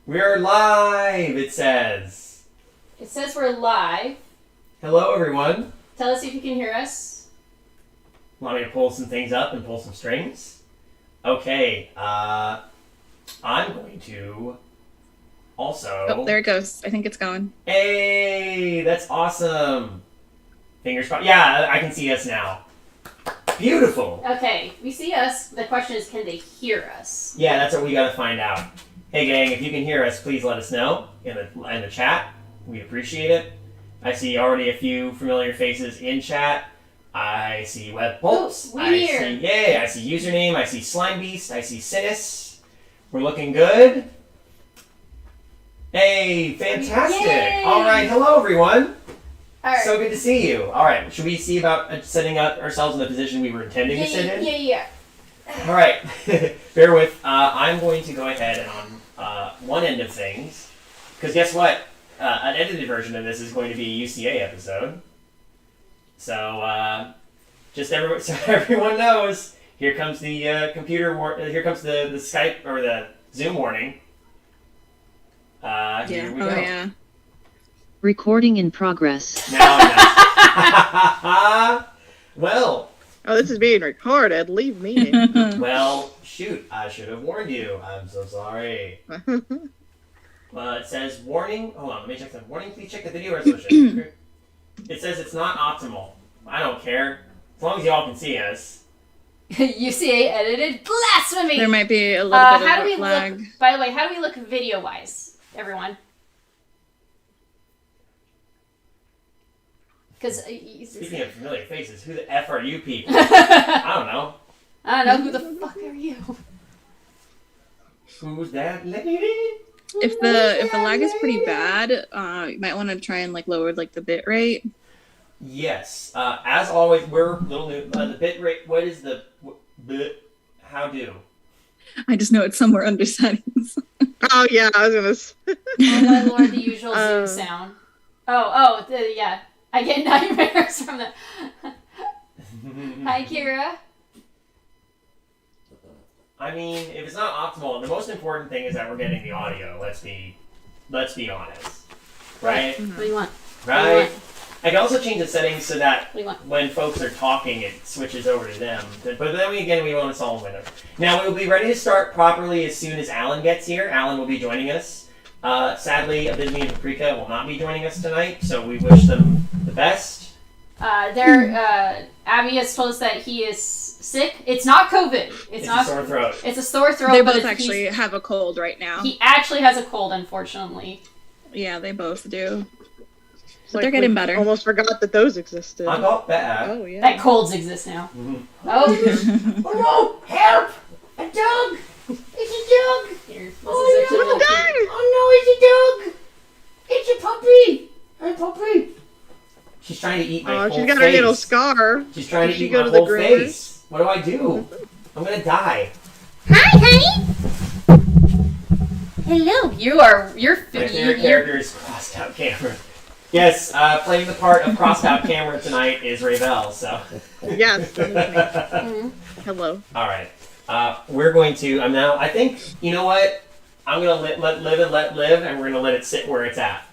We're live, it says. It says we're live. Hello, everyone. Tell us if you can hear us. Want me to pull some things up and pull some strings? Okay, I'm going to also... Oh, there it goes. I think it's going. Hey, that's awesome. Fingers crossed. Yeah, I can see us now. Beautiful. Okay, we see us. The question is, can they hear us? Yeah, that's what we gotta find out. Hey, gang, if you can hear us, please let us know in the chat. We'd appreciate it. I see already a few familiar faces in chat. I see Web Pulse. Oh, we hear. I see Username. I see Slime Beast. I see Sinis. We're looking good. Hey, fantastic. Yay. All right, hello, everyone. All right. So good to see you. All right, should we see about setting up ourselves in the position we were intending to sit in? Yeah. All right, bear with. I'm going to go ahead and on one end of things, because guess what? An edited version of this is going to be a UCA episode. So so everyone knows, here comes the here comes the Skype or the Zoom warning. Here we go. Yeah. Recording in progress. Now. Well. Oh, this is being recorded. Leave me. Well, shoot, I should have warned you. I'm so sorry. It says, warning. Hold on, let me check that. Warning, please check the video resolution. It says it's not optimal. I don't care. As long as y'all can see us. UCA edited blasphemy. There might be a little bit How of do we lag. look? By the way, how do we look video-wise, everyone? Because Speaking of familiar faces, who the F are you people? I don't know. I don't know, who the fuck are you? Who's that lady? If the lag is pretty bad, you might want to try and lower the bit rate. Yes. As always, we're little new. The bit rate. What is the bit? How do? I just know it's somewhere under settings. Oh yeah, I was gonna say. Oh my lord, the usual Zoom sound. Yeah. I get nightmares from the... Hi, Kira. I mean, if it's not optimal, the most important thing is that we're getting the audio. Let's be honest, right? What do you want? Right. I can also change the settings so that What do you want? when folks are talking, it switches over to them. But then we want to solve window. Now we will be ready to start properly as soon as Alan gets here. Alan will be joining us. Sadly, Abysme and Paprika will not be joining us tonight, so we wish them the best. Abby has told us that he is sick. It's not COVID. It's a sore throat. It's a sore throat. They but both actually have a cold right now. He actually has a cold, unfortunately. Yeah, they both do. But they're getting better. Almost forgot that those existed. I got better. Oh yeah. That colds exist now. Mm-hmm. Oh. Oh no! Help! A dog! It's a dog! Here, this is actually no, dog! Oh no, it's a dog! It's a puppy! A puppy! She's trying to eat my Oh, whole she's got face. her little scar. She's trying Did to she eat go my to the whole groomers? face. What do I do? I'm gonna die. Hi, honey! Hello! You're My favorite character is crossed out camera. Yes, playing the part of crossed out camera tonight is Ravel, so. Yes. that was me. Hello. Alright. We're going to, I think, you know what? I'm going to let live, and we're going to let it sit where it's at.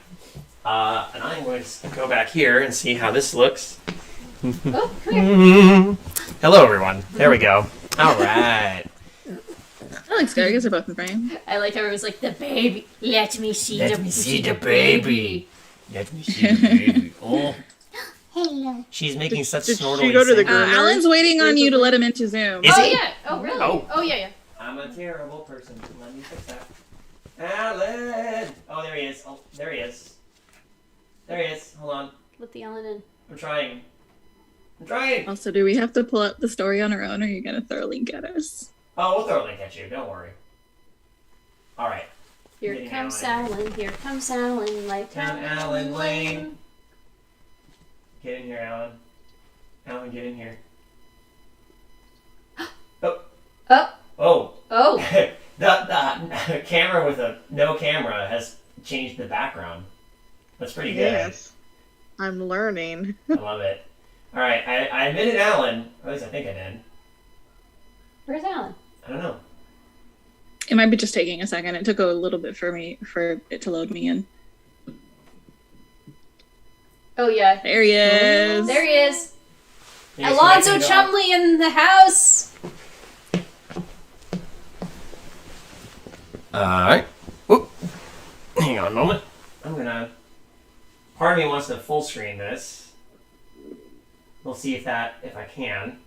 And I'm going to go back here and see how this looks. Oh, come here. Hello, everyone. There we go. Alright. That looks good. I guess they're both in frame. I like how everyone's like, the baby. Let me see Let the me see the baby. Let me see the baby. Oh, Hello. she's making such did she snortly go to the sounds. groomers? Alan's waiting on you to let him into Zoom. Is Oh, he? yeah. Oh, really? Oh. Yeah. I'm a terrible person. Let me fix that. Alan! Oh, there he is. Oh, there he is. There he is. Hold on. Let the Ellen in. I'm trying. Also, do we have to pull up the story on our own, or are you going to throw a link at us? Oh, we'll throw a link at you. Don't worry. Alright. Here Getting comes Alan. Alan. Here comes Alan. Like Down Alan Lane. Get in here, Alan. Alan, get in here. Oh. Oh. Oh. Oh. the camera with a no camera has changed the background. That's pretty good. Yes. I'm learning. I love it. Alright, I admitted Alan. Or at least I think I did. Where's Alan? I don't know. It might be just taking a second. It took a little bit for it to load me in. Oh yeah. There he is. There he is. He's Alonzo connecting to our- Chumley in the house. Alright. Whoop. Hang on a moment. I'm gonna... Part of me wants to full screen this. We'll see if I can.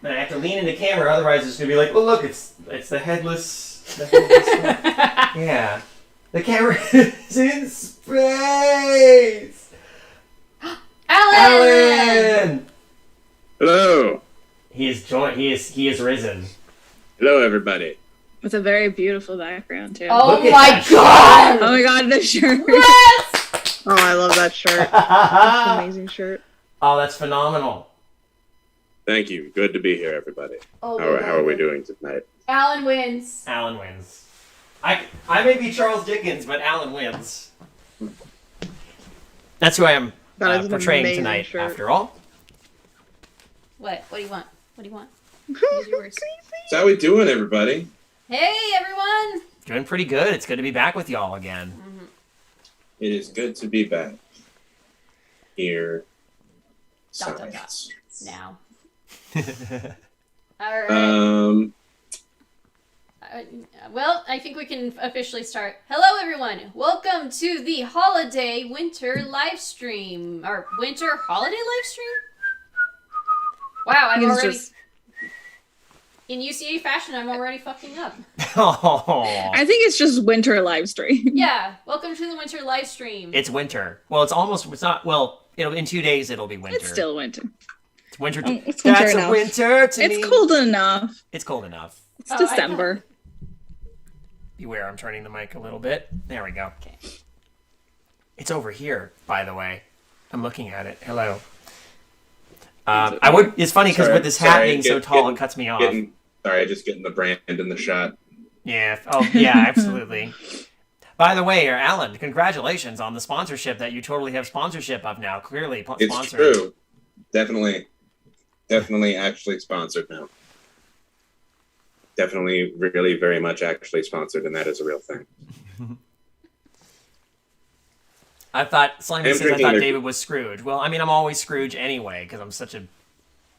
But I have to lean into camera, otherwise it's gonna be like, oh look, it's the headless yeah. The camera is in space! Alan! Hello. He is risen. Hello, everybody. With a very beautiful background too. Oh Look at my that god! Oh my god, the shirt. Yes! Oh, I love that shirt. That's an amazing shirt. Oh, that's phenomenal. Thank you. Good to be here, everybody. Oh, How are we doing tonight? Alan wins. Alan wins. I may be Charles Dickens, but Alan wins. That's who I am That is an portraying amazing tonight, shirt. after all. What? What do you want? What do you want? Use your words. So how we doing, everybody? Hey everyone! Doing pretty good. It's good to be back with y'all again. It is good to be back here. Dot, dot, Science. Now. Alright. Well, I think we can officially start. Hello everyone! Welcome to the holiday winter live stream. Or winter holiday live stream? Wow, I'm He's already... just- In UCA fashion, I'm already fucking up. Oh, I think it's just winter live stream. Yeah, welcome to the winter live stream. it's winter. Well, it's not. Well, in 2 days it'll be winter. It's still winter. It's winter. It's winter That's enough. a winter to me. It's cold enough. It's cold enough. It's Oh, I December. Beware, I'm turning the mic a little bit. There we go. Okay. It's over here, by the way. I'm looking at it. Hello. I would. It's funny because with this hat being so tall, it cuts me off. Just getting the brand in the shot. Yeah. Oh, yeah. Absolutely. By the way, Alan, congratulations on the sponsorship that you totally have sponsorship of now. Clearly, It's sponsored. true. Definitely actually sponsored now. Definitely, really, very much actually sponsored, and that is a real thing. I thought Slimy I'm says I drinking thought their- David was Scrooge. Well, I mean, I'm always Scrooge anyway because I'm such a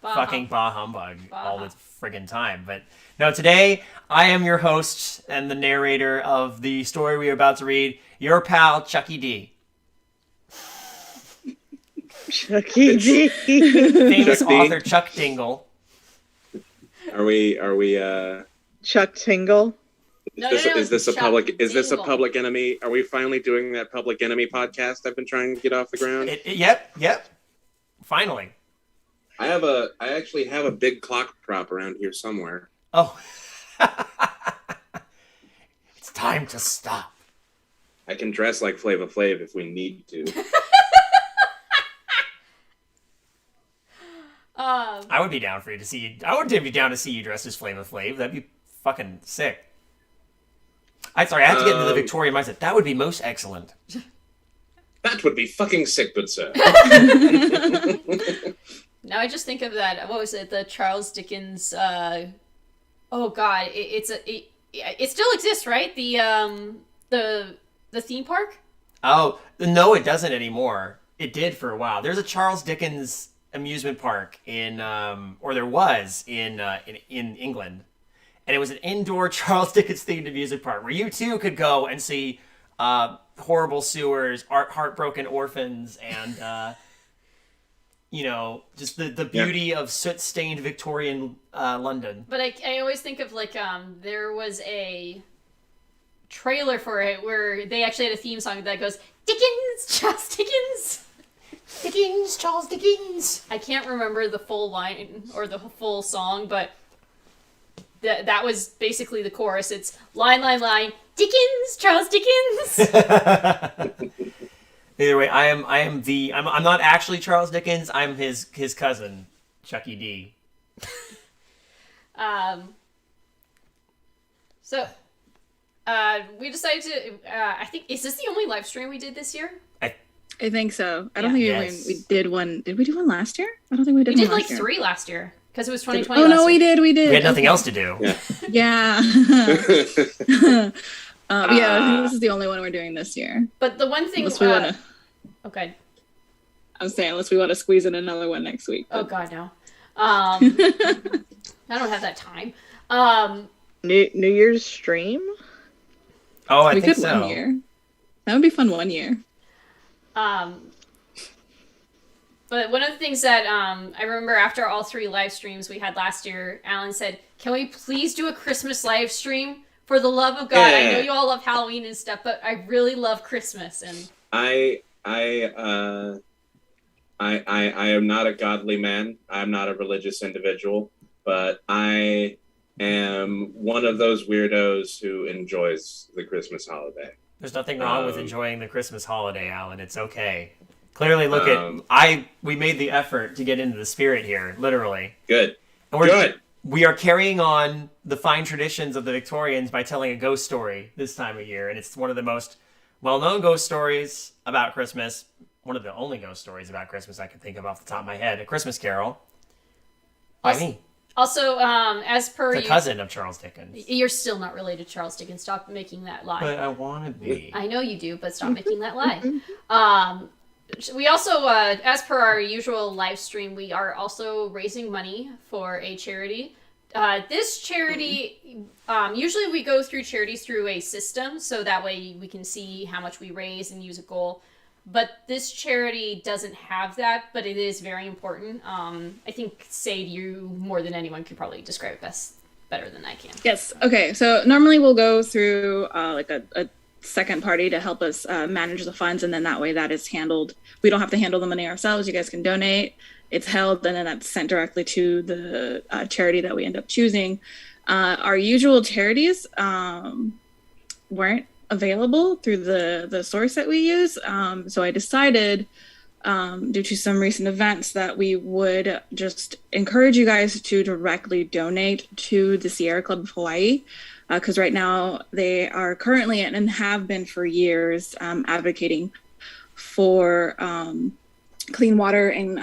fucking bah humbug all the friggin' time. But no, today I am your host and the narrator of the story we are about to read. Your pal Chucky D, Chucky D. famous Chuck D. author Chuck Dingle. Are we Chuck Tingle. No, is this a Chuck Dingle. public enemy? Are we finally doing that public enemy podcast I've been trying to get off the ground? Yep. Finally. I actually have a big clock prop around here somewhere. Oh. It's time to stop. I can dress like Flava Flav if we need to. I would be down for you to see you. I would be down to see you dressed as Flava Flav. That'd be fucking sick. I have to get into the Victorian mindset. That would be most excellent. That would be fucking sick, good sir. Now I just think of that. What was it? The Charles Dickens. Oh God, it still exists, right? The theme park. Oh no, it doesn't anymore. It did for a while. There's a Charles Dickens amusement park in, or there was in England, and it was an indoor Charles Dickens themed amusement park where you too could go and see horrible sewers, heartbroken orphans, and just the beauty of soot-stained Victorian London. But I always think of there was a trailer for it where they actually had a theme song that goes Dickens, Charles Dickens. Dickens, Charles Dickens. I can't remember the full line or the full song, but that was basically the chorus. It's line, Dickens, Charles Dickens. Either way, I'm not actually Charles Dickens. I'm his cousin, Chucky D. So we decided to. I think is this the only live stream we did this year? I think so. I Yeah. don't think Yes. we did one. Did we do one last year? I don't think we did We one did like last year. 3 last year. Because it was 2020. Oh no, last we year. did. We had nothing else to do. Yeah. Yeah, I think this is the only one we're doing this year. But the one thing. Unless we want to. Okay. I'm saying unless we want to squeeze in another one next week. Oh But... God, no. I don't have that time. New Year's stream? Oh, I we think could so. 1 year. That would be fun 1 year. But one of the things that I remember after all 3 live streams we had last year, Alan said, "Can we please do a Christmas live stream? For the love of God, I know you all love Halloween and stuff, but I really love Christmas." And I am not a godly man. I'm not a religious individual, but I am one of those weirdos who enjoys the Christmas holiday. There's nothing wrong with enjoying the Christmas holiday, Alan. It's okay. Clearly, look we made the effort to get into the spirit here, literally. Good. And we are carrying on the fine traditions of the Victorians by telling a ghost story this time of year, and it's one of the most well-known ghost stories about Christmas. One of the only ghost stories about Christmas I can think of off the top of my head. A Christmas Carol by me. also, as per The cousin of Charles Dickens. you're still not related to Charles Dickens. Stop making that lie. But I want to be. I know you do, but stop making that lie. We also, as per our usual live stream, we are also raising money for a charity. This charity, usually we go through charities through a system, so that way we can see how much we raise and use a goal. But this charity doesn't have that, but it is very important. I think, Sade, you more than anyone could probably describe it better than I can. Yes. Okay. So normally we'll go through like a second party to help us manage the funds, and then that way that is handled. We don't have to handle the money ourselves. You guys can donate. It's held, and then that's sent directly to the charity that we end up choosing. Our usual charities weren't available through the source that we use. So I decided, due to some recent events, that we would just encourage you guys to directly donate to the Sierra Club of Hawaii. Because right now they are currently and have been for years advocating for clean water and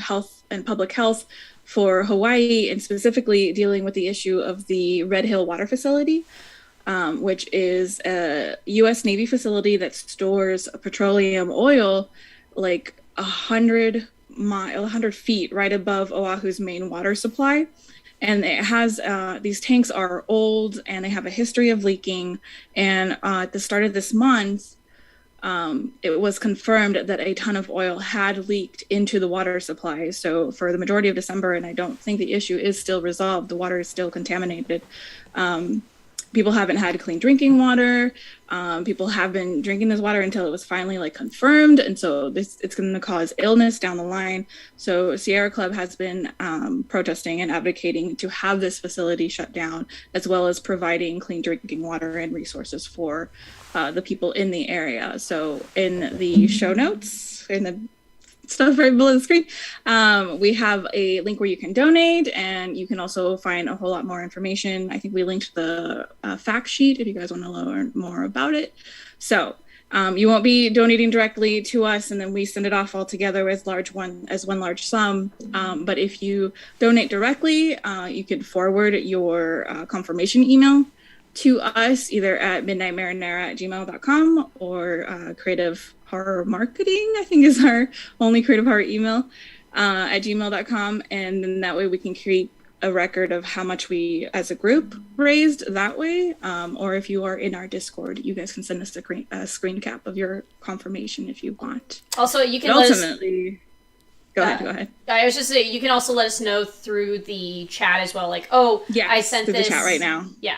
health and public health for Hawaii, and specifically dealing with the issue of the Red Hill Water Facility, which is a U.S. Navy facility that stores petroleum oil like 100 feet right above Oahu's main water supply. And it has, these tanks are old and they have a history of leaking. And at the start of this month, it was confirmed that a ton of oil had leaked into the water supply. So for the majority of December, and I don't think the issue is still resolved, the water is still contaminated. People haven't had clean drinking water. People have been drinking this water until it was finally like confirmed. And so it's going to cause illness down the line. So Sierra Club has been protesting and advocating to have this facility shut down, as well as providing clean drinking water and resources for the people in the area. So in the show notes, in the stuff right below the screen, we have a link where you can donate, and you can also find a whole lot more information. I think we linked the fact sheet if you guys want to learn more about it. So you won't be donating directly to us and then we send it off all together as one large sum. But if you donate directly, you could forward your confirmation email to us either at midnightmarinara@gmail.com or Creative Horror Marketing, I think is our only Creative Horror email, at gmail.com. And then that way we can create a record of how much we as a group raised that way. Or if you are in our Discord, you guys can send us a screen cap of your confirmation if you want. Also, you can ultimately go ahead. I was just saying, you can also let us know through the chat as well. Like, oh, yes, I sent through this the chat right now. Yeah.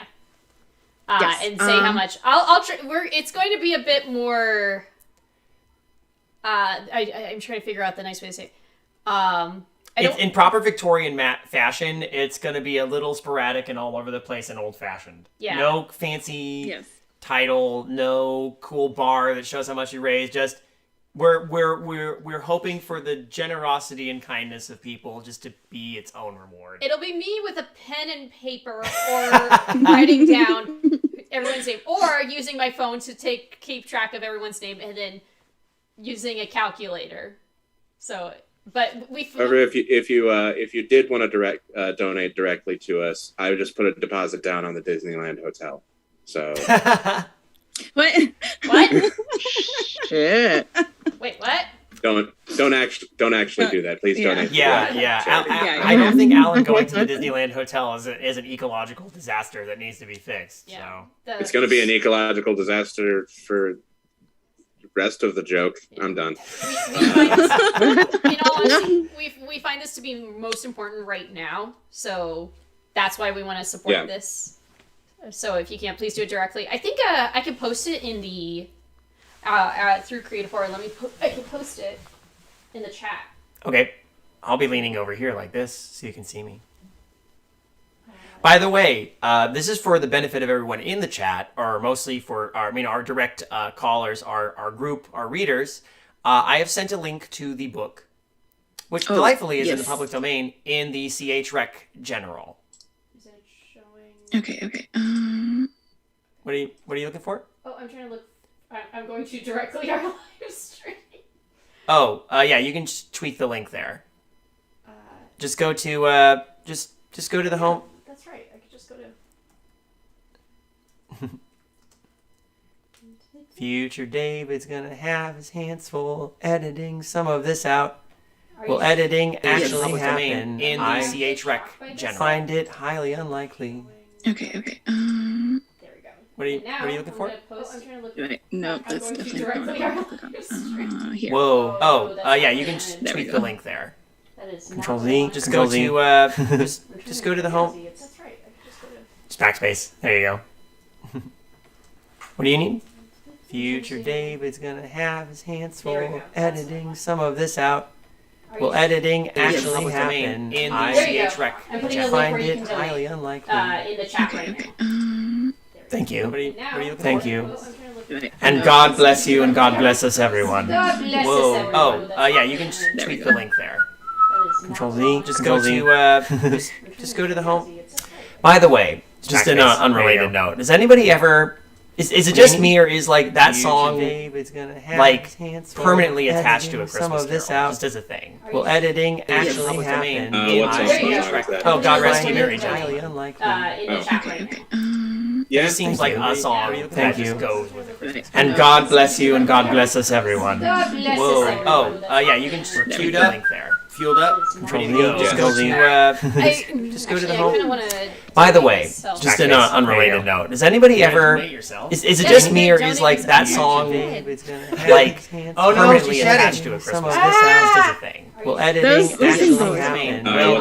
Yes. And say how much. I'll try. It's going to be a bit more. I'm trying to figure out the nice way to say it. In proper Victorian fashion, it's going to be a little sporadic and all over the place and old-fashioned. Yeah. No fancy title, no cool bar that shows how much you raised. Just we're hoping for the generosity and kindness of people just to be its own reward. It'll be me with a pen and paper or writing down everyone's name, or using my phone to keep track of everyone's name, and then using a calculator. So But we. However, if you did want to donate directly to us, I would just put a deposit down on the Disneyland hotel. So What? What? Shit. Wait, what? don't actually do that. Please Yeah. donate. Yeah. Yeah. I don't think Alan going to the Disneyland hotel is an ecological disaster that needs to be fixed. Yeah. So. It's going to be an ecological disaster for the rest of the joke. I'm done. We find this, in all honesty, we find this to be most important right now. So that's why we want to support this. So if you can, please do it directly. I think I can post it in the through Creative Horror. I can post it in the chat. Okay, I'll be leaning over here like this so you can see me. By the way, this is for the benefit of everyone in the chat, or mostly for our direct callers, our group, our readers. I have sent a link to the book, which delightfully is in the public domain in the CH Rec General. Is it showing? Okay. What are you looking for? Oh, I'm trying to look. I'm going to directly our live stream. Oh, yeah, you can just tweak the link there. Just go to just go to the home. That's right. I could just go to. Future David's gonna have his hands full editing some of this out. Will editing actually happen in the CH Rec General? Find it highly unlikely. Okay. There we go. What are you looking for? I'm trying to look. Wait, no, I'm that's going to definitely directly not what I our click on. Here. Whoa. Oh, that's Yeah, not you can it. just There we tweak go. the link there. That is Control not Z. the one. Just go to just go to the home. That's right. I could just go to. Just backspace. There you go. What do you need? Future David's gonna have his hands There we full go. editing some of this out. Are Will you- actually Yes. happen in the There you CH go. Rec? I'm putting a link Find where you it can donate. highly unlikely. In the chat right Okay. now. Thank you. Now, What are you looking Thank for? you. Wait, And no, God that's- bless you, and God bless us, everyone. God bless Whoa. us, everyone. Oh, That's yeah, you can just There we tweak go. the link there. That is not Control the Z. one. Just go to just go to the home. By the way, just an unrelated note. Does anybody ever? Is it just me, or is like that song like permanently attached to a Christmas Carol? Just as a thing. Will editing actually happen? What song There you was go. like that? Oh, God rest you, Mary Highly Jane. in the chat right now. Yeah, It seems like a song that Thank just you. goes with it. Wait, And no, God that's- bless you, and God bless us, everyone. God bless us, Whoa. everyone. Oh, That's yeah, not you can the just one. tweak the link there. Fueled up. Control Z. Just go to just go to the home. By the way, just an unrelated note. Does anybody ever? Is it just me, or is like that song like permanently attached to a Christmas Carol? Just as a thing. Will editing Those things actually always happen? There you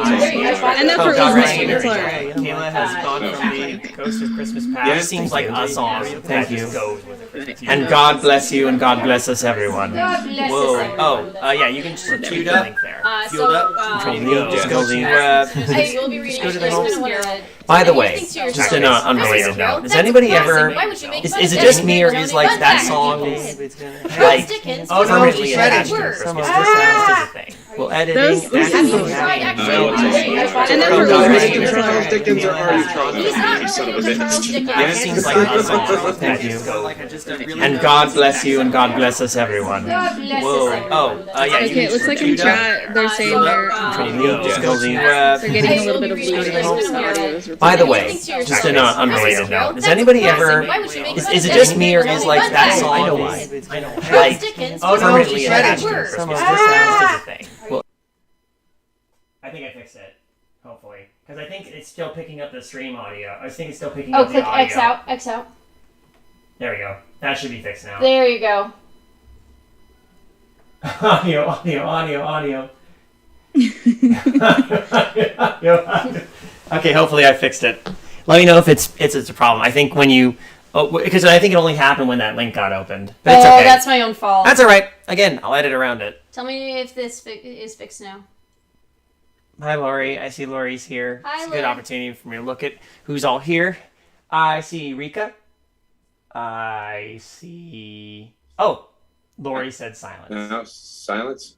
go. And that's Oh, where it God was rest you, made. Mary Sorry. Jane. Kayla has gone from the Ghost of Christmas Past. Yeah, It seems like a song that just goes with it. Wait, And no, God bless you, and God bless us, everyone. God bless us, Whoa. everyone. Oh, yeah, you can just tweet the link there. Fueled up. Control Z. Just go to I will be reading. just go to the I home. just wanna- By the anything way, to your just an Christmas unrelated Carol. note. Does That's anybody classic. ever? Why would you make Is fun it of just me, or Dickens? is like Fun that fact. song Charles Dickens like was permanently a attached to a word. Christmas Carol? Just as a thing. Will editing Those actually things Have you always tried made. actually? Oh, And that's Oh, where it God was rest made. you, Mary Charles Jane. Dickens are already Kayla trying He's not you son of a related to Charles bitch. Dickens. It seems like a song that just goes. And God bless you, and God bless us, everyone. God bless Whoa. us, everyone. Oh, yeah. You Okay, can it looks like in tweet that. chat they're saying they're Just go to they're getting I a little will bit of be reading bleed it. as It's the gonna audio be is By the recording. way, Anything to your just an Christmas unrelated Carol. note. Does That's anybody classic. ever? Why would you make fun Is of it just me, or Dickens? is like Fun that fact. song Charles like Dickens was a permanently word. attached to a Christmas Carol? Just as a thing. Well, I think I fixed it. Hopefully, because I think it's still picking up the stream audio. I think it's still picking Oh, up the click audio. X out. X out. There we go. That should be fixed now. There you go. Audio. Okay, hopefully I fixed it. Let me know if it's a problem. I think when you, because I think it only happened when that link got opened. But it's okay. That's my own fault. That's all right. Again, I'll edit around it. Tell me if this is fixed now. Hi, Lori. I see Lori's here. Hi, It's a good Lori. opportunity for me to look at who's all here. I see Rika. I see. Oh, Lori said silence. Now, silence.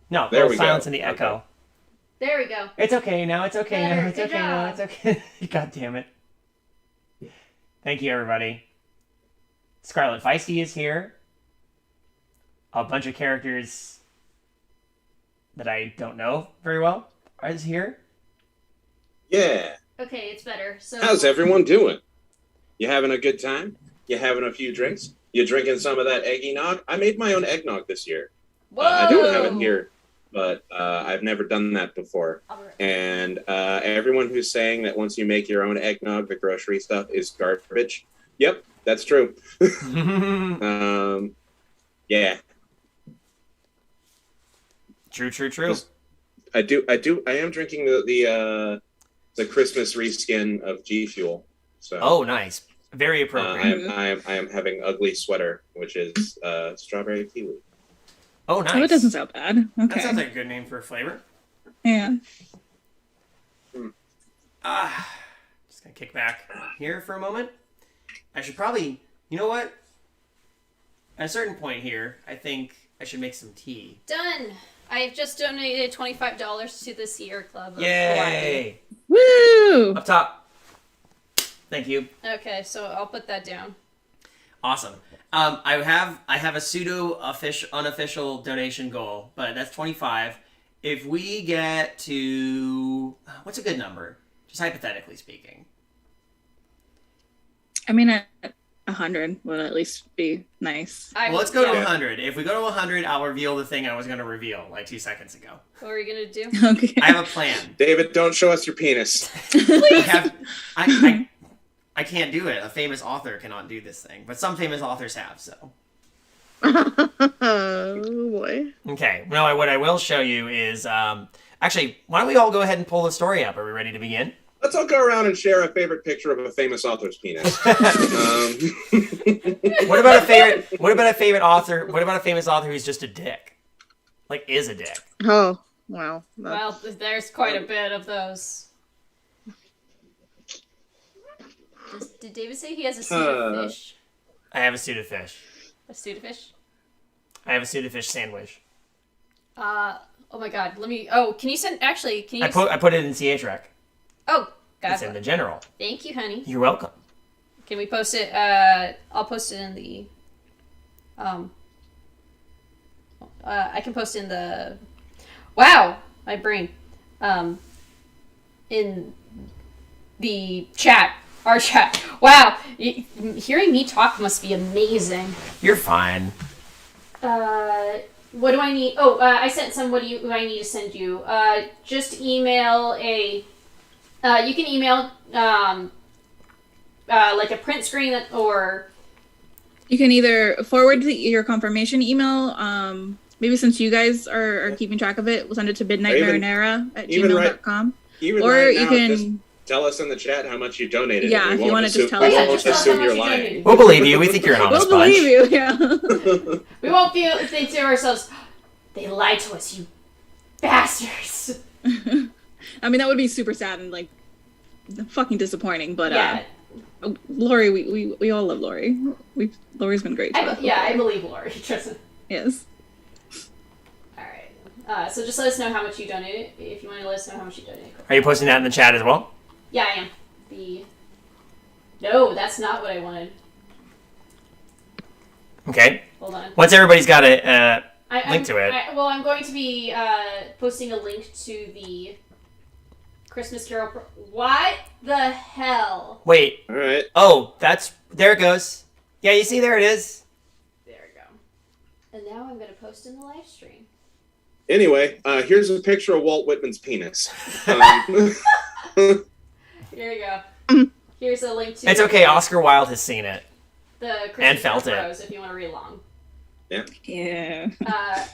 No, There we silence go. in the echo. There we go. It's okay now. It's okay now. Better. It's Good okay now. job. It's okay. God damn it. Thank you, everybody. Scarlet Feisty is here. A bunch of characters that I don't know very well is here. Yeah. Okay, it's better. So How's everyone doing? You having a good time? You having a few drinks? You drinking some of that eggnog? I made my own eggnog this year. Whoa! I don't have it here, but I've never done that before. And everyone who's saying that once you make your own eggnog, the grocery stuff is garbage. Yep, that's true. Yeah. True. I am drinking the Christmas reskin of G Fuel. So Oh, nice. Very appropriate. I am having Ugly Sweater, which is strawberry kiwi. Oh, nice. Oh, it doesn't sound bad. Okay. That sounds like a good name for a flavor. Yeah. Just gonna kick back here for a moment. I should probably, you know what? At a certain point here, I think I should make some tea. Done. I've just donated $25 to the Sierra Club. Of Yay! Woo! Up top. Thank you. Hawaii. Okay, so I'll put that down. Awesome. I have a pseudo unofficial donation goal, but that's 25. If we get to what's a good number? Just hypothetically speaking. I mean, 100 would at least be nice. Well, let's go to 100. If we go to 100, I'll reveal the thing I was going to reveal like 2 seconds ago. What are we gonna do? Okay. I have a plan. David, don't show us your penis. I can't do it. A famous author cannot do this thing, but some famous authors have. So. Oh boy. Okay. No, what I will show you is actually. Why don't we all go ahead and pull the story up? Are we ready to begin? Let's all go around and share a favorite picture of a famous author's penis. What about a favorite author? What about a famous author who's just a dick? Like, is a dick. Oh, wow. Well, there's quite a bit of those. Did David say he has a suit of fish? I have a suit of fish. A suit of fish? I have a suit of fish sandwich. Oh my god, let me... Oh, can you send... Actually, can you... I put it in CHREC. Oh, got It's in the general. Thank you, honey. You're welcome. Can we post it? I'll post it in the... I can post in the... Wow! My brain. In the chat. Our chat. Wow! Hearing me talk must be amazing. You're fine. What do I need? Oh, I sent some. What do I need to send you? Just email a... you can email, like a print screen or... You can either forward your confirmation email, maybe since you guys are keeping track of it, we'll send it to midnightmarinara@gmail.com. Or you can... Tell us in the chat how much you donated. Yeah, if you want to just tell us. We won't assume you're lying. We'll believe you. We think you're an honest We'll bunch. believe you, yeah. We won't think to ourselves, they lied to us, you bastards. I mean, that would be super sad and, like, fucking disappointing, but, Yeah. Lori, we all love Lori. Lori's been great. I believe Lori. Trust me. Yes. Alright. So just let us know how much you donated, if you want to let us know how much you donated. Are you posting that in the chat as well? Yeah, I am. No, that's not what I wanted. Okay. Hold on. Once everybody's got a link to it. I'm going to be posting a link to the Christmas Carol. What the hell? Wait. All right. Oh, there it goes. Yeah, you see, there it is. There we go. And now I'm going to post in the live stream. Anyway, here's a picture of Walt Whitman's penis. Here you go. Here's a link to... It's okay. Oscar Wilde has seen it. The Christmas And felt Carol it. Prose, if you want to read along. Yeah.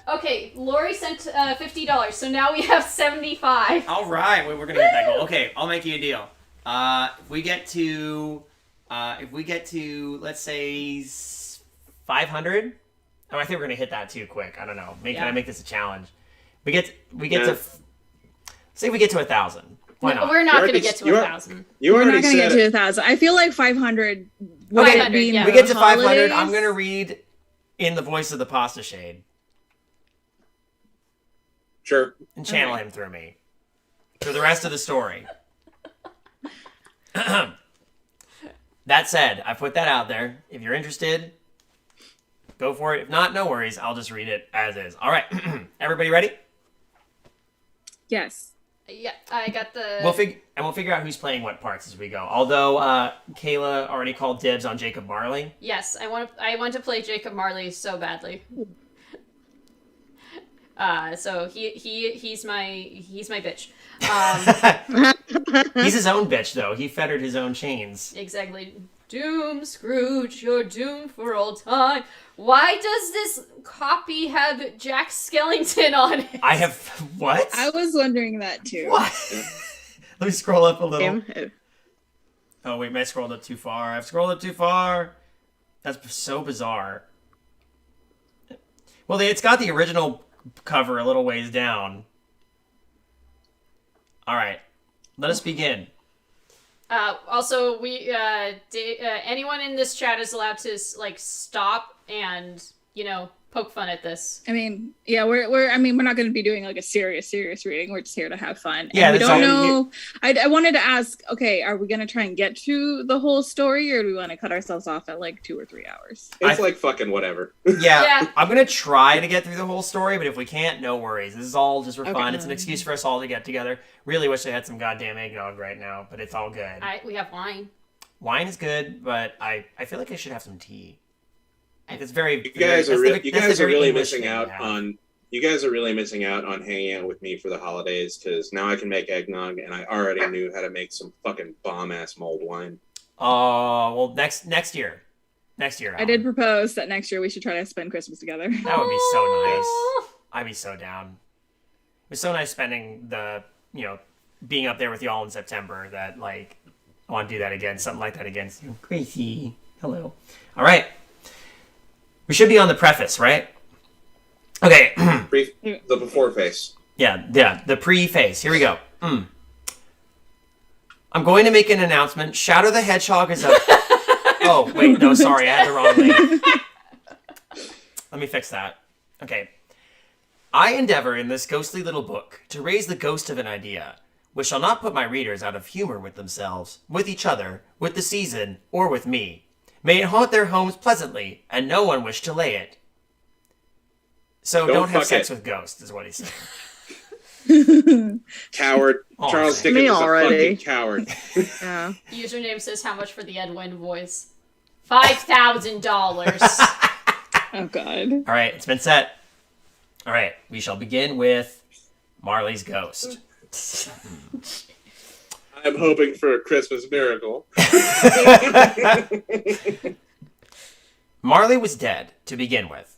Okay, Lori sent $50, so now we have $75. All right, we're gonna hit that goal. Okay, I'll make you a deal. If we get to, let's say 500. Oh, I think we're gonna hit that too quick. I don't know. Can I make this a challenge? We get to. Say we get to 1,000. Why not? We're not going to get to 1,000. We're not going to get to 1,000. I feel like 500. Okay, 500, yeah. we get to 500. holidays. I'm gonna read in the voice of the Pasta Shade Sure. and channel him through me for the rest of the story. That said, I put that out there. If you're interested, go for it. If not, no worries. I'll just read it as is. All right. Everybody ready? Yes. Yeah, I got the. We'll figure out who's playing what parts as we go. Although Kayla already called dibs on Jacob Marley. Yes, I want to play Jacob Marley so badly. So he's my bitch. He's his own bitch, though. He fettered his own chains. Exactly. Doom, Scrooge, you're doomed for all time. Why does this copy have Jack Skellington on it? I have what? I was wondering that too. What? Let me scroll up a little. Same. Oh wait, I scrolled up too far. I've scrolled up too far. That's so bizarre. Well, it's got the original cover a little ways down. All right, let us begin. Also, we anyone in this chat is allowed to like stop and poke fun at this. I mean, yeah, we're not going to be doing like a serious reading. We're just here to have fun. Yeah, and we that's don't all- know. I wanted to ask. Okay, are we going to try and get to the whole story, or do we want to cut ourselves off at like 2 or 3 hours? It's like fucking whatever. Yeah, Yeah. I'm gonna try to get through the whole story, but if we can't, no worries. This is all just for Okay. fun. It's an excuse for us all to get together. Really wish I had some goddamn eggnog right now, but it's all good. We have wine. Wine is good, but I feel like I should have some tea. Like, it's very. You guys are really English missing thing out to have. on. You guys are really missing out on hanging out with me for the holidays because now I can make eggnog and I already knew how to make some fucking bomb ass mulled wine. Oh well, next year. I did propose that next year we should try to spend Christmas together. That would be so nice. I'd be so down. It was so nice spending the being up there with y'all in September that like I want to do that again, something like that again. Crazy. Hello. All right. We should be on the preface, right? Okay. The before face. Yeah, the pre-face. Here we go. I'm going to make an announcement. Shadow the Hedgehog is a... Oh, wait, no, sorry, I had the wrong link. Let me fix that. Okay. I endeavor in this ghostly little book to raise the ghost of an idea, which shall not put my readers out of humor with themselves, with each other, with the season, or with me. May it haunt their homes pleasantly, and no one wish to lay it. So don't have fuck sex it. with ghosts, is what he's saying. Coward. Oh, Charles me Dickens is a already. fucking coward. Yeah. Username says how much for the Edwin voice. $5,000. Oh God. All right, it's been set. All right, we shall begin with Marley's ghost. I'm hoping for a Christmas miracle. Marley was dead, to begin with.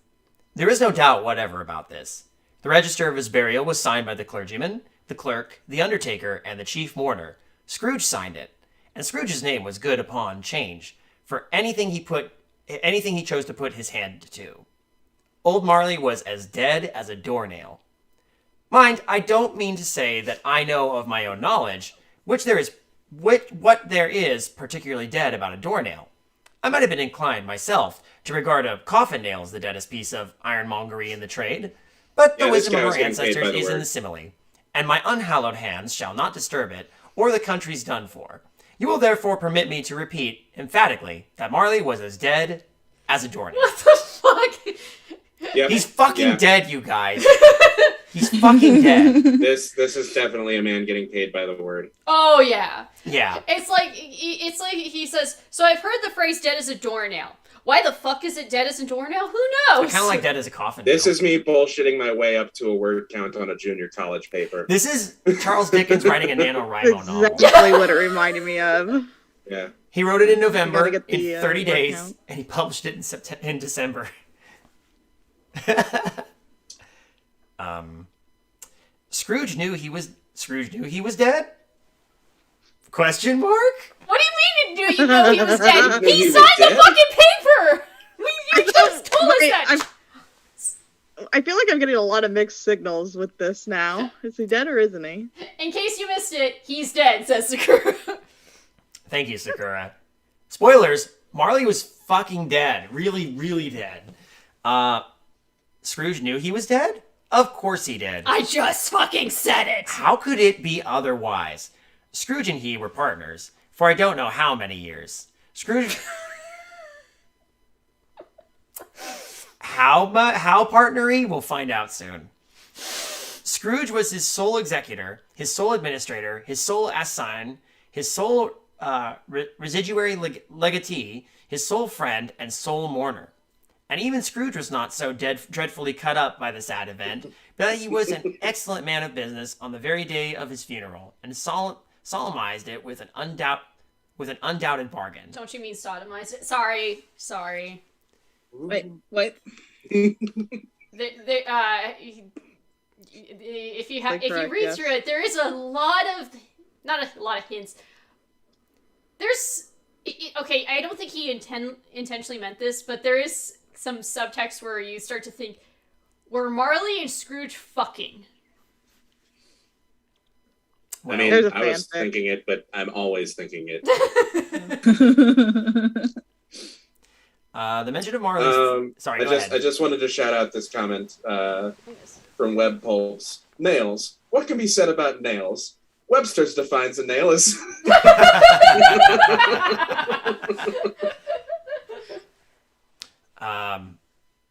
There is no doubt whatever about this. The register of his burial was signed by the clergyman, the clerk, the undertaker, and the chief mourner. Scrooge signed it, and Scrooge's name was good upon change for anything he chose to put his hand to. Old Marley was as dead as a doornail. Mind, I don't mean to say that I know of my own knowledge, what there is particularly dead about a doornail. I might have been inclined myself to regard a coffin nail as the deadest piece of ironmongery in the trade, but the Yeah, this wisdom guy of was our getting paid ancestors by the is in word. the simile, and my unhallowed hands shall not disturb it, or the country's done for. You will therefore permit me to repeat emphatically that Marley was as dead as a doornail. What the fuck? Yep. He's fucking Yeah. dead, you guys. He's fucking dead. This is definitely a man getting paid by the word. Oh yeah. Yeah. It's like he says. So I've heard the phrase "dead as a doornail." Why the fuck is it dead as a doornail? Who knows? Kind of like dead as a coffin This nail. is me bullshitting my way up to a word count on a junior college paper. This is Charles Dickens writing a NaNoWriMo novel. Exactly what it reminded me of. Yeah. He wrote it in November get the, in 30 word days, count. and he published it in December. Scrooge knew he was dead? Question mark? What do you mean you knew he was dead? Knew he He was signed the dead? fucking paper. You just told us that. I feel like I'm getting a lot of mixed signals with this now. Is he dead or isn't he? In case you missed it, he's dead, says Sakura. Thank you, Sakura. Spoilers, Marley was fucking dead. Really, really dead. Scrooge knew he was dead? Of course he did. I just fucking said it. How could it be otherwise? Scrooge and he were partners for I don't know how many years. Scrooge... How partnery? We'll find out soon. Scrooge was his sole executor, his sole administrator, his sole assign, his sole residuary legatee, his sole friend, and sole mourner. And even Scrooge was not so dreadfully cut up by the sad event, but he was an excellent man of business on the very day of his funeral, and solemnized it with an undoubted bargain. Don't you mean sodomized it? Sorry. Wait, what? If you read through it, there is a lot of, not a lot of hints. There's, okay, I don't think he intentionally meant this, but there is some subtext where you start to think, were Marley and Scrooge fucking? I mean, There's a I was fanfic. thinking it, but I'm always thinking it. The mention of Marley's... Sorry, go ahead. I just wanted to shout out this comment from Web Pulse. Nails. What can be said about nails? Webster's defines a nail as...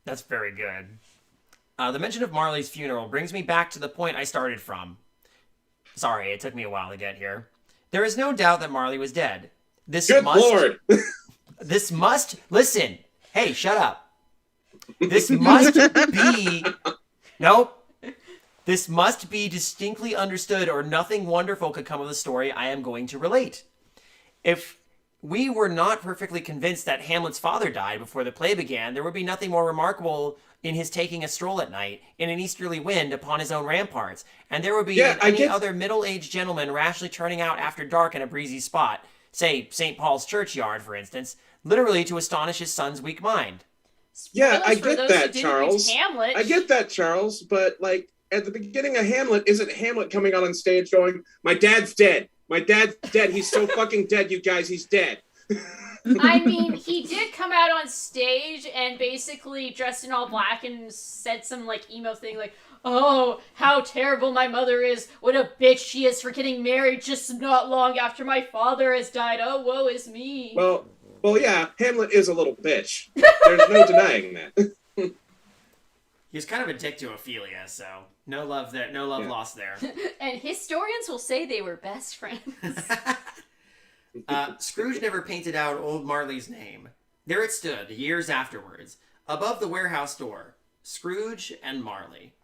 That's very good. The mention of Marley's funeral brings me back to the point I started from. Sorry, it took me a while to get here. There is no doubt that Marley was dead. Good Lord! This must... Listen. Hey, shut up. This must be... Nope. This must be distinctly understood or nothing wonderful could come of the story I am going to relate. If we were not perfectly convinced that Hamlet's father died before the play began, there would be nothing more remarkable in his taking a stroll at night in an easterly wind upon his own ramparts, and there would be other middle-aged gentleman rashly turning out after dark in a breezy spot, say St. Paul's churchyard, for instance, literally to astonish his son's weak mind. Yeah, I Spoilers for get those who that, didn't Charles. read Hamlet. I get that, Charles, but, like, at the beginning of Hamlet, isn't Hamlet coming out on stage going, my dad's dead. My dad's dead. He's so fucking dead, you guys. He's dead. I mean, he did come out on stage and basically dressed in all black and said some, like, emo thing, like, oh, how terrible my mother is. What a bitch she is for getting married just not long after my father has died. Oh, woe is me. Well, yeah, Hamlet is a little bitch. There's no denying that. He was kind of a dick to Ophelia, so no love there, no love lost there. And historians will say they were best friends. Scrooge never painted out old Marley's name. There it stood, years afterwards, above the warehouse door. Scrooge and Marley.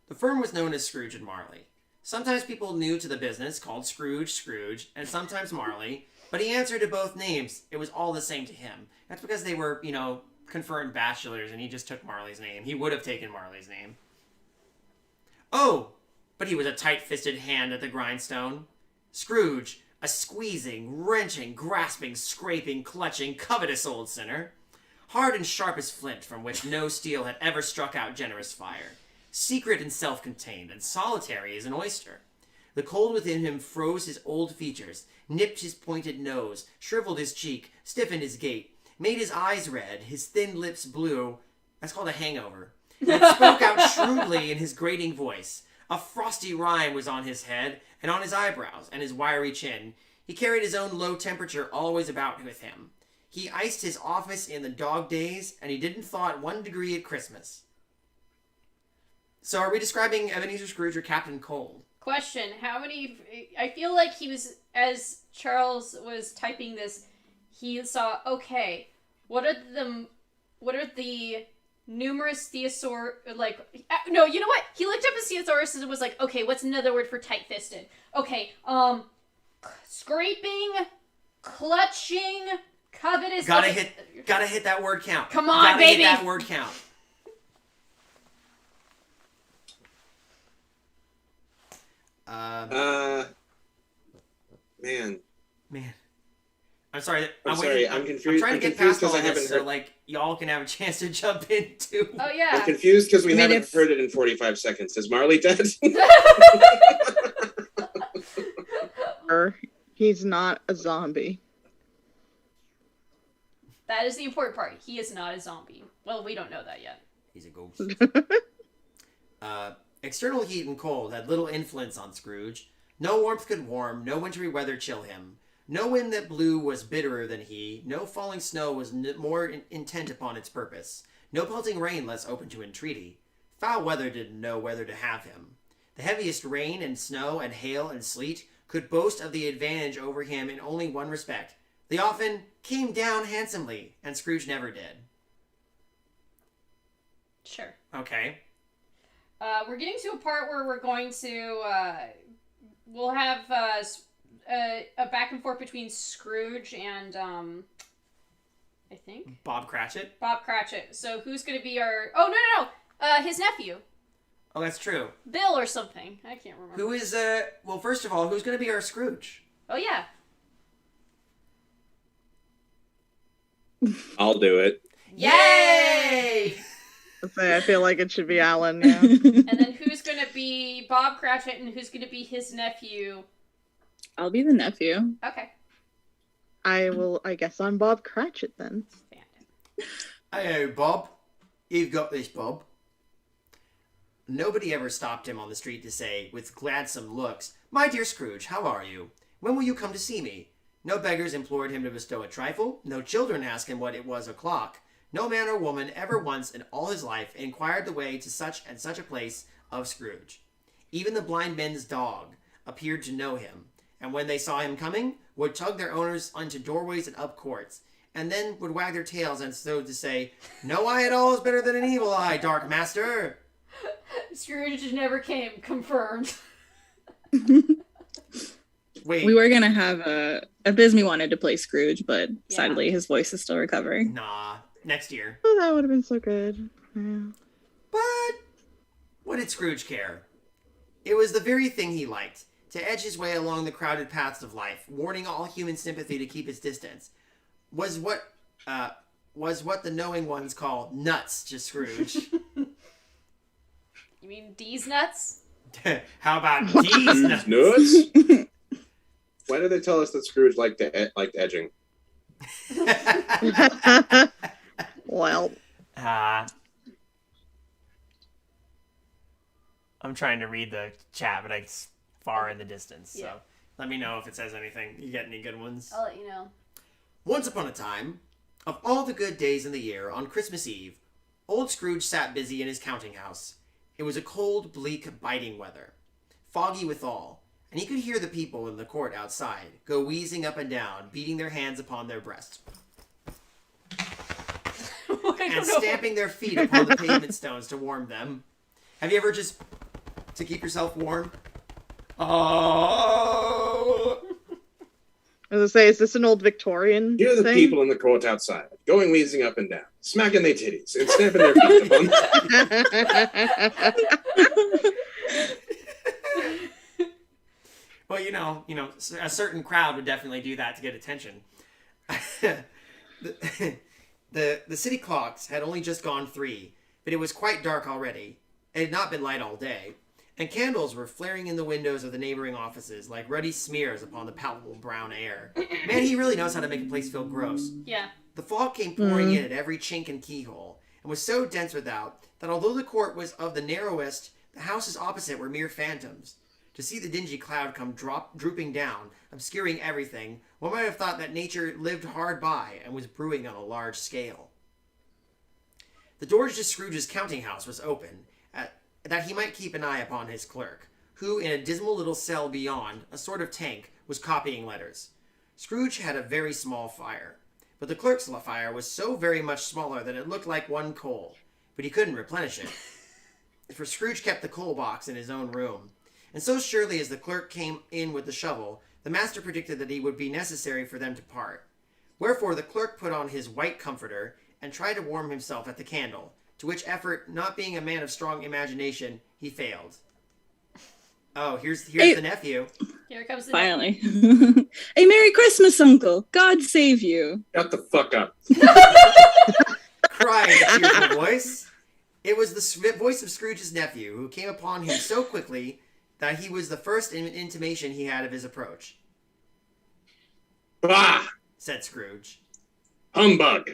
The firm was known as Scrooge and Marley. Sometimes people new to the business called Scrooge, and sometimes Marley, but he answered to both names. It was all the same to him. That's because they were, confirmed bachelors, and he just took Marley's name. He would have taken Marley's name. Oh, but he was a tight-fisted hand at the grindstone. Scrooge, a squeezing, wrenching, grasping, scraping, clutching, covetous old sinner. Hard and sharp as flint, from which no steel had ever struck out generous fire. Secret and self-contained, and solitary as an oyster. The cold within him froze his old features, nipped his pointed nose, shriveled his cheek, stiffened his gait, made his eyes red, his thin lips blue. That's called a hangover. And spoke out shrewdly in his grating voice. A frosty rime was on his head, and on his eyebrows, and his wiry chin. He carried his own low temperature always about with him. He iced his office in the dog days, and he didn't thaw at 1 degree at Christmas. So are we describing Ebenezer Scrooge or Captain Cold? Question, how many... I feel like he was, as Charles was typing this, he saw, okay, what are the numerous thesaur... no, you know what? He looked up his thesaurus and was like, okay, what's another word for tight-fisted? Okay, scraping, clutching, covetous... Gotta hit that word count. Come on, baby! Hit that word count. Man. I'm sorry. I'm sorry. I'm confused. I'm trying to get past all this, so y'all can have a chance to jump in too. Oh yeah. I'm confused because we haven't heard it in 45 seconds. Is Marley dead? He's not a zombie. That is the important part. He is not a zombie. Well, we don't know that yet. He's a ghost. External heat and cold had little influence on Scrooge. No warmth could warm, no wintry weather chill him. No wind that blew was bitterer than he. No falling snow was more intent upon its purpose. No pelting rain less open to entreaty. Foul weather didn't know whether to have him. The heaviest rain and snow and hail and sleet could boast of the advantage over him in only one respect. They often came down handsomely, and Scrooge never did. Sure. Okay. We're getting to a part where we're going to, we'll have a back and forth between Scrooge and, I think? Bob Cratchit? Bob Cratchit. So who's going to be our... Oh, no. His nephew. Oh, that's true. Bill or something. I can't remember. Who is, well, first of all, who's going to be our Scrooge? Oh, yeah. I'll do it. Yay! I feel like it should be Alan. Yeah. And then who's going to be Bob Cratchit and who's going to be his nephew? I'll be the nephew. Okay. I guess I'm Bob Cratchit then. Hey, Bob. You've got this, Bob. Nobody ever stopped him on the street to say, with gladsome looks, "My dear Scrooge, how are you? When will you come to see me?" No beggars implored him to bestow a trifle. No children asked him what it was o'clock. No man or woman ever once in all his life inquired the way to such and such a place of Scrooge. Even the blind men's dog appeared to know him, and when they saw him coming, would tug their owners into doorways and up courts, and then would wag their tails and so to say, "No eye at all is better than an evil eye, dark master." Scrooge never came. Confirmed. Wait. We were gonna have Bisme wanted to play Scrooge, but sadly his voice is still recovering. Nah. Next year. Oh, that would have been so good. Yeah. But what did Scrooge care? It was the very thing he liked, to edge his way along the crowded paths of life, warning all human sympathy to keep its distance. Was what the knowing ones call nuts to Scrooge. You mean D's nuts? How about these nuts? Nuts? Why do they tell us that Scrooge liked edging? Well, I'm trying to read the chat, but it's far in the distance, so let me know if it says anything. You get any good ones? I'll let you know. Once upon a time, of all the good days in the year, on Christmas Eve, old Scrooge sat busy in his counting house. It was a cold, bleak, biting weather, foggy withal, and he could hear the people in the court outside go wheezing up and down, beating their hands upon their breasts, and stamping their feet upon the pavement stones to warm them. Have you ever just to keep yourself warm? Oh! as I say, is this an old Victorian Hear the thing? people in the court outside, going wheezing up and down, smacking their titties, and stamping their feet upon. Well, you know, a certain crowd would definitely do that to get attention. The city clocks had only just gone 3, but it was quite dark already. It had not been light all day, and candles were flaring in the windows of the neighboring offices like ruddy smears upon the palpable brown air. Man, he really knows how to make a place feel gross. Yeah. The fog came pouring in at every chink and keyhole, and was so dense without that although the court was of the narrowest, the houses opposite were mere phantoms. To see the dingy cloud come drooping down, obscuring everything, one might have thought that nature lived hard by and was brewing on a large scale. The door to Scrooge's counting house was open, that he might keep an eye upon his clerk, who, in a dismal little cell beyond, a sort of tank, was copying letters. Scrooge had a very small fire, but the clerk's fire was so very much smaller that it looked like one coal, but he couldn't replenish it, for Scrooge kept the coal box in his own room. And so surely as the clerk came in with the shovel, the master predicted that it would be necessary for them to part. Wherefore the clerk put on his white comforter and tried to warm himself at the candle, to which effort, not being a man of strong imagination, he failed. Oh, here's the nephew. Here comes the Finally. Hey, Merry Christmas, Uncle. God save you. Shut the fuck up. Cried a cheerful voice. It was the voice of Scrooge's nephew, who came upon him so quickly that he was the first intimation he had of his approach. Bah! Said Scrooge. Humbug!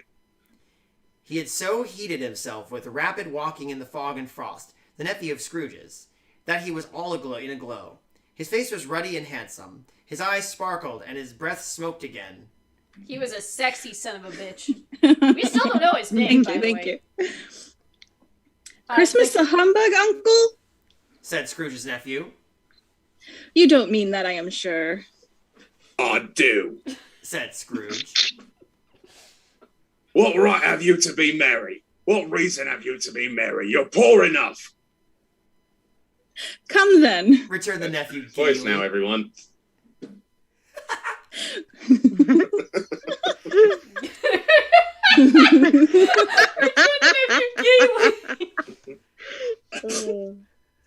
He had so heated himself with rapid walking in the fog and frost, the nephew of Scrooge's, that he was all in a glow. His face was ruddy and handsome. His eyes sparkled, and his breath smoked again. He was a sexy son of a bitch. We still don't know his name, by the way. Christmas a humbug, Uncle? said Scrooge's nephew. You don't mean that, I am sure. I do. Said Scrooge. What right have you to be merry? What reason have you to be merry? You're poor enough. Come then. Returned the nephew Voice gaily. now, everyone.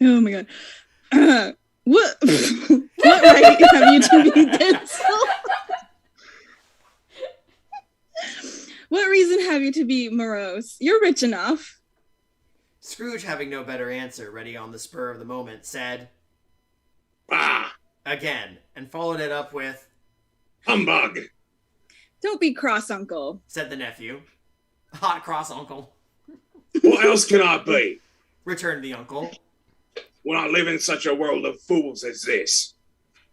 Oh my god. What what right have you to be tinsel? What reason have you to be morose? You're rich enough. Scrooge, having no better answer, ready on the spur of the moment, said Ah, again, and followed it up with, humbug. Don't be cross, uncle. said the nephew. Hot cross uncle, What else can I be returned the uncle. when I live in such a world of fools as this?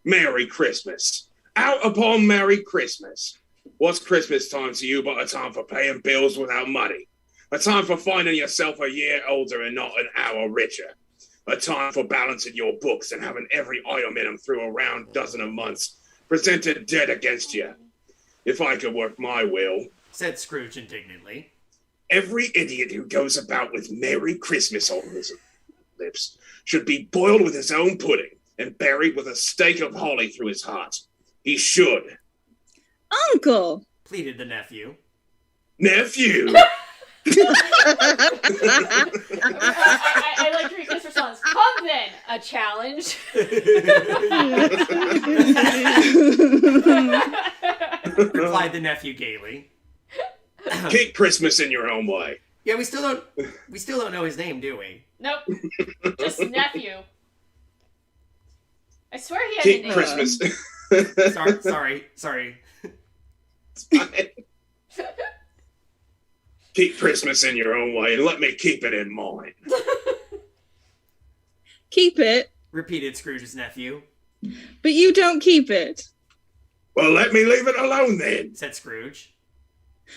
Merry Christmas. Out upon Merry Christmas. What's Christmas time to you but a time for paying bills without money? A time for finding yourself a year older and not an hour richer. A time for balancing your books and having every item in them through a round dozen of months presented dead against you. If I could work my will, Said Scrooge indignantly. every idiot who goes about with Merry Christmas on his lips should be boiled with his own pudding and buried with a stake of holly through his heart. He should. Uncle! Pleaded the nephew. Nephew! I like Rika's response. Come then, a challenge. Replied the nephew gaily. Keep Christmas in your own way. Yeah, we still don't know his name, do we? Nope. Just nephew. I swear he had Keep a name. Christmas. Sorry. It's fine. Keep Christmas in your own way and let me keep it in mine. Keep it, Repeated Scrooge's nephew. but you don't keep it. Well, let me leave it alone then. Said Scrooge.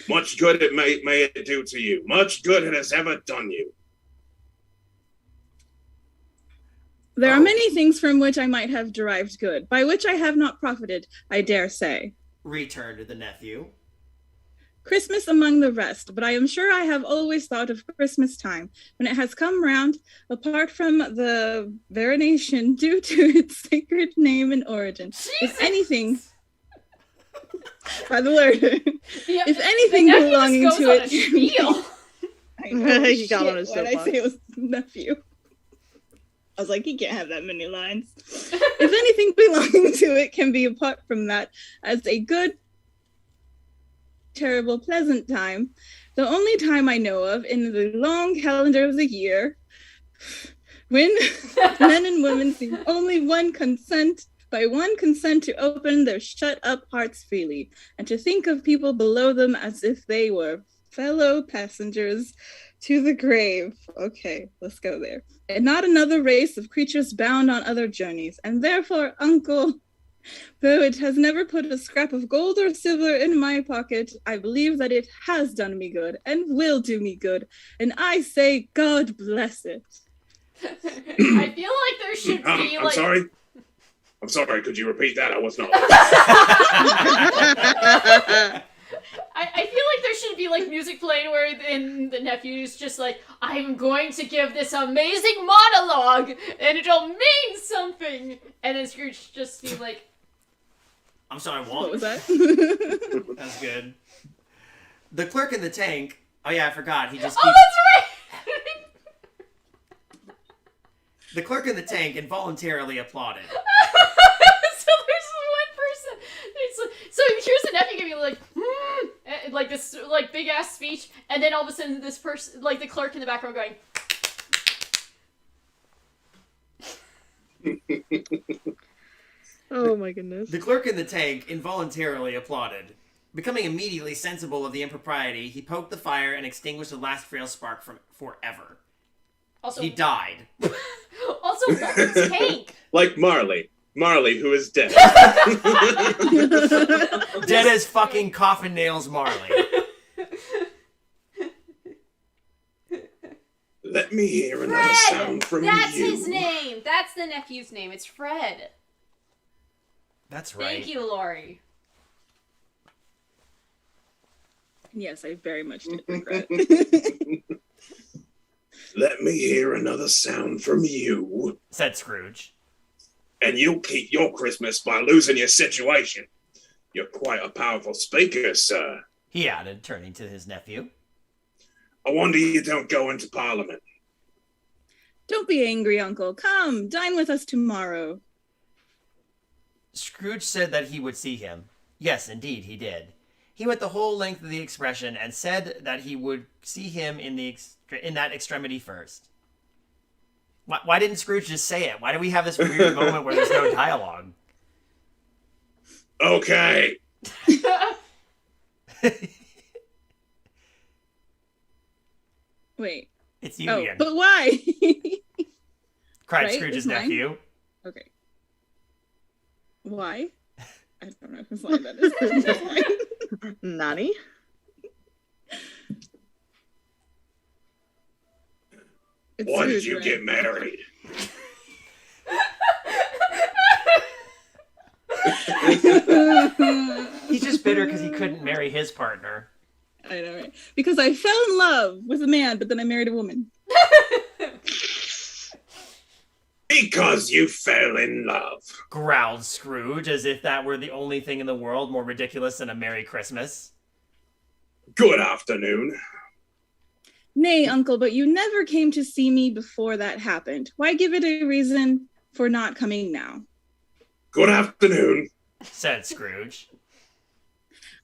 Much good it may it do to you. Much good it has ever done you. There are many things from which I might have derived good, by which I have not profited, I dare say. Returned the nephew. Christmas among the rest, but I am sure I have always thought of Christmas time, when it has come round, apart from the veneration due to its sacred name and origin. If anything, by the word, if anything the nephew belonging just to goes it, on a spiel. I know, He got on shit, his why'd I soapbox. say it was nephew? I was like, he can't have that many lines. If anything belonging to it can be apart from that as a good, terrible, pleasant time, the only time I know of in the long calendar of the year, when men and women seem only by one consent to open their shut-up hearts freely, and to think of people below them as if they were fellow passengers to the grave. Okay, let's go there. And not another race of creatures bound on other journeys. And therefore, uncle, though it has never put a scrap of gold or silver in my pocket, I believe that it has done me good and will do me good. And I say, God bless it. I feel like there should be I'm like. sorry. I'm sorry. Could you repeat that? I was not. I feel like there should be like music playing where the nephew's just like, I'm going to give this amazing monologue and it'll mean something. And then Scrooge just be like, I'm sorry, What was that? That's good. The clerk in the tank. Oh yeah, I forgot. He just oh, keeps... that's right! The clerk in the tank involuntarily applauded. So there's one person. So here's the nephew giving like, like this like big ass speech, and then all of a sudden this person, like the clerk in the background, going. Oh my goodness. The clerk in the tank involuntarily applauded. Becoming immediately sensible of the impropriety, he poked the fire and extinguished the last frail spark from forever. Also, He died. also, what tank? Like Marley. Marley, who is dead. Dead as fucking coffin nails Marley. Let me hear another Fred! sound from That's you. his name. That's the nephew's name. It's Fred. That's right. Thank you, Lori. Yes, I very much did regret. Let me hear another sound from you. Said Scrooge. And you'll keep your Christmas by losing your situation. You're quite a powerful speaker, sir. He added, turning to his nephew. I wonder you don't go into Parliament. Don't be angry, Uncle. Come, dine with us tomorrow. Scrooge said that he would see him. Yes, indeed, he did. He went the whole length of the expression and said that he would see him in that extremity first. Why didn't Scrooge just say it? Why do we have this weird moment where there's no dialogue? Okay. Wait. It's you Oh, again. but why? Cried right? Scrooge's It's mine? nephew. Okay. Why? I don't know whose line that is. That's mine. Nani? It's Why did Scrooge, you right? get married? He's just bitter because he couldn't marry his partner. I know, right? Because I fell in love with a man, but then I married a woman. Because you fell in love. Growled Scrooge as if that were the only thing in the world more ridiculous than a Merry Christmas. Good afternoon. Nay, Uncle, but you never came to see me before that happened. Why give it a reason for not coming now? Good afternoon. Said Scrooge.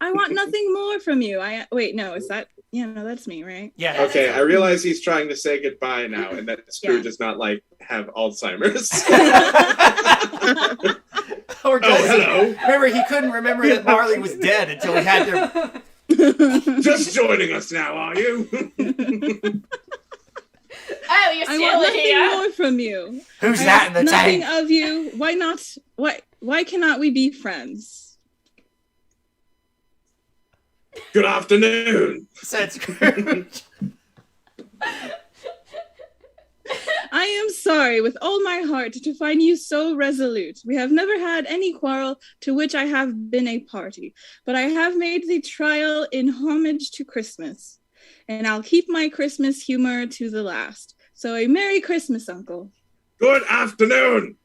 I want nothing more from you. Wait, no, is that... Yeah, no, that's me, right? Yeah. Okay, I realize he's trying to say goodbye now, and that Scrooge does not like have Alzheimer's. Or does he? hello. Remember, he couldn't remember that Marley was dead until he had to... Just joining us now, are you? Oh, you're I still want nothing here. more from you. Who's I that in ask the nothing tank? of you. Why not? Why cannot we be friends? Good afternoon. Said Scrooge. I am sorry with all my heart to find you so resolute. We have never had any quarrel to which I have been a party, but I have made the trial in homage to Christmas, and I'll keep my Christmas humor to the last. So a Merry Christmas, Uncle, Good afternoon.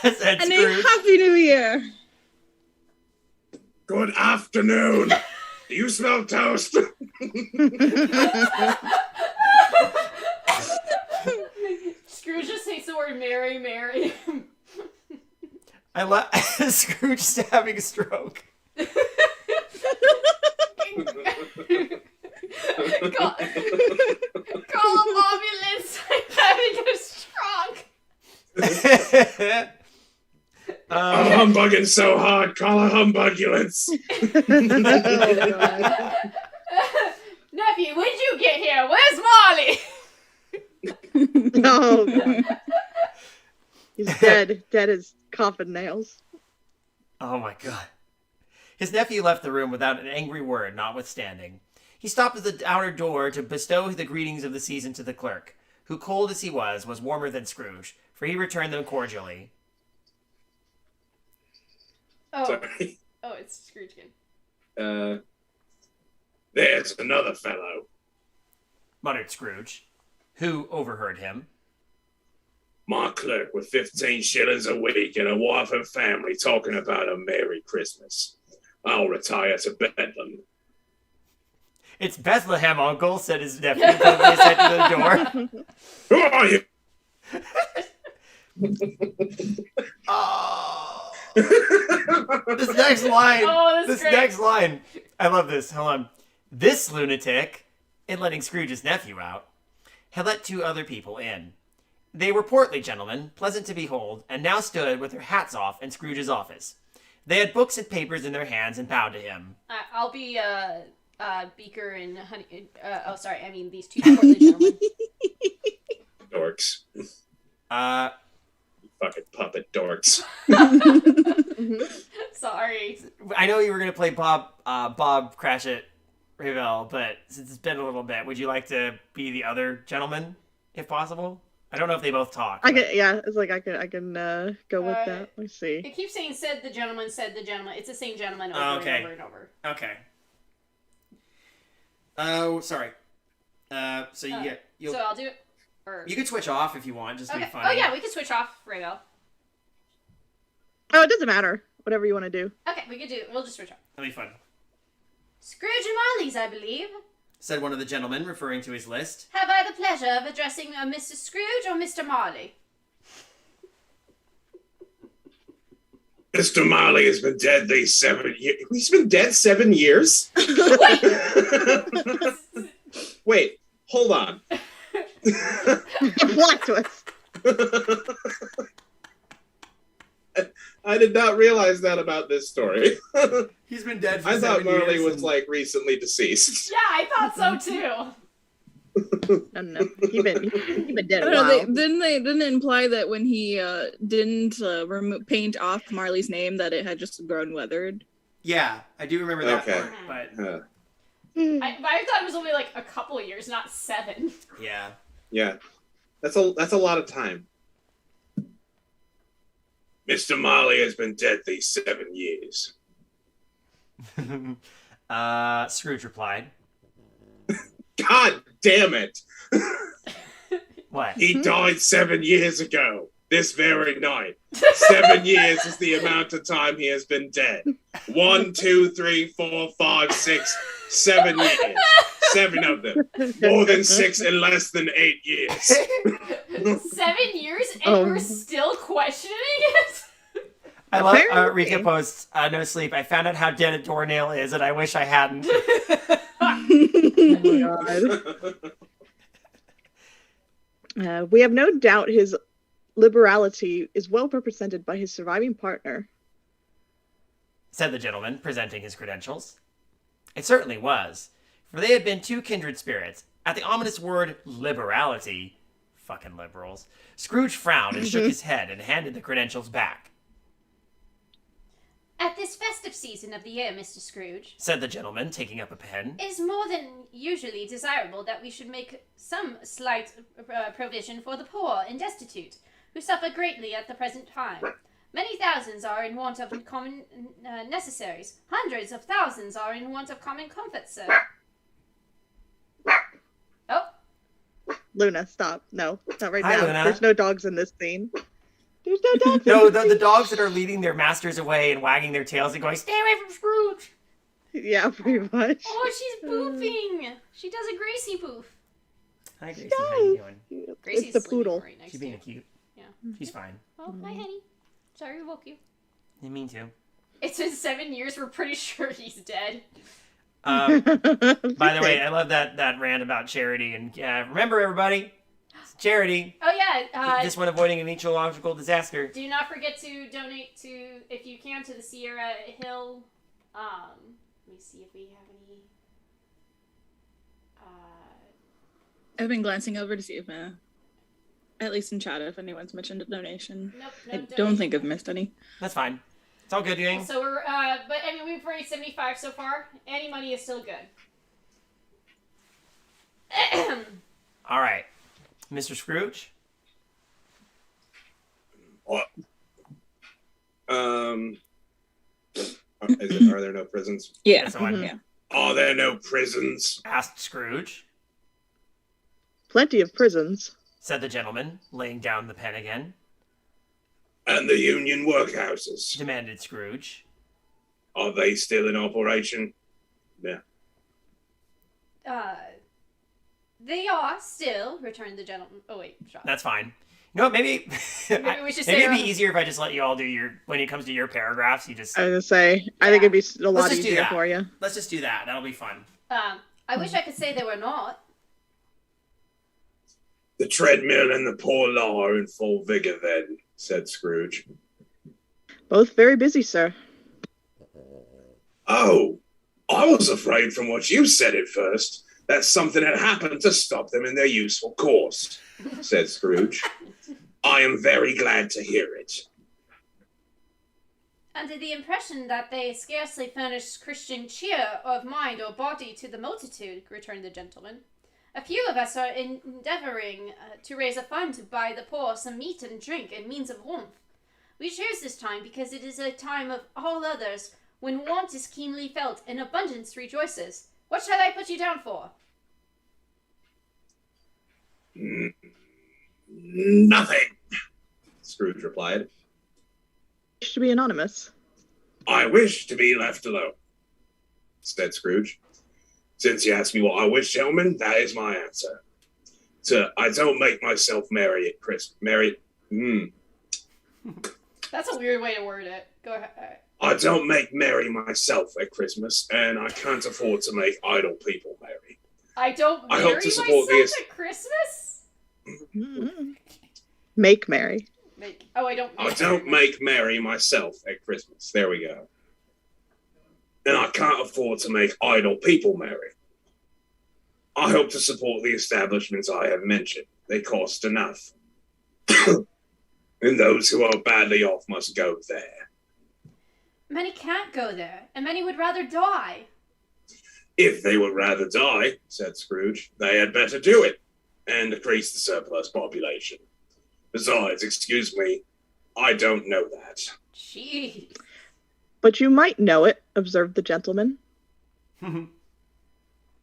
Said and a Scrooge. Happy New Year. Good afternoon. Do you smell toast? Scrooge just hates the word Mary, Mary. I love Scrooge having a stroke. Call an ambulance. I'm having a stroke. I'm humbugging so hard, call a humbugulance. Nephew, when did you get here? Where's Marley? Oh, God. He's dead. Dead as coffin nails. Oh my god. His nephew left the room without an angry word, notwithstanding. He stopped at the outer door to bestow the greetings of the season to the clerk, who, cold as he was warmer than Scrooge, for he returned them cordially. Oh, Sorry. oh, it's Scrooge again. There's another fellow. Muttered Scrooge, who overheard him. My clerk with 15 shillings a week and a wife and family talking about a Merry Christmas. I'll retire to Bedlam. It's Bethlehem, Uncle, said his nephew, poking his head to the door. Who are you? Oh. This next line. Oh, that's great. Next line. I love this. Hold on. This lunatic, in letting Scrooge's nephew out, had let two other people in. They were portly gentlemen, pleasant to behold, and now stood with their hats off in Scrooge's office. They had books and papers in their hands and bowed to him. I'll be Beaker and Honey. These two portly gentlemen. Dorks. Fucking puppet dorks. Sorry. I know you were going to play Bob Cratchit Ravel, but since it's been a little bit, would you like to be the other gentleman? if possible. I don't know if they both talk. I but- can, yeah, it's like I can go with that. Let's see. It keeps saying said the gentleman. It's the same gentleman over Oh, okay. and over and over. Okay. Oh, sorry. So you get So I'll do it. Or... you could switch off if you want, just to Okay. be funny. Oh yeah, we can switch off Rago. Oh, it doesn't matter. Whatever you want to do. Okay, we can do. We'll just switch off. That'll be fun. Scrooge and Marley's, I believe. Said one of the gentlemen, referring to his list. Have I the pleasure of addressing Mr. Scrooge or Mr. Marley? Mr. Marley has been dead these 7 years. He's been dead 7 years? Wait, hold on. Plot twist. I did not realize that about this story. He's been dead for I thought 7 Marley years was and- like recently deceased. Yeah, I thought so too. I don't know. He been dead I a don't know, while. didn't it imply that when he didn't paint off Marley's name that it had just grown weathered? Yeah, I do remember that Okay. part, but I thought it was only like a couple years, not 7. yeah. Yeah, that's a lot of time. Mr. Marley has been dead these 7 years. Scrooge replied. God damn it! What? He died 7 years ago, this very night. 7 years is the amount of time he has been dead. 1, 2, 3, 4, 5, 6, 7 years. 7 of them. More than 6 in less than 8 years. 7 years and we're still questioning it? I love Apparently. Rika posts, no sleep. I found out how dead a doornail is, and I wish I hadn't. Oh my God. We have no doubt his liberality is well represented by his surviving partner. Said the gentleman, presenting his credentials. It certainly was, for they had been two kindred spirits. At the ominous word liberality, fucking liberals, Scrooge frowned and shook his head and handed the credentials back. At this festive season of the year, Mr. Scrooge, Said the gentleman, taking up a pen. it is more than usually desirable that we should make some slight provision for the poor and destitute, who suffer greatly at the present time. Many thousands are in want of common necessaries. Hundreds of thousands are in want of common comforts, sir. Oh, Luna, stop. No, not right Hi, now. Luna. There's no dogs in this scene. There's no dogs No, in this the dogs that are leading their masters away and wagging their tails and going, stay away from Scrooge! scene. Yeah, pretty much. oh, she's pooping. She does a Gracie poof. Hi, Gracie. How you doing? Gracie's It's the sleeping poodle. right next She's to you. being cute. Yeah. She's fine. Oh, hi, honey. Sorry we woke you. I mean too. It's been 7 years. We're pretty sure he's dead. By the way, I love that rant about charity. And remember, everybody, it's charity. Oh yeah. Just when avoiding a meteorological disaster. Do not forget to donate to, if you can, to the Sierra Hill. Let me see if we have any. I've been glancing over to see if, at least in chat, if anyone's mentioned a donation. Nope. I No don't think I've missed any. That's fine. It's all good, gang. So we're, but I mean, we've raised 75 so far. Any money is still good. All right. Mr. Scrooge? What? Are there no prisons? Yeah. That's the one. Yeah. Are there no prisons? Asked Scrooge. Plenty of prisons. Said the gentleman, laying down the pen again. And the union workhouses? Demanded Scrooge. Are they still in operation? Yeah. They are still, returned the gentleman. Oh wait, shot. That's fine. You know what? Maybe Maybe we should maybe say it'd be our- easier if I just let you all do your, when it comes to your paragraphs, you just, I was gonna say, I think it'd be a lot just do easier that. for you. let's just do that. That'll be fun. I wish I could say they were not. The treadmill and the poor law are in full vigor then, said Scrooge. Both very busy, sir. Oh, I was afraid from what you said at first that something had happened to stop them in their useful course, Said Scrooge. I am very glad to hear it. Under the impression that they scarcely furnish Christian cheer of mind or body to the multitude, returned the gentleman. A few of us are endeavoring to raise a fund to buy the poor some meat and drink and means of warmth. We chose this time because it is a time of all others when want is keenly felt and abundance rejoices. What shall I put you down for? Nothing, Scrooge replied. Wish to be anonymous. I wish to be left alone, Said Scrooge. Since you asked me what I wish, gentlemen, that is my answer. I don't make myself merry at Christmas. That's a weird way to word it. Go ahead. I don't make merry myself at Christmas, and I can't afford to make idle people merry. I don't I marry hope to support myself this. at Christmas? Make merry. I don't. I don't make merry myself at Christmas. There we go. And I can't afford to make idle people merry. I hope to support the establishments I have mentioned. They cost enough. And those who are badly off must go there. Many can't go there, and many would rather die. If they would rather die, said Scrooge, they had better do it and decrease the surplus population. Besides, excuse me, I don't know that. Jeez. But you might know it, observed the gentleman.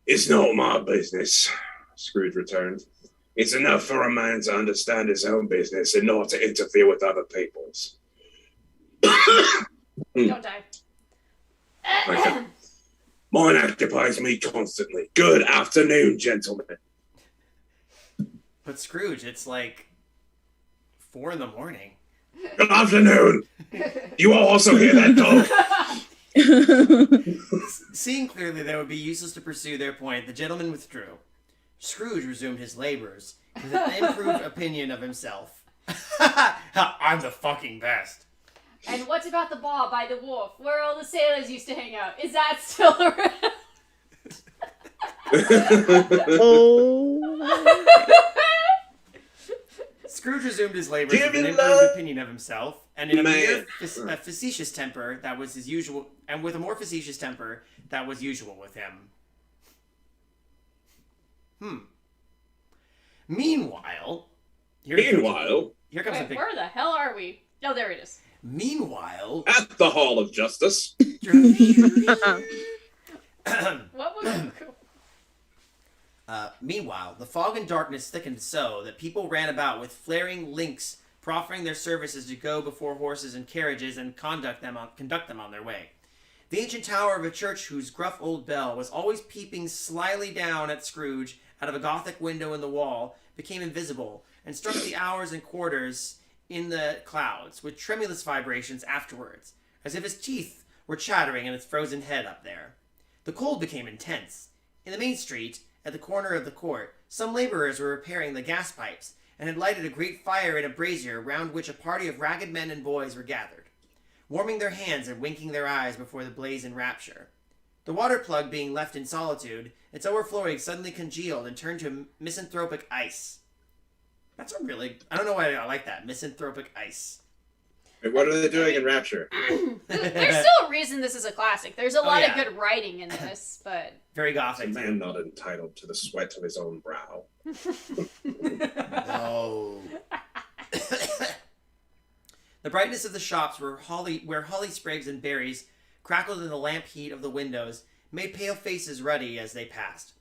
It's not my business, Scrooge returned. It's enough for a man to understand his own business and not to interfere with other people's. Don't die. Okay. Mine occupies me constantly. Good afternoon, gentlemen. But Scrooge, it's like 4 in the morning. Good afternoon. You all also hear that dog? Seeing clearly that it would be useless to pursue their point, the gentleman withdrew. Scrooge resumed his labors with an improved opinion of himself. I'm the fucking best. And what about the bar by the wharf, where all the sailors used to hang out? Is that still around? Oh. Scrooge resumed his labors with an improved opinion of himself, and in a more facetious temper that was his usual, and with a more facetious temper that was usual with him. Meanwhile, here comes Wait, a big. where the hell are we? Oh, there it is. Meanwhile, At the Hall of Justice. What was Meanwhile, the fog and darkness thickened so that people ran about with flaring links, proffering their services to go before horses and carriages and conduct them on their way. The ancient tower of a church whose gruff old bell was always peeping slyly down at Scrooge out of a Gothic window in the wall became invisible and struck the hours and quarters in the clouds with tremulous vibrations afterwards, as if his teeth were chattering in its frozen head up there. The cold became intense. In the main street, at the corner of the court, some laborers were repairing the gas pipes, and had lighted a great fire in a brazier round which a party of ragged men and boys were gathered, warming their hands and winking their eyes before the blaze in rapture. The water plug being left in solitude, its overflowing suddenly congealed and turned to misanthropic ice. That's a really... I don't know why I like that. Misanthropic ice. Wait, what are they doing in Rapture? There's still a reason this is a classic. There's a lot of yeah. good writing in this, but... Very A gothic. man not entitled to the sweat of his own brow. No. The brightness of the shops where holly sprigs and berries crackled in the lamp heat of the windows made pale faces ruddy as they passed.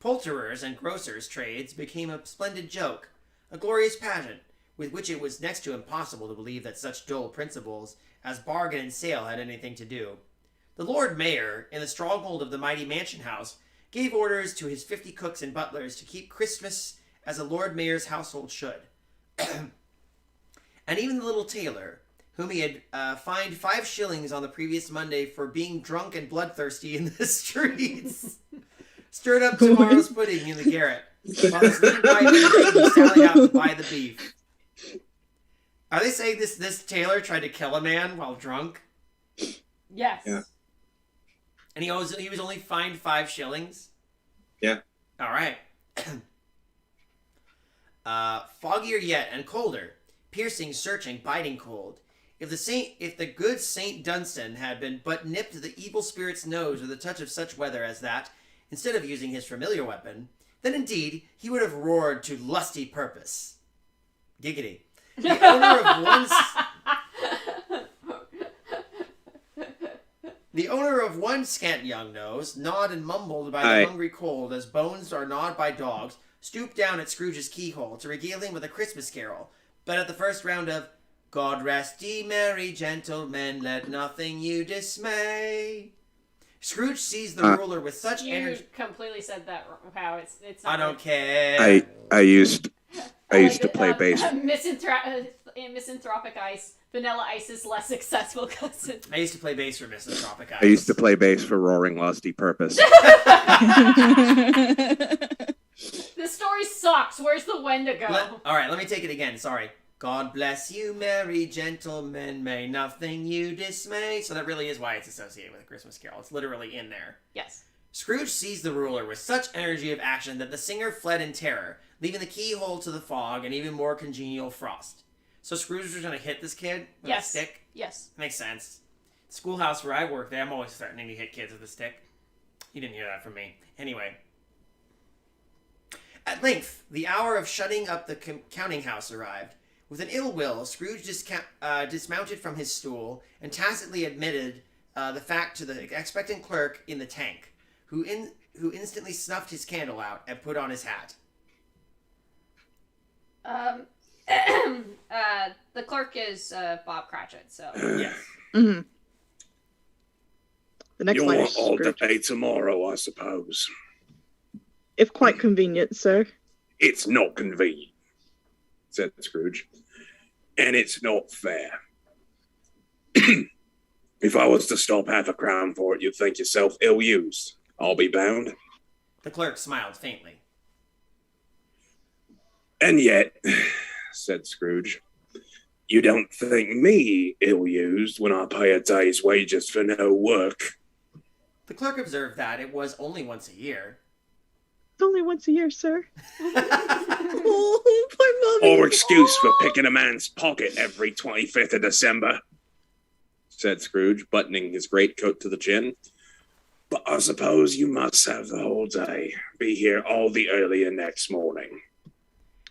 Poulterers' and grocers' trades became a splendid joke, a glorious pageant, with which it was next to impossible to believe that such dull principles as bargain and sale had anything to do. The Lord Mayor, in the stronghold of the mighty mansion house, gave orders to his 50 cooks and butlers to keep Christmas as a Lord Mayor's household should. And even the little tailor, whom he had fined 5 shillings on the previous Monday for being drunk and bloodthirsty in the streets, stirred up tomorrow's pudding in the garret, while his lean wife sallied out to buy the beef. Are they saying this tailor tried to kill a man while drunk? Yes. Yeah. And he was only fined 5 shillings? Yeah. All right. Foggier yet and colder, piercing, searching, biting cold. If the good Saint Dunstan had been but nipped the evil spirit's nose with a touch of such weather as that, instead of using his familiar weapon, then indeed he would have roared to lusty purpose. Giggity. The owner of one... The owner of one scant young nose, gnawed and mumbled by the hungry cold as bones are gnawed by dogs, stooped down at Scrooge's keyhole to regale him with a Christmas carol. But at the first round of God rest ye merry gentlemen, let nothing you dismay, Scrooge seized the ruler with such energy. You completely said that how it's not. I don't care. I used to play bass. Misanthropic Ice. Vanilla Ice's less successful cousin. I used to play bass for Misanthropic Ice. I used to play bass for Roaring Lusty Purpose. This story sucks. Where's the Wendigo? Alright, let me take it again. Sorry. God bless you, merry gentlemen, may nothing you dismay. So that really is why it's associated with a Christmas Carol. It's literally in there. Yes. Scrooge seized the ruler with such energy of action that the singer fled in terror, leaving the keyhole to the fog and even more congenial frost. So Scrooge was going to hit this kid with a stick? Yes. Makes sense. Schoolhouse where I work, I'm always threatening to hit kids with a stick. You didn't hear that from me. Anyway. At length, the hour of shutting up the counting house arrived. With an ill will, Scrooge dismounted from his stool and tacitly admitted the fact to the expectant clerk in the tank, who instantly snuffed his candle out and put on his hat. The clerk is Bob Cratchit, so. Yes. Mm-hmm. The next line You're is all Scrooge. day tomorrow, I suppose. If quite convenient, sir. It's not convenient, said Scrooge. And it's not fair. If I was to stop half a crown for it, you'd think yourself ill-used. I'll be bound. The clerk smiled faintly. And yet, said Scrooge, you don't think me ill-used when I pay a day's wages for no work. The clerk observed that it was only once a year. It's only once a year, sir. Oh, my mommy. Or excuse for picking a man's pocket every 25th of December, said Scrooge, buttoning his greatcoat to the chin. But I suppose you must have the whole day. Be here all the earlier next morning.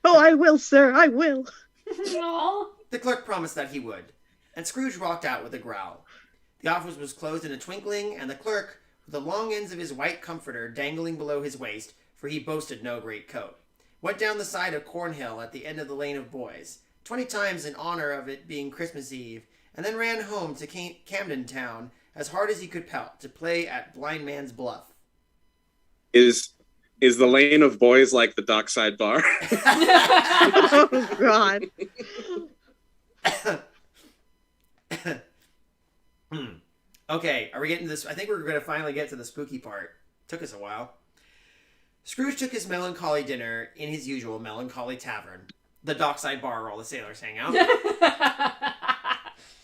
Oh, I will, sir. I will. Aww. The clerk promised that he would, and Scrooge walked out with a growl. The office was closed in a twinkling, and the clerk, with the long ends of his white comforter dangling below his waist, for he boasted no great coat, went down the side of Cornhill at the end of the Lane of Boys, 20 times in honor of it being Christmas Eve, and then ran home to Camden Town as hard as he could pelt to play at Blind Man's Bluff. Is the Lane of Boys like the Dockside Bar? Oh, God. Okay, are we getting to this? I think we're going to finally get to the spooky part. Took us a while. Scrooge took his melancholy dinner in his usual melancholy tavern, the Dockside Bar where all the sailors hang out.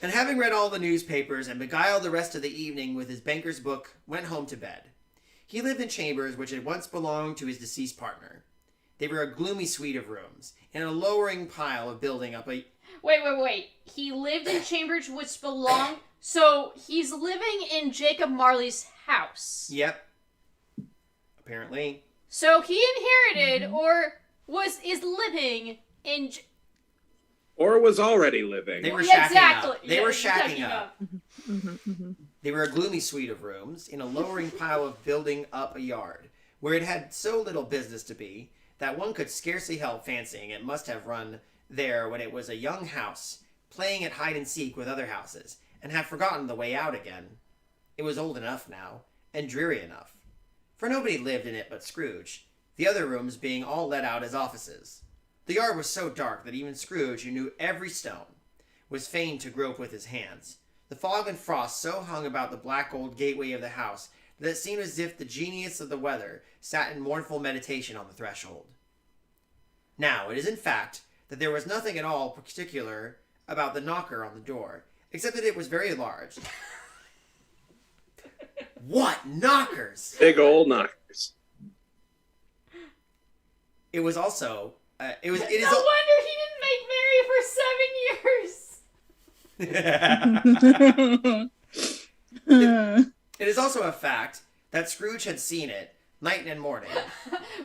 And having read all the newspapers and beguiled the rest of the evening with his banker's book, went home to bed. He lived in chambers which had once belonged to his deceased partner. They were a gloomy suite of rooms, in a lowering pile of building up a... Wait. He lived in chambers which belong... So, he's living in Jacob Marley's house. Yep. Apparently. So, he inherited, or is living in... Or was already living? They were Yeah, shacking exactly. up. They Yeah, were shacking shacking up. Mm-hmm. They were a gloomy suite of rooms in a lowering pile of building up a yard, where it had so little business to be that one could scarcely help fancying it must have run there when it was a young house, playing at hide-and-seek with other houses, and have forgotten the way out again. It was old enough now, and dreary enough, for nobody lived in it but Scrooge, the other rooms being all let out as offices. The yard was so dark that even Scrooge, who knew every stone, was fain to grope with his hands. The fog and frost so hung about the black old gateway of the house that it seemed as if the genius of the weather sat in mournful meditation on the threshold. Now, it is in fact that there was nothing at all particular about the knocker on the door, except that it was very large. What knockers? Big old knockers. It was also... it is. No wonder he didn't make merry for 7 years! It is also a fact that Scrooge had seen it, Night and morning.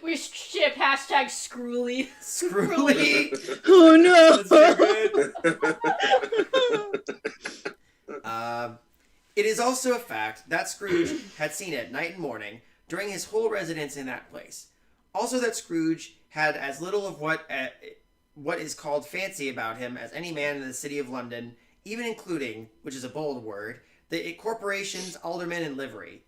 We ship hashtag Screwly. Screwly. Oh no! It is also a fact that Scrooge had seen it night and morning during his whole residence in that place. Also that Scrooge had as little of what is called fancy about him as any man in the city of London, even including, which is a bold word, the corporations, aldermen, and livery.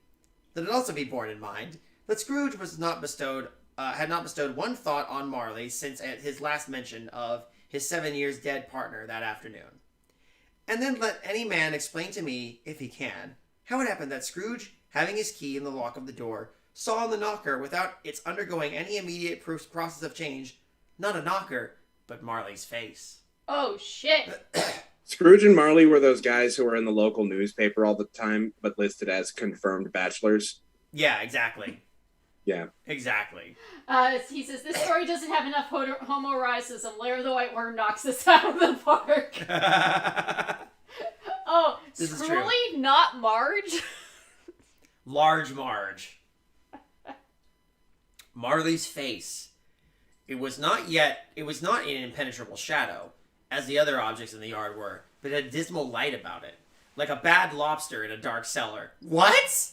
Let it also be borne in mind that Scrooge had not bestowed one thought on Marley since at his last mention of his 7 years dead partner that afternoon. And then let any man explain to me, if he can, how it happened that Scrooge, having his key in the lock of the door, saw on the knocker, without its undergoing any immediate process of change, not a knocker, but Marley's face. Oh, shit. Scrooge and Marley were those guys who were in the local newspaper all the time, but listed as confirmed bachelors. Yeah, exactly. Yeah. Exactly. He says, this story doesn't have enough homoeroticism. Larry the White Worm knocks this out of the park. Oh, This is Screwly, not Marge? Large Marge. Marley's face. It was not in impenetrable shadow, as the other objects in the yard were, but had a dismal light about it. Like a bad lobster in a dark cellar. What?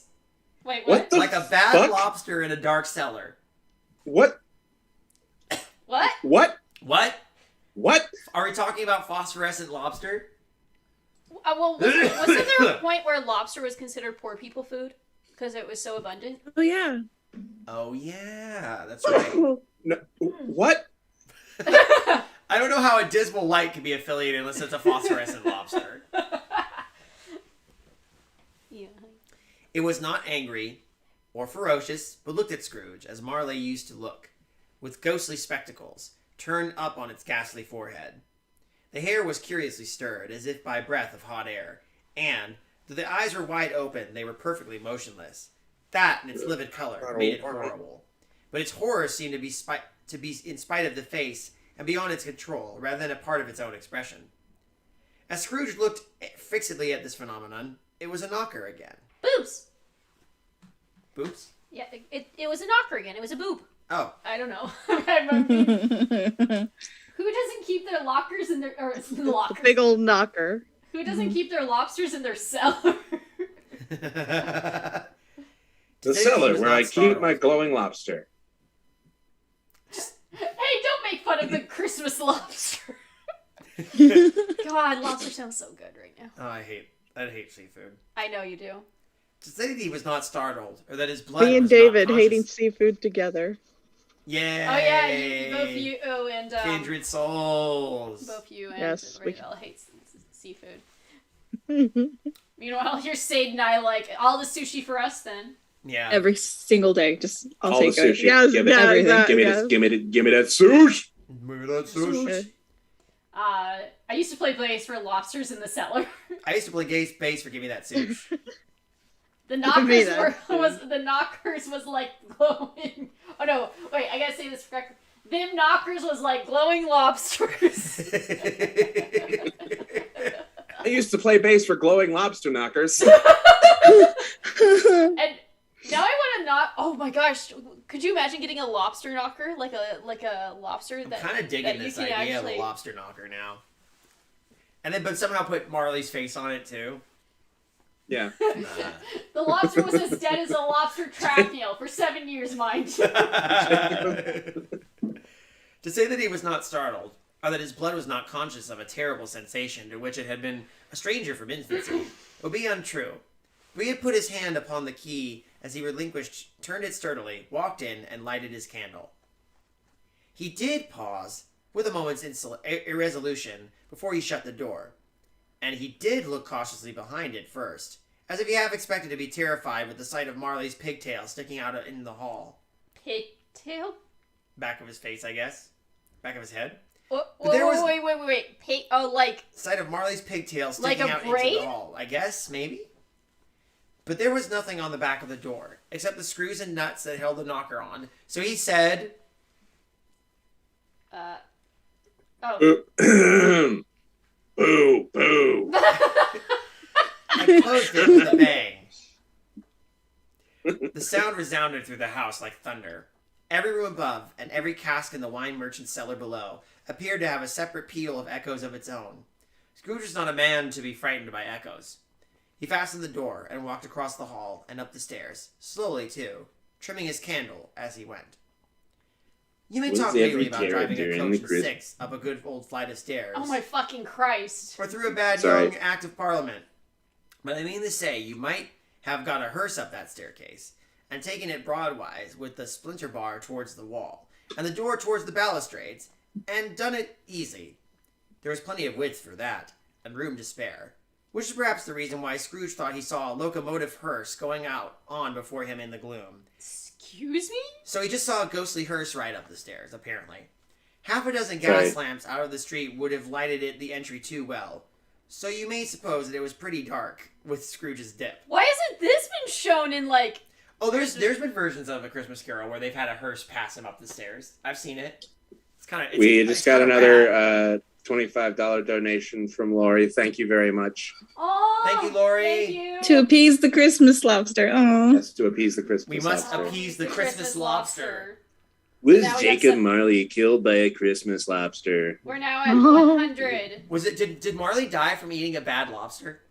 Wait, What the Like a bad fuck? lobster in a dark cellar. What? What? What? What? What? Are we talking about phosphorescent lobster? Well, wasn't there a point where lobster was considered poor people food? Because it was so abundant? Oh yeah. Oh yeah, that's right. No, what? I don't know how a dismal light can be affiliated unless it's a phosphorescent lobster. Yeah. It was not angry or ferocious, but looked at Scrooge as Marley used to look, with ghostly spectacles turned up on its ghastly forehead. The hair was curiously stirred, as if by a breath of hot air, and, though the eyes were wide open, they were perfectly motionless. That and its livid color made it horrible. But its horror seemed to be in spite of the face and beyond its control, rather than a part of its own expression. As Scrooge looked fixedly at this phenomenon, it was a knocker again. Boobs! Boops? Yeah, it was a knocker again. It was a boob. Oh. I don't know. Who doesn't keep their lockers in their... Or lockers? Big old knocker. Who doesn't keep their lobsters in their cellar? The cellar where I keep my glowing lobster. Hey, don't make fun of the Christmas lobster. God, lobster sounds so good right now. Oh, I hate seafood. I know you do. To say that he was not startled, or that his blood Me and was David not conscious. hating seafood together. Yay! Oh yeah, both you and Kindred souls. both you and Yes, we- Rachel hate seafood. Meanwhile, here's Sade and I like all the sushi for us. Then Yeah. Every single day, just I'll All the take it. sushi. Yes, give, it, yeah, everything. that, give me yes. this. Give me that sushi. Maybe that's sushi. I used to play bass for lobsters in the cellar. I used to play bass for Give Me That Sushi. The Me knockers that. was like glowing. Oh no, wait, I gotta say this correctly. Them knockers was like glowing lobsters. I used to play bass for glowing lobster knockers. And now I want to knock. Oh my gosh, could you imagine getting a lobster knocker, like a lobster I'm that kind of that digging you this can idea actually... of a lobster knocker now. And then, but somehow put Marley's face on it too. Yeah. The lobster was as dead as a lobster trap meal for 7 years, mind you. To say that he was not startled, or that his blood was not conscious of a terrible sensation to which it had been a stranger from infancy, would be untrue. But he had put his hand upon the key as he relinquished, turned it sturdily, walked in, and lighted his candle. He did pause, with a moment's irresolution, before he shut the door. And he did look cautiously behind it first, as if he half expected to be terrified with the sight of Marley's pigtail sticking out in the hall. Pigtail? Back of his face, I guess. Back of his head. Wait. Oh, like... Sight of Marley's pigtail Like sticking a out braid? into the hall. I guess, maybe? But there was nothing on the back of the door, except the screws and nuts that held the knocker on. So he said... Boo, boo. I closed it with a bang. The sound resounded through the house like thunder. Every room above, and every cask in the wine merchant's cellar below, appeared to have a separate peal of echoes of its own. Scrooge was not a man to be frightened by echoes. He fastened the door and walked across the hall and up the stairs, slowly too, trimming his candle as he went. You may Was talk every freely about driving a character in coach the and Chris- six up a good old flight of stairs. Oh my fucking Christ. Or through a bad Sorry. young act of parliament. But I mean to say, you might have got a hearse up that staircase, and taken it broadwise with the splinter bar towards the wall, and the door towards the balustrades, and done it easy. There was plenty of width for that, and room to spare, which is perhaps the reason why Scrooge thought he saw a locomotive hearse going on before him in the gloom. Excuse me? So he just saw a ghostly hearse ride up the stairs, apparently. Half a dozen gas Right. lamps out of the street would have lighted the entry too well. So you may suppose that it was pretty dark with Scrooge's dip. Why hasn't this been shown in, like... Oh, there's been versions of A Christmas Carol where they've had a hearse pass him up the stairs. I've seen it. It's kind of. We just got another $25 donation from Lori. Thank you very much. Oh, Thank you, Lori. Thank you. To appease the Christmas lobster. Oh. That's to appease the Christmas We must lobster. appease the Christmas lobster. Was Now we got Jacob some- Marley killed by a Christmas lobster? We're now at 100. Was it? Did Marley die from eating a bad lobster?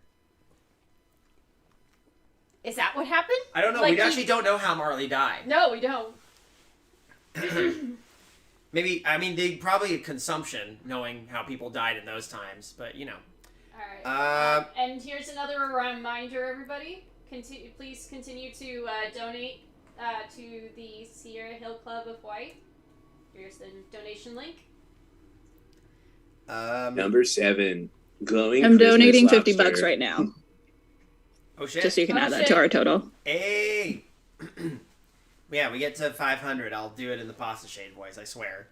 Is that what happened? I don't know. Like We he- actually don't know how Marley died. No, we don't. Maybe they probably consumption, knowing how people died in those times. But you know. Alright. And here's another reminder, everybody. Please continue to donate to the Sierra Hill Club of White. Here's the donation link. Number 7. Glowing I'm Christmas donating $50 lobster. right now. Oh shit. Just so you can Oh, add that shit. to our total. Hey! Yeah, we get to 500. I'll do it in the Pasta Shade voice, I swear.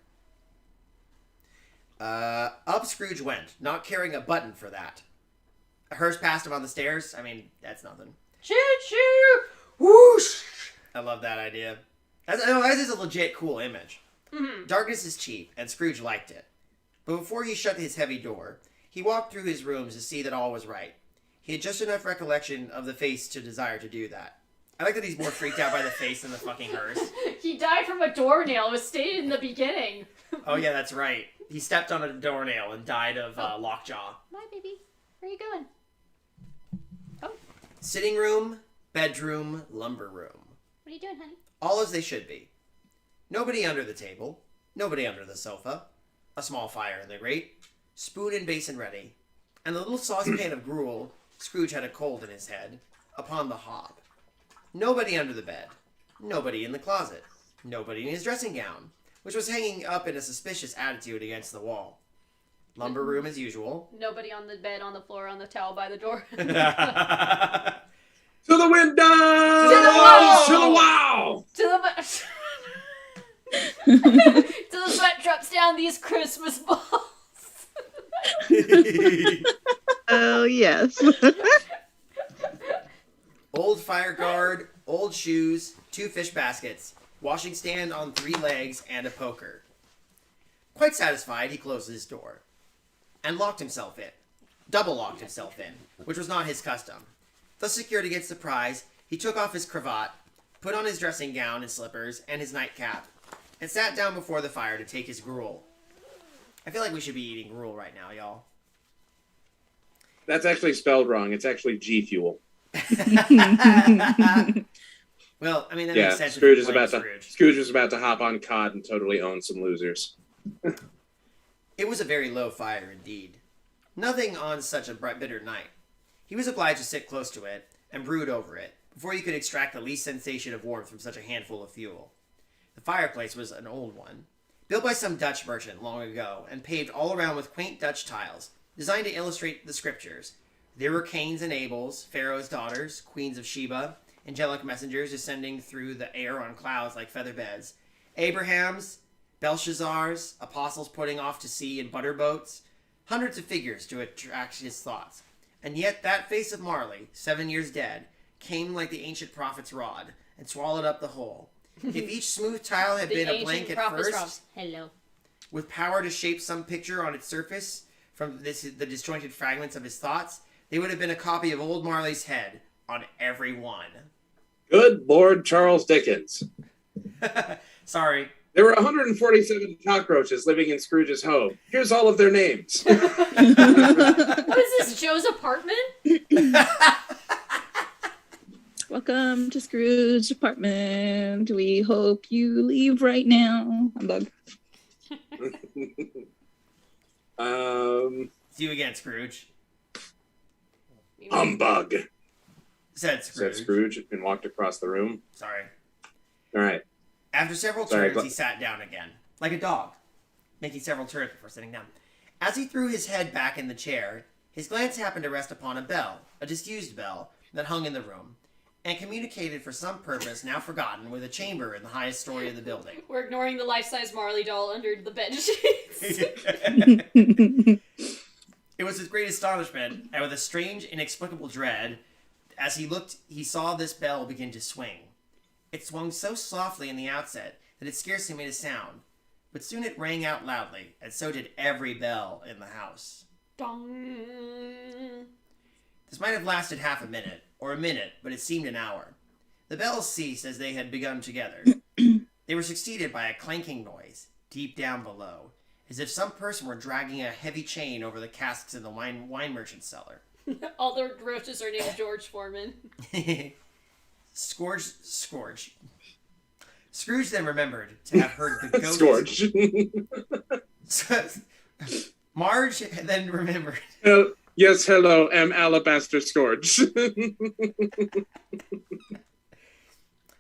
Up Scrooge went, not caring a button for that. A hearse passed him on the stairs. I mean, that's nothing. Choo-choo! Whoosh! I love that idea. That is a legit cool image. Mhm. Darkness is cheap, and Scrooge liked it. But before he shut his heavy door, he walked through his rooms to see that all was right. He had just enough recollection of the face to desire to do that. I like that he's more freaked out by the face than the fucking hearse. He died from a doornail. It was stated in the beginning. Oh yeah, that's right. He stepped on a doornail and died of lockjaw. Mmaybe. Where are you going? Sitting room, bedroom, lumber room. What are you doing, honey? All as they should be. Nobody under the table. Nobody under the sofa. A small fire in the grate. Spoon and basin ready. And the little saucepan of gruel, Scrooge had a cold in his head, upon the hob. Nobody under the bed. Nobody in the closet. Nobody in his dressing gown, which was hanging up in a suspicious attitude against the wall. Lumber room as usual. Nobody on the bed, on the floor, on the towel by the door. To the window! To the wall! To the wall! To the to the sweat drops down these Christmas balls. Oh, yes. Old fire guard, old shoes, 2 fish baskets, washing stand on 3 legs, and a poker. Quite satisfied, he closed his door. And locked himself in. Double locked himself in, which was not his custom. Thus secured against surprise, he took off his cravat, put on his dressing gown and slippers, and his nightcap, and sat down before the fire to take his gruel. I feel like we should be eating gruel right now, y'all. That's actually spelled wrong. It's actually G Fuel. Well, I mean, that Yeah, makes sense. if Scrooge you're is playing about to Scrooge. Scrooge is about to hop on COD and totally own some losers. It was a very low fire indeed. Nothing on such a bright, bitter night. He was obliged to sit close to it and brood over it before he could extract the least sensation of warmth from such a handful of fuel. The fireplace was an old one, built by some Dutch merchant long ago and paved all around with quaint Dutch tiles, designed to illustrate the scriptures. There were Cains and Abels, Pharaoh's daughters, queens of Sheba, angelic messengers descending through the air on clouds like feather beds, Abraham's, Belshazzar's, apostles putting off to sea in butter boats, hundreds of figures to attract his thoughts. And yet that face of Marley, 7 years dead, came like the ancient prophet's rod and swallowed up the whole. If each smooth tile had been a blank at first, Hello. with power to shape some picture on its surface from the disjointed fragments of his thoughts, they would have been a copy of old Marley's head on every one. Good Lord Charles Dickens. Sorry. There were 147 cockroaches living in Scrooge's home. Here's all of their names. What is this, Joe's apartment? Welcome to Scrooge's apartment. We hope you leave right now. Humbug. See you again, Scrooge. Humbug. Said Said Scrooge. Scrooge and walked across the room. Sorry. All right. After several Sorry, turns, he sat down again, like a dog, making several turns before sitting down. As he threw his head back in the chair, his glance happened to rest upon a bell, a disused bell, that hung in the room, and communicated for some purpose now forgotten with a chamber in the highest story of the building. We're ignoring the life-size Marley doll under the bed sheets. It was with great astonishment, and with a strange, inexplicable dread, as he looked, he saw this bell begin to swing. It swung so softly in the outset that it scarcely made a sound, but soon it rang out loudly, and so did every bell in the house. Dong. This might have lasted half a minute, or a minute, but it seemed an hour. The bells ceased as they had begun together. They were succeeded by a clanking noise, deep down below, as if some person were dragging a heavy chain over the casks in the wine merchant's cellar. All the roaches are named George Foreman. Scrooge then remembered to have heard the ghost. Scourge. Marge then remembered. Yes, hello, I'm Alabaster Scourge.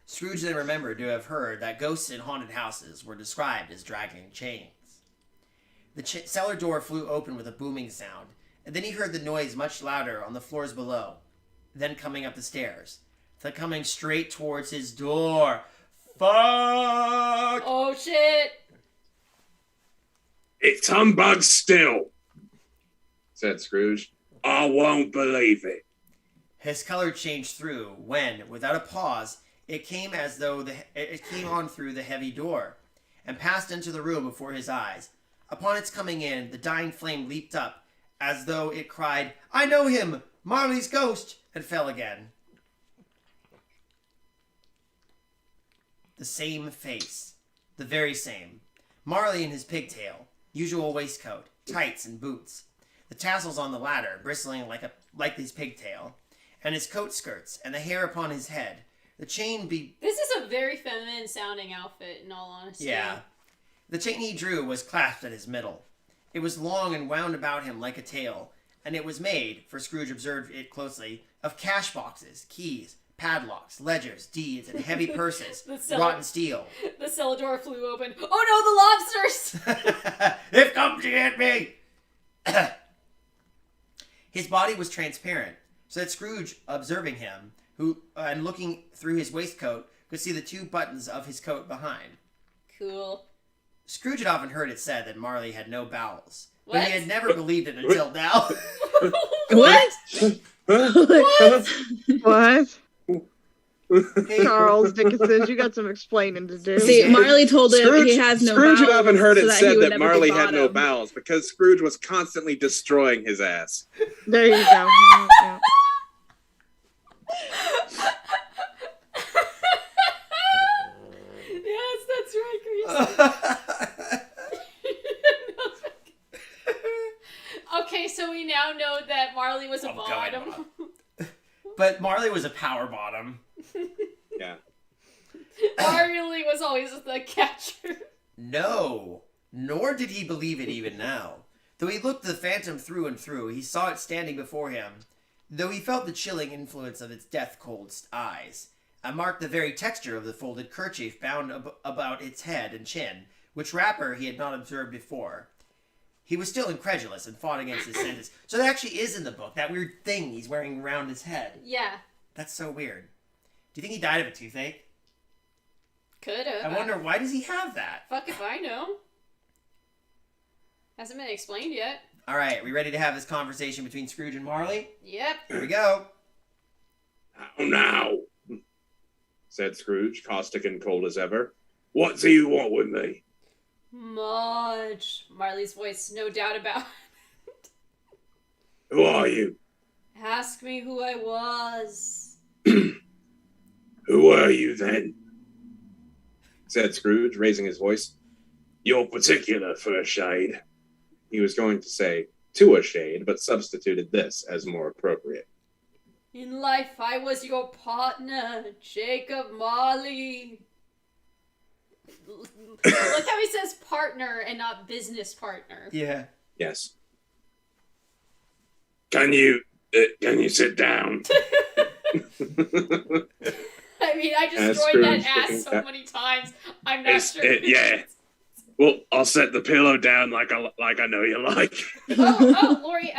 Scrooge then remembered to have heard that ghosts in haunted houses were described as dragging chains. The cellar door flew open with a booming sound, and then he heard the noise much louder on the floors below, then coming up the stairs, then coming straight towards his door. Fuck! Oh shit! It's humbug still. Said Scrooge. I won't believe it. His color changed through when, without a pause, it came as though it came on through the heavy door, and passed into the room before his eyes. Upon its coming in, the dying flame leaped up, as though it cried, "I know him! Marley's ghost!" and fell again. The same face. The very same. Marley in his pigtail, usual waistcoat, tights, and boots. The tassels on the latter bristling like his pigtail, and his coat skirts, and the hair upon his head. The chain This is a very feminine sounding outfit, in all honesty. Yeah. The chain he drew was clasped at his middle. It was long and wound about him like a tail, and it was made, for Scrooge observed it closely, of cash boxes, keys, padlocks, ledgers, deeds, and heavy purses, wrought in steel. The cellar door flew open. Oh no, the lobsters! They've come to get me! His body was transparent, so that Scrooge, observing him, and looking through his waistcoat, could see the two buttons of his coat behind. Cool. Scrooge had often heard it said that Marley had no bowels, but What? he had never believed it until now. What? What? Charles Dickinson, you got some explaining to do. See, Marley told him he has no Scrooge had bowels, often heard it so that he said would that never Marley be had no bottom. bowels because Scrooge was constantly destroying his ass. There you go. Yeah. Yes, that's right, Grace. Okay, so we now know that Marley was a I'm going bottom. But Marley was a power bottom. Yeah. Marley was always the catcher. No, nor did he believe it even now. Though he looked the phantom through and through, he saw it standing before him. Though he felt the chilling influence of its death-cold eyes, and marked the very texture of the folded kerchief bound about its head and chin, which wrapper he had not observed before. He was still incredulous and fought against his senses. So that actually is in the book, that weird thing he's wearing around his head. Yeah, That's so weird. Do you think he died of a toothache? could've. I wonder, why does he have that? Fuck if I know. Hasn't been explained yet. All right, we ready to have this conversation between Scrooge and Marley? Yep. Here we go. How now? Said Scrooge, caustic and cold as ever. What do you want with me? Much. Marley's voice, no doubt about it. Who are you? Ask me who I was. Who are you then? Said Scrooge, raising his voice. You're particular for a shade. He was going to say to a shade, but substituted this as more appropriate. In life, I was your partner, Jacob Marley. Look how he says partner and not business partner. Yeah. Yes. Can you sit down? I mean, I As destroyed that Scrooge ass looking so back- many times. I'm not sure. Yeah. Well, I'll set the pillow down like I know you like. Lori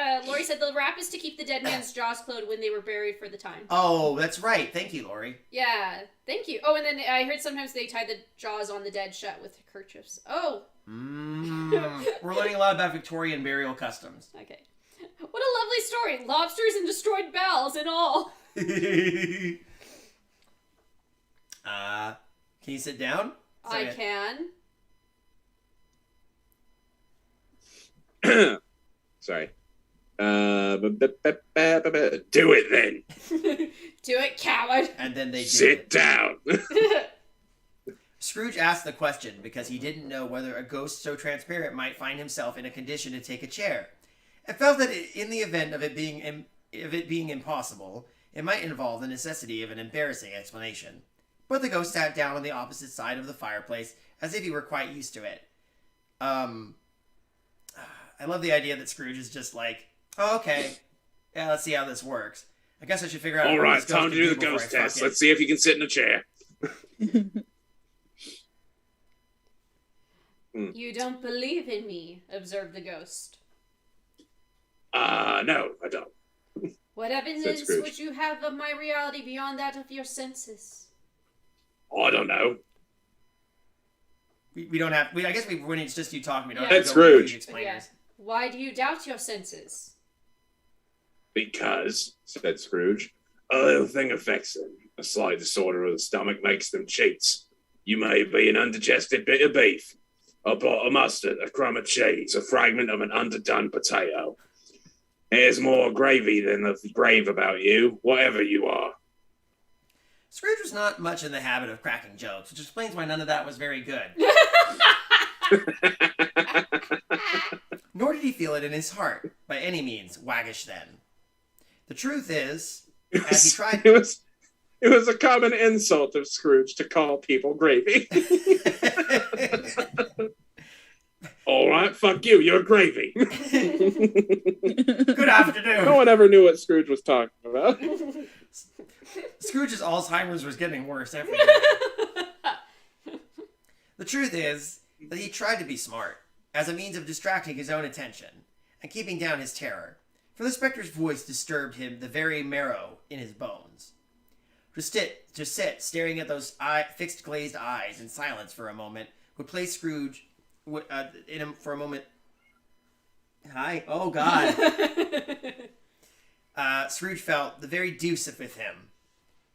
said the rap is to keep the dead man's jaws closed when they were buried for the time. Oh, that's right. Thank you, Lori. Yeah, thank you. Oh, and then I heard sometimes they tie the jaws on the dead shut with kerchiefs. Oh, We're learning a lot about Victorian burial customs. okay. What a lovely story. Lobsters and destroyed bells and all. Can you sit down? I can. Sorry. Do it then. Do it, coward. And then they did Sit it. down. Scrooge asked the question because he didn't know whether a ghost so transparent might find himself in a condition to take a chair, and felt that in the event of it being impossible, it might involve the necessity of an embarrassing explanation. But the ghost sat down on the opposite side of the fireplace, as if he were quite used to it. I love the idea that Scrooge is just like, oh, okay, yeah, let's see how this works. I guess I should figure out. All what right, this ghost time to can do the before ghost I fuck test. it. Let's see if you can sit in a chair. You don't believe in me, observed the ghost. No, I don't. What evidence Scrooge. would you have of my reality beyond that of your senses? I don't know. We don't have. I guess when it's just you talking, we don't Yeah. have That's to go with Scrooge. huge explainers. Why do you doubt your senses? Because Said Scrooge. a little thing affects them. A slight disorder of the stomach makes them cheats. You may be an undigested bit of beef, a pot of mustard, a crumb of cheese, a fragment of an underdone potato. There's more gravy than the grave about you, whatever you are. Scrooge was not much in the habit of cracking jokes, which explains why none of that was very good. Nor did he feel it in his heart, by any means, waggish then. The truth is, as he tried... It was a common insult of Scrooge to call people gravy. All right, fuck you, you're gravy. Good afternoon. No one ever knew what Scrooge was talking about. Scrooge's Alzheimer's was getting worse every day. The truth is that he tried to be smart, as a means of distracting his own attention, and keeping down his terror, for the specter's voice disturbed him the very marrow in his bones. To sit staring at those fixed glazed eyes in silence for a moment would place Scrooge for a moment. Hi. Oh, God. Scrooge felt the very deuce with him.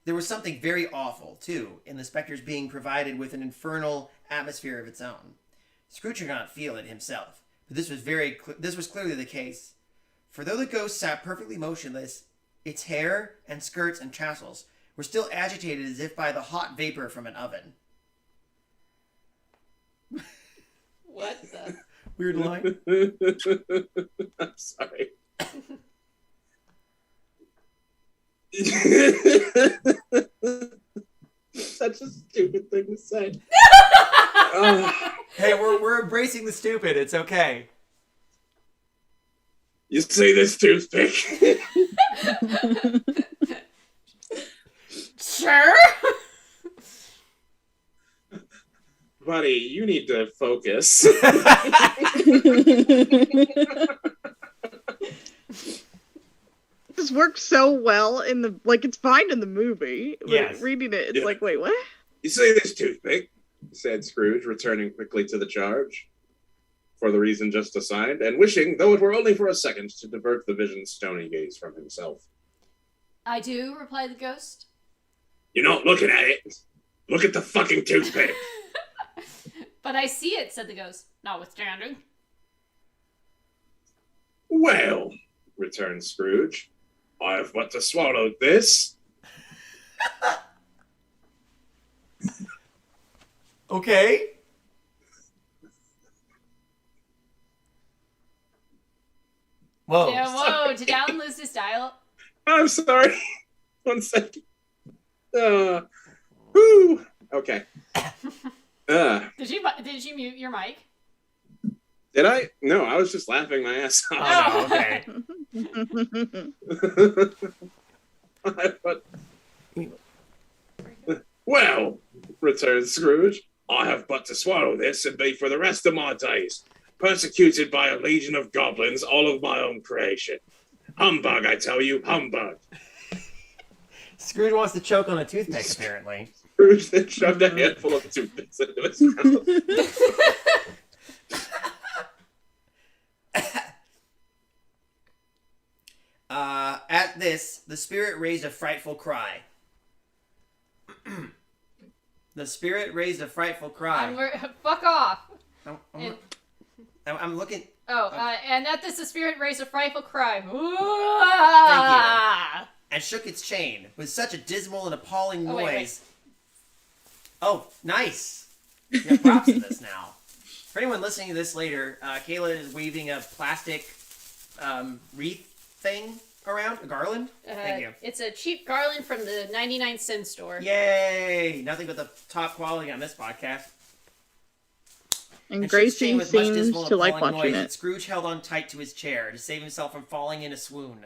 There was something very awful, too, in the specter's being provided with an infernal atmosphere of its own. Scrooge could not feel it himself, but this was clearly the case. For though the ghost sat perfectly motionless, its hair and skirts and tassels were still agitated as if by the hot vapor from an oven. What the? Weird line. I'm sorry. Such a stupid thing to say. Hey, we're embracing the stupid. It's okay. You see this toothpick? Sure. Buddy, you need to focus. This works so well in the it's fine in the movie. But Yes. reading it, it's Yeah. like, wait, what? You see this toothpick? Said Scrooge, returning quickly to the charge, for the reason just assigned, and wishing, though it were only for a second, to divert the vision's stony gaze from himself. I do, replied the ghost. You're not looking at it. Look at the fucking toothpick. But I see it, said the ghost, notwithstanding. Well, returned Scrooge, I have but to swallow this. Okay. Whoa. Yeah, whoa, did Alan lose his dial? I'm sorry. 1 second. Whew. Okay. Did you mute your mic? Did I? No, I was just laughing my ass off. Oh, okay. Well, returned Scrooge, I have but to swallow this and be for the rest of my days persecuted by a legion of goblins, all of my own creation. Humbug, I tell you, humbug. Scrooge wants to choke on a toothpick, apparently. Scrooge then shoved a handful of toothpicks into his mouth. At this, the spirit raised a frightful cry. The spirit raised a frightful cry. Fuck off. I'm looking. And at this, the spirit raised a frightful cry. Thank you. And shook its chain with such a dismal and appalling noise. Wait. Oh, nice. You have props in this now. For anyone listening to this later, Kayla is waving a plastic wreath thing around, a garland. Thank you. It's a cheap garland from the 99-cent store. Yay! Nothing but the top quality on this podcast. And shook its chain Gracie with much seems dismal to like appalling watching noise, it. and Scrooge held on tight to his chair to save himself from falling in a swoon.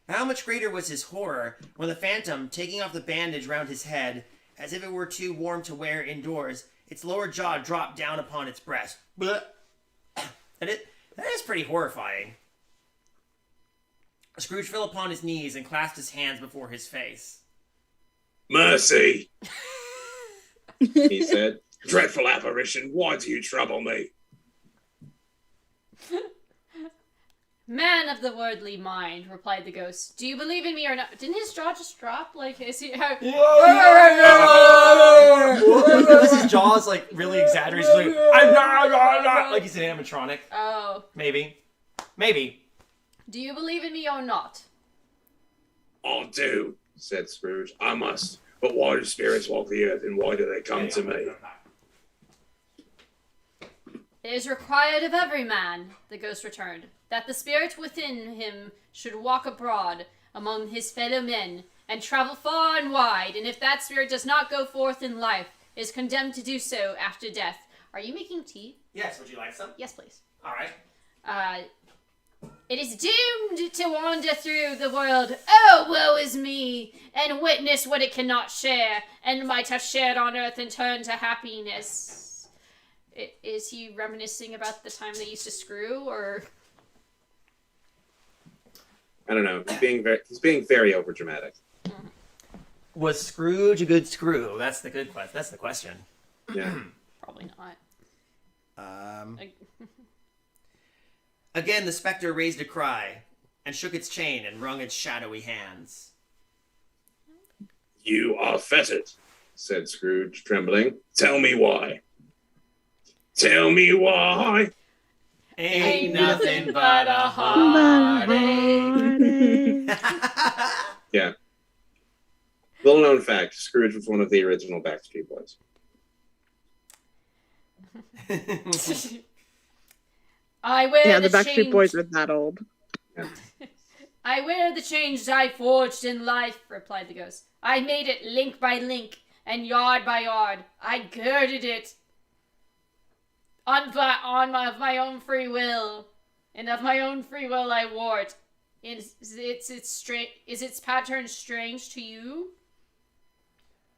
But how much greater was his horror when the phantom, taking off the bandage round his head, as if it were too warm to wear indoors, its lower jaw dropped down upon its breast. Blech. That is pretty horrifying. Scrooge fell upon his knees and clasped his hands before his face. Mercy, He said. dreadful apparition, why do you trouble me? Man of the worldly mind, replied the ghost. Do you believe in me or not? Didn't his jaw just drop? Like, is he... His jaw's like really exaggerated. He's like, I'm not, like he's an animatronic. Oh. Maybe. Do you believe in me or not? I do, said Scrooge. I must. But why do spirits walk the earth and why do they come to me? It is required of every man, the ghost returned, that the spirit within him should walk abroad among his fellow men and travel far and wide, and if that spirit does not go forth in life, is condemned to do so after death. Are you making tea? Yes, would you like some? Yes, please. Alright. It is doomed to wander through the world, oh, woe is me, and witness what it cannot share, and might have shared on earth and turned to happiness. Is he reminiscing about the time they used to screw, or... I don't know. He's being very overdramatic. Was Scrooge a good screw? That's the good question. That's the question. Yeah. Probably not. Again, the specter raised a cry and shook its chain and wrung its shadowy hands. You are fettered. Said Scrooge, trembling. Tell me why. Tell me why. Ain't nothing but a heartache. Yeah. Little known fact, Scrooge was one of the original Backstreet Boys. I wear Yeah, the the Backstreet change... Boys are that old. I wear the change I forged in life, replied the ghost. I made it link by link and yard by yard. I girded it of my own free will, and of my own free will I wore it. Is its pattern strange to you?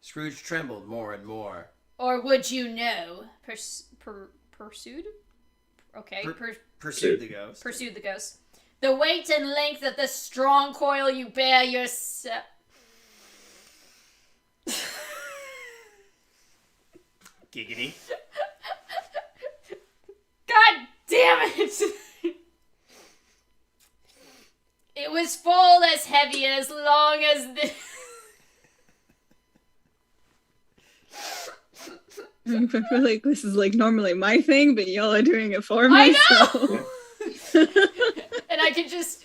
Scrooge trembled more and more. Or would you know? Pursued? Okay. Pursued the ghost. Pursued the ghost. The weight and length of the strong coil you bear yourself. Giggity. God damn it! It was full as heavy as long as this. I feel like this is like normally my thing, but y'all are doing it for me. I know! So. And I just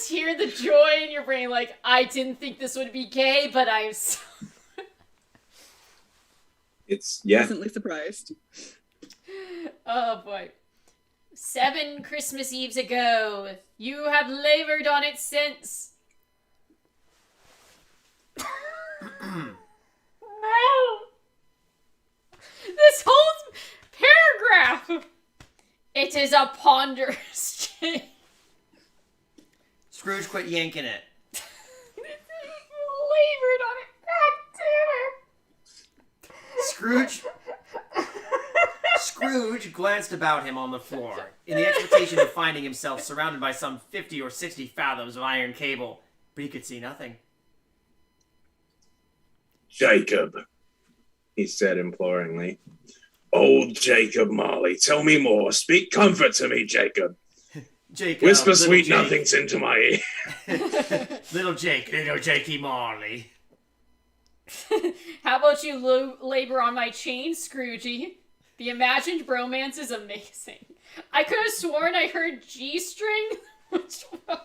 hear the joy in your brain, like, I didn't think this would be gay, but I'm so... It's, yeah. Pleasantly surprised. Oh boy. 7 Christmas Eves ago. You have labored on it since. No. This whole paragraph. It is a ponderous change. Scrooge, quit yanking it. Labored on it. God damn it. Scrooge glanced about him on the floor, in the expectation of finding himself surrounded by some 50 or 60 fathoms of iron cable, but he could see nothing. Jacob, he said imploringly. Old Jacob Marley, tell me more. Speak comfort to me, Jacob. Jacob, Whisper sweet Jake. nothings into my ear. Little Jakey Marley. How about you labor on my chain, Scroogey? The imagined bromance is amazing. I could have sworn I heard G-string. Which one?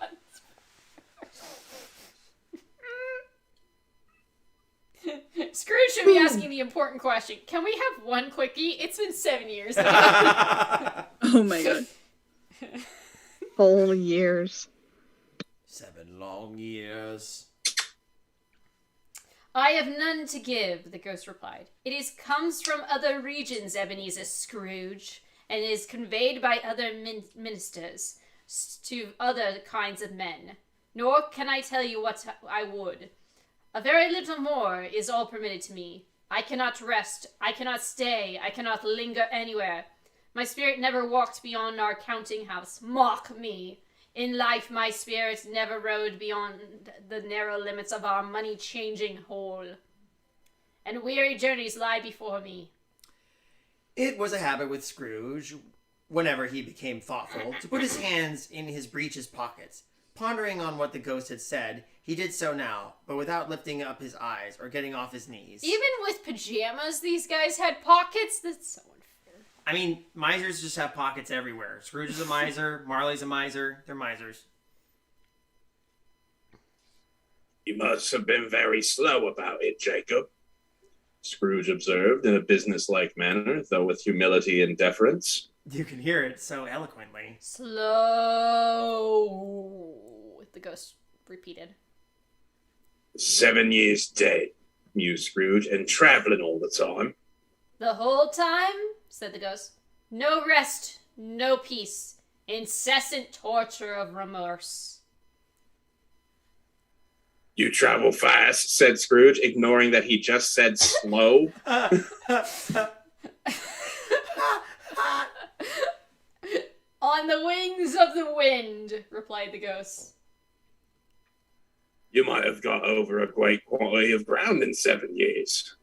Scrooge should be asking the important question. Can we have one quickie? It's been 7 years. Oh my god. Whole years. 7 long years. I have none to give, the ghost replied. It comes from other regions, Ebenezer Scrooge, and is conveyed by other ministers to other kinds of men. Nor can I tell you what I would. A very little more is all permitted to me. I cannot rest, I cannot stay, I cannot linger anywhere. My spirit never walked beyond our counting house. Mock me. In life, my spirit never rode beyond the narrow limits of our money-changing hole. And weary journeys lie before me. It was a habit with Scrooge, whenever he became thoughtful, to put his hands in his breeches pockets. Pondering on what the ghost had said, he did so now, but without lifting up his eyes or getting off his knees. Even with pajamas, these guys had pockets? That's so unfair. I mean, misers just have pockets everywhere. Scrooge is a miser, Marley's a miser, they're misers. You must have been very slow about it, Jacob, Scrooge observed in a businesslike manner, though with humility and deference. You can hear it so eloquently. Slow, the ghost repeated. 7 years dead, mused Scrooge, and traveling all the time. The whole time, said the ghost. No rest, no peace, incessant torture of remorse. You travel fast, said Scrooge, ignoring that he just said slow. On the wings of the wind, replied the ghost. You might have got over a great quantity of ground in 7 years.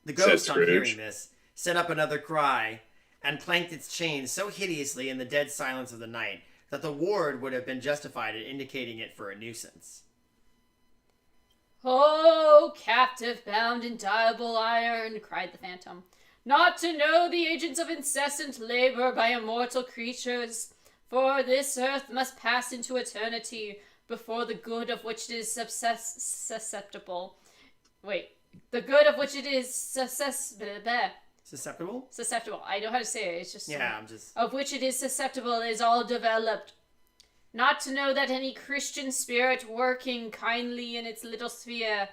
The ghost, Said on Scrooge. hearing this, set up another cry, and clanked its chains so hideously in the dead silence of the night that the ward would have been justified in indicating it for a nuisance. Oh, captive bound in diable iron, cried the phantom. Not to know the agents of incessant labor by immortal creatures, for this earth must pass into eternity before the good of which it is susceptible. Wait, the good of which it is Susceptible? susceptible. I know how to say it. It's just Yeah, I'm just... of which it is susceptible is all developed. Not to know that any Christian spirit working kindly in its little sphere,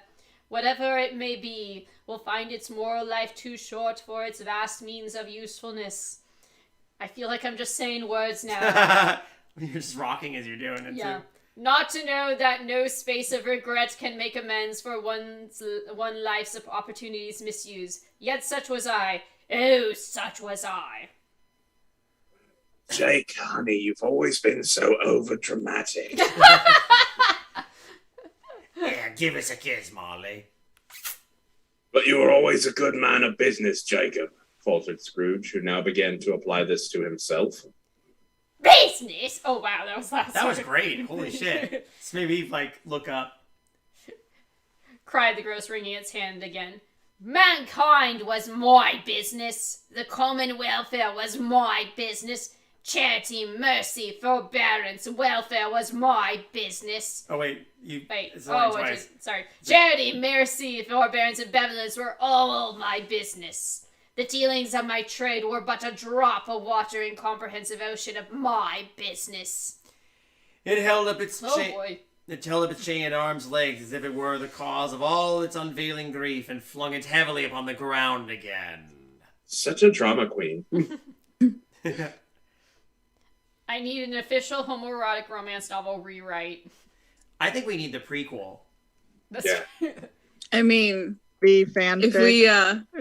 whatever it may be, will find its moral life too short for its vast means of usefulness. I feel like I'm just saying words now. You're just rocking as you're doing it, Yeah. too. Not to know that no space of regret can make amends for one life's opportunities misused. Yet such was I. Oh, such was I. Jake, honey, you've always been so overdramatic. Yeah, give us a kiss, Marley. But you were always a good man of business, Jacob, faltered Scrooge, who now began to apply this to himself. Business? Oh, wow, that was last That was time. great. Holy shit. So maybe, look up. Cried the ghost, wringing its hand again. Mankind was my business. The common welfare was my business. Charity, mercy, forbearance, welfare was my business. Oh wait, Wait, it's only I twice. sorry. Charity, mercy, forbearance, and benevolence were all my business. The dealings of my trade were but a drop of water in comprehensive ocean of my business. It held up its Oh boy. It held up its chain at arm's length as if it were the cause of all its unveiling grief and flung it heavily upon the ground again. Such a drama queen. I need an official homoerotic romance novel rewrite. I think we need the prequel. That's Yeah. I mean, Be fanfic. if we,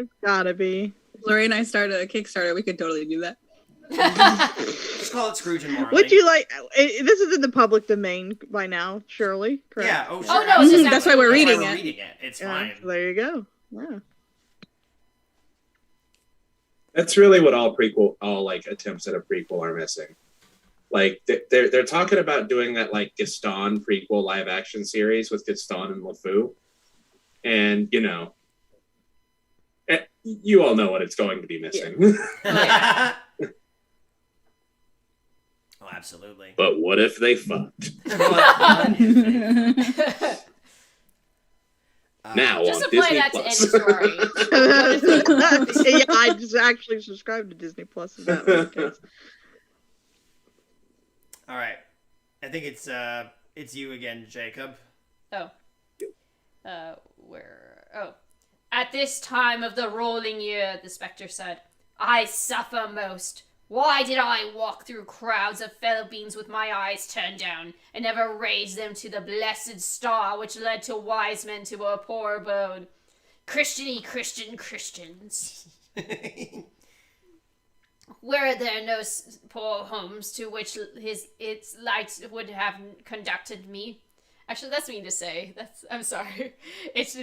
It's gotta be. Lori and I started a Kickstarter, we could totally do that. Just call it Scrooge and Marley. Would you like? This is in the public domain by now, surely. Correct? Yeah. Oh, sure. Oh, no, it's just That's why we're reading it. It's Yeah, fine. there you go. Yeah. That's really what all like attempts at a prequel are missing. Like they're talking about doing that like Gaston prequel live action series with Gaston and LeFou, and you all know what it's going to be missing. Oh, absolutely. But what if they fucked? Now Just on apply Disney that Plus. to any story. Yeah, I just actually subscribed to Disney Plus. Is that what it is? All right. I think it's you again, Jacob. Oh. Where? Oh. At this time of the rolling year, the spectre said, I suffer most. Why did I walk through crowds of fellow beings with my eyes turned down, and never raise them to the blessed star which led to wise men to a poor abode? Christian-y Christians. Were there no poor homes to which its light would have conducted me? Actually, that's mean to say. I'm sorry. It's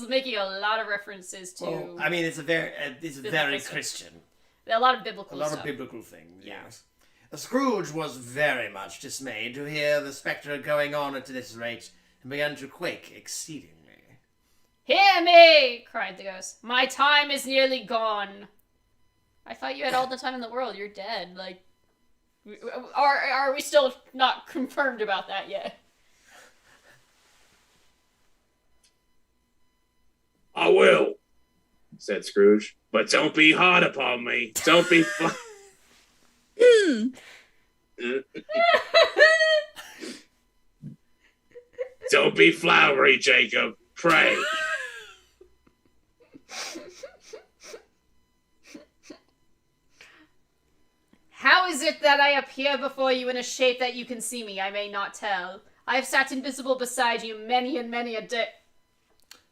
making a lot of references to. Well, I mean, it's very Christian. A lot of biblical A lot stuff. of biblical things. Yeah. Yes. Scrooge was very much dismayed to hear the spectre going on at this rate, and began to quake exceedingly. Hear me! Cried the ghost. My time is nearly gone. I thought you had all the time in the world. You're dead. Like, are we still not confirmed about that yet? I will, said Scrooge. But don't be hard upon me. Don't be Don't be flowery, Jacob. Pray. How is it that I appear before you in a shape that you can see me? I may not tell. I have sat invisible beside you many and many a day.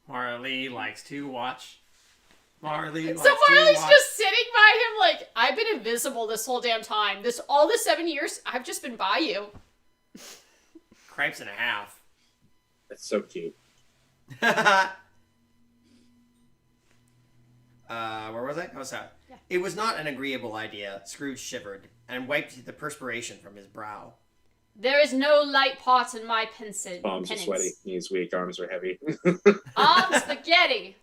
Marley likes to watch. Marley's So Marley's just sitting by him like, I've been invisible this whole damn time. All the 7 years, I've just been by you. Cripes and a half. That's so cute. Where was I? Oh, sorry. Yeah. It was not an agreeable idea. Scrooge shivered and wiped the perspiration from his brow. There is no light pot in my penance. Palms are sweaty. Knees weak. Arms are heavy. Spaghetti,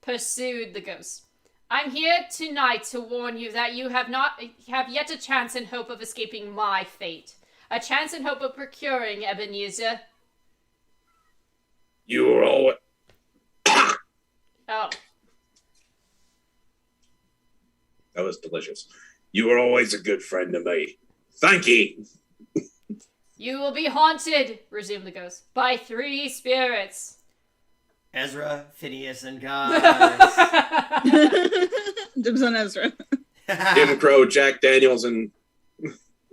pursued the ghost. I'm here tonight to warn you that you have yet a chance and hope of escaping my fate. A chance and hope of procuring Ebenezer. You were all. Oh. That was delicious. You were always a good friend to me. Thank you. You will be haunted, resumed the ghost, by 3 spirits. Ezra, Phineas, and Gus. Dibs on Ezra. Jim Crow, Jack Daniels, and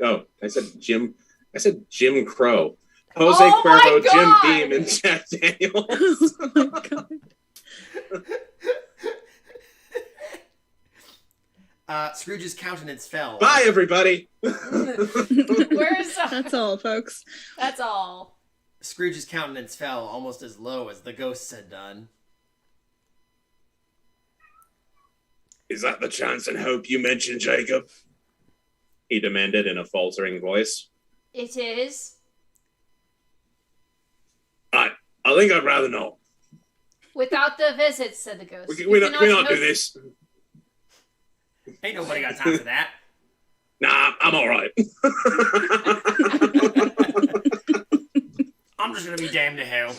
I said Jim Crow. Jose Oh my Cuervo, Jim God! Beam, and Jack Daniels. Oh my god. Scrooge's countenance fell. Bye, everybody. Where's That's all, folks. That's all. Scrooge's countenance fell almost as low as the ghosts had done. Is that the chance and hope you mentioned, Jacob? He demanded in a faltering voice. It is. I think I'd rather not. Without the visits, said the ghost. We not do this. Ain't nobody got time for that. Nah, I'm all right. I'm just gonna be damned to hell.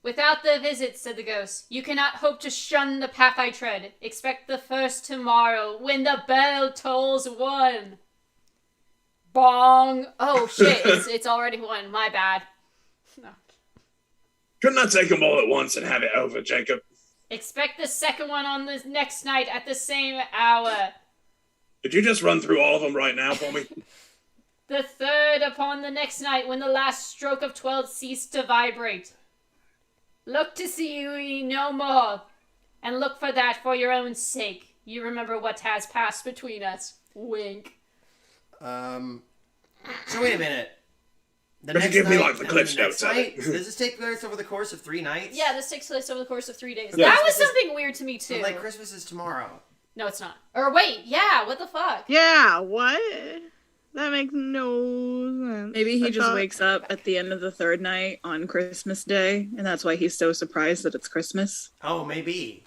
Without the visit, said the ghost, you cannot hope to shun the path I tread. Expect the first tomorrow, when the bell tolls 1. Bong. Oh shit, it's already 1. My bad. No. Couldn't I take them all at once and have it over, Jacob? Expect the second one on the next night at the same hour. Could you just run through all of them right now for me? The third upon the next night, when the last stroke of 12 ceased to vibrate. Look to see you no more, and look for that for your own sake. You remember what has passed between us. Wink. So wait a minute. The Could you next give me, night, like, the and Cliff's the next Notes of night? it? Does this take place over the course of 3 nights? Yeah, this takes place over the course of 3 days. Yeah. That was Christmas is- something weird to me, too. So, like, Christmas is tomorrow. No, it's not. Or wait, yeah, what the fuck? Yeah, what? That makes no sense. Maybe he I just thought- wakes up at the end of the 3rd night on Christmas Day, and that's why he's so surprised that it's Christmas. Oh, maybe.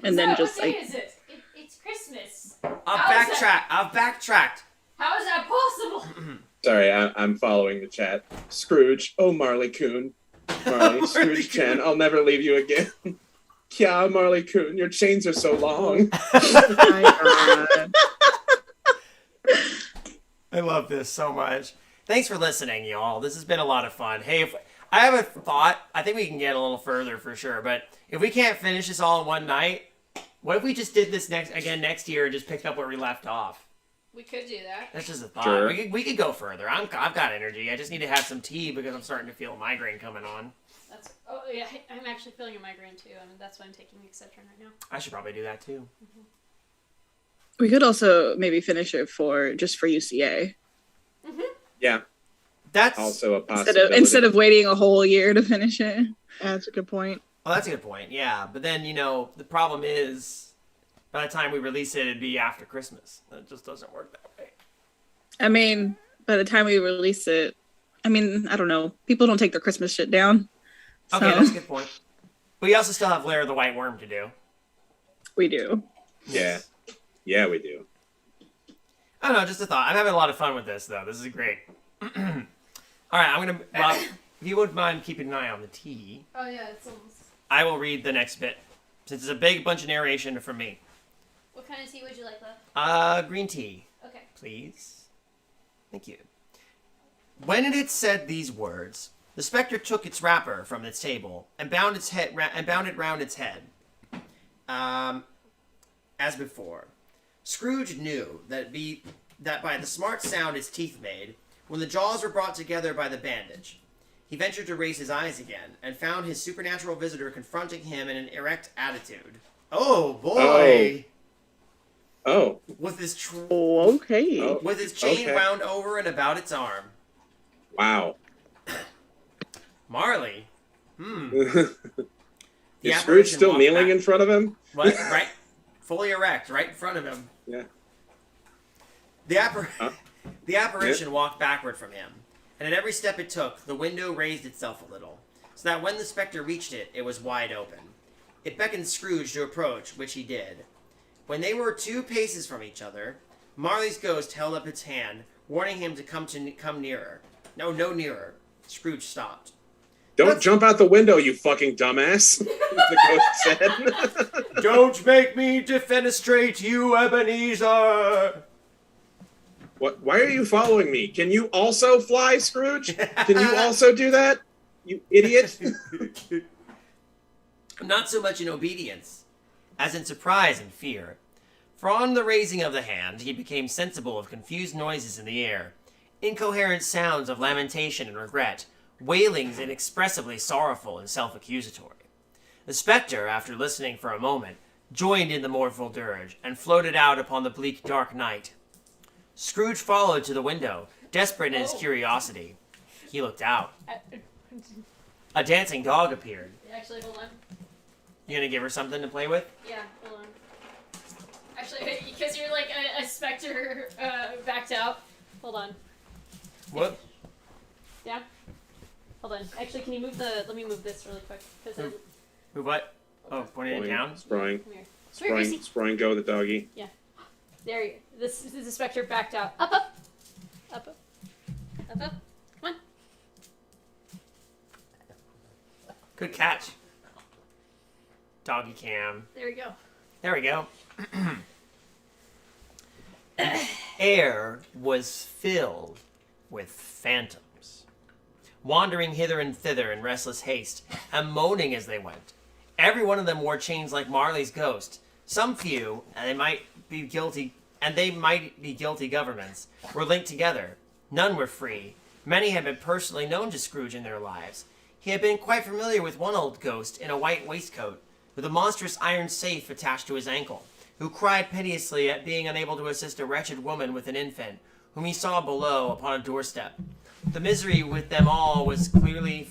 And then just What day like, is it? It's Christmas. I've backtracked. How is that possible? Sorry, I'm following the chat. Scrooge, oh Marley Coon. Marley, Scrooge Chan, I'll never leave you again. Yeah, Marley Coon, your chains are so long. my God. I love this so much. Thanks for listening, y'all. This has been a lot of fun. Hey, if I have a thought, I think we can get a little further for sure, but if we can't finish this all in one night, what if we just did this next year and just picked up where we left off? We could do that. That's just a thought. Sure. We could go further. I've got energy. I just need to have some tea because I'm starting to feel a migraine coming on. Oh yeah, I'm actually feeling a migraine too. I mean, that's why I'm taking Excedrin right now. I should probably do that too. we could also maybe finish it for UCA Yeah, That's also a possibility. instead of waiting a whole year to finish it. Yeah, that's a good point. Oh, that's a good point. Yeah, but then the problem is, by the time we release it, it'd be after Christmas. That just doesn't work that way. I mean, by the time we release it, I mean, I don't know. People don't take their Christmas shit down. Okay, So that's a good point. But we also still have Lair of the White Worm to do. we do. Yeah. Yeah, we do. I don't know, just a thought. I'm having a lot of fun with this, though. This is great. All right, I'm going to... Well, if you wouldn't mind keeping an eye on the tea, Oh yeah, it's almost. I will read the next bit, since it's a big bunch of narration from me. What kind of tea would you like, love? Green tea, Okay. please. Thank you. When it had said these words, the spectre took its wrapper from its table and bound it round its head. As before, Scrooge knew that by the smart sound its teeth made, when the jaws were brought together by the bandage. He ventured to raise his eyes again, and found his supernatural visitor confronting him in an erect attitude. Oh boy! Oh. With his Oh, okay. Oh. with his chain Okay. wound over and about its arm. Wow. Marley. Is The Scrooge apparition still walked kneeling back- in front of him? What? Right, fully erect, right in front of him. Yeah. The apparition walked backward from him, and at every step it took, the window raised itself a little, so that when the spectre reached it, it was wide open. It beckoned Scrooge to approach, which he did. When they were 2 paces from each other, Marley's ghost held up its hand, warning him to come nearer. No nearer. Scrooge stopped. Don't jump out the window, you fucking dumbass. The ghost said. Don't make me defenestrate you, Ebenezer! What? Why are you following me? Can you also fly, Scrooge? Can you also do that? You idiot. Not so much in obedience, as in surprise and fear. For on the raising of the hand, he became sensible of confused noises in the air, incoherent sounds of lamentation and regret, wailings inexpressibly sorrowful and self-accusatory. The spectre, after listening for a moment, joined in the mournful dirge, and floated out upon the bleak dark night. Scrooge followed to the window, desperate in his curiosity. He looked out. A dancing dog appeared. Actually, hold on. You gonna give her something to play with? Yeah, hold on. Actually, because you're like a specter backed out. Hold on. What? Yeah. Hold on. Actually, can you move the? Let me move this really quick. Because Move what? Oh, pointing it down? Sproing. come here. Come here, Gracie. Sproing, go the doggy. There you the specter backed out. Up, up. Up, up. Up, up. Come on. Good catch. Doggy cam. There we go. There we go. The air was filled with phantoms, wandering hither and thither in restless haste, and moaning as they went. Every one of them wore chains like Marley's ghost. Some few, and they might be guilty governments, were linked together. None were free. Many had been personally known to Scrooge in their lives. He had been quite familiar with one old ghost in a white waistcoat, with a monstrous iron safe attached to his ankle, who cried piteously at being unable to assist a wretched woman with an infant, whom he saw below upon a doorstep. The misery with them all was clearly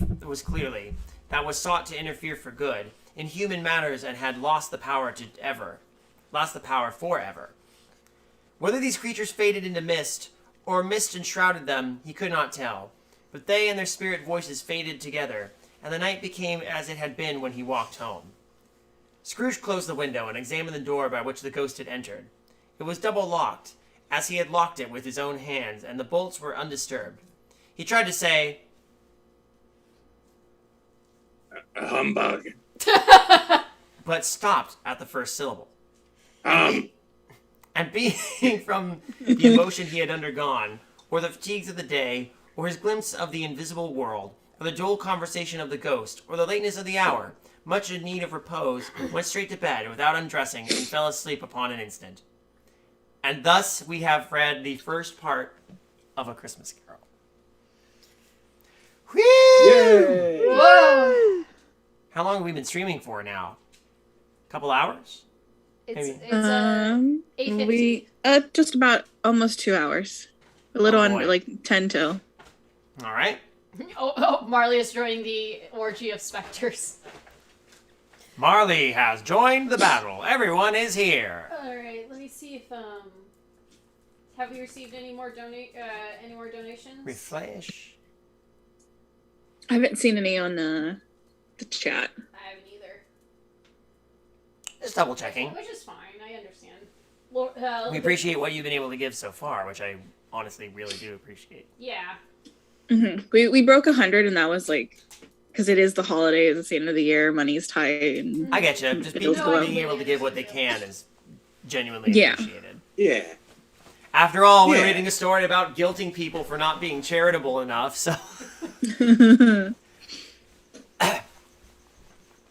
that was sought to interfere for good in human matters and had lost the power forever. Whether these creatures faded into mist, or mist enshrouded them, he could not tell. But they and their spirit voices faded together, and the night became as it had been when he walked home. Scrooge closed the window and examined the door by which the ghost had entered. It was double locked, as he had locked it with his own hands, and the bolts were undisturbed. He tried to say, Humbug. but stopped at the first syllable. And being from the emotion he had undergone, or the fatigues of the day, or his glimpse of the invisible world, or the dull conversation of the ghost, or the lateness of the hour, much in need of repose, went straight to bed without undressing and fell asleep upon an instant. And thus we have read the first part of A Christmas Carol. Whee! Yay! Whoa! How long have we been streaming for now? A couple hours? It's Maybe. 8:50. We just about almost 2 hours. A little Oh, under boy. like 10 till. All right. Oh, Marley is joining the orgy of specters. Marley has joined the battle. Everyone is here. All right, let me see if have we received any more donations? Refresh. I haven't seen any on the chat. I haven't either. Just double checking. Which is fine. I understand. We appreciate what you've been able to give so far, which I honestly really do appreciate. Yeah. We broke 100, and that was like because it is the holidays, it's the end of the year, money's tight. And I get you. Just It goes below. being able to give what they can is genuinely Yeah. appreciated. Yeah. After all, we're Yeah. reading a story about guilting people for not being charitable enough, so...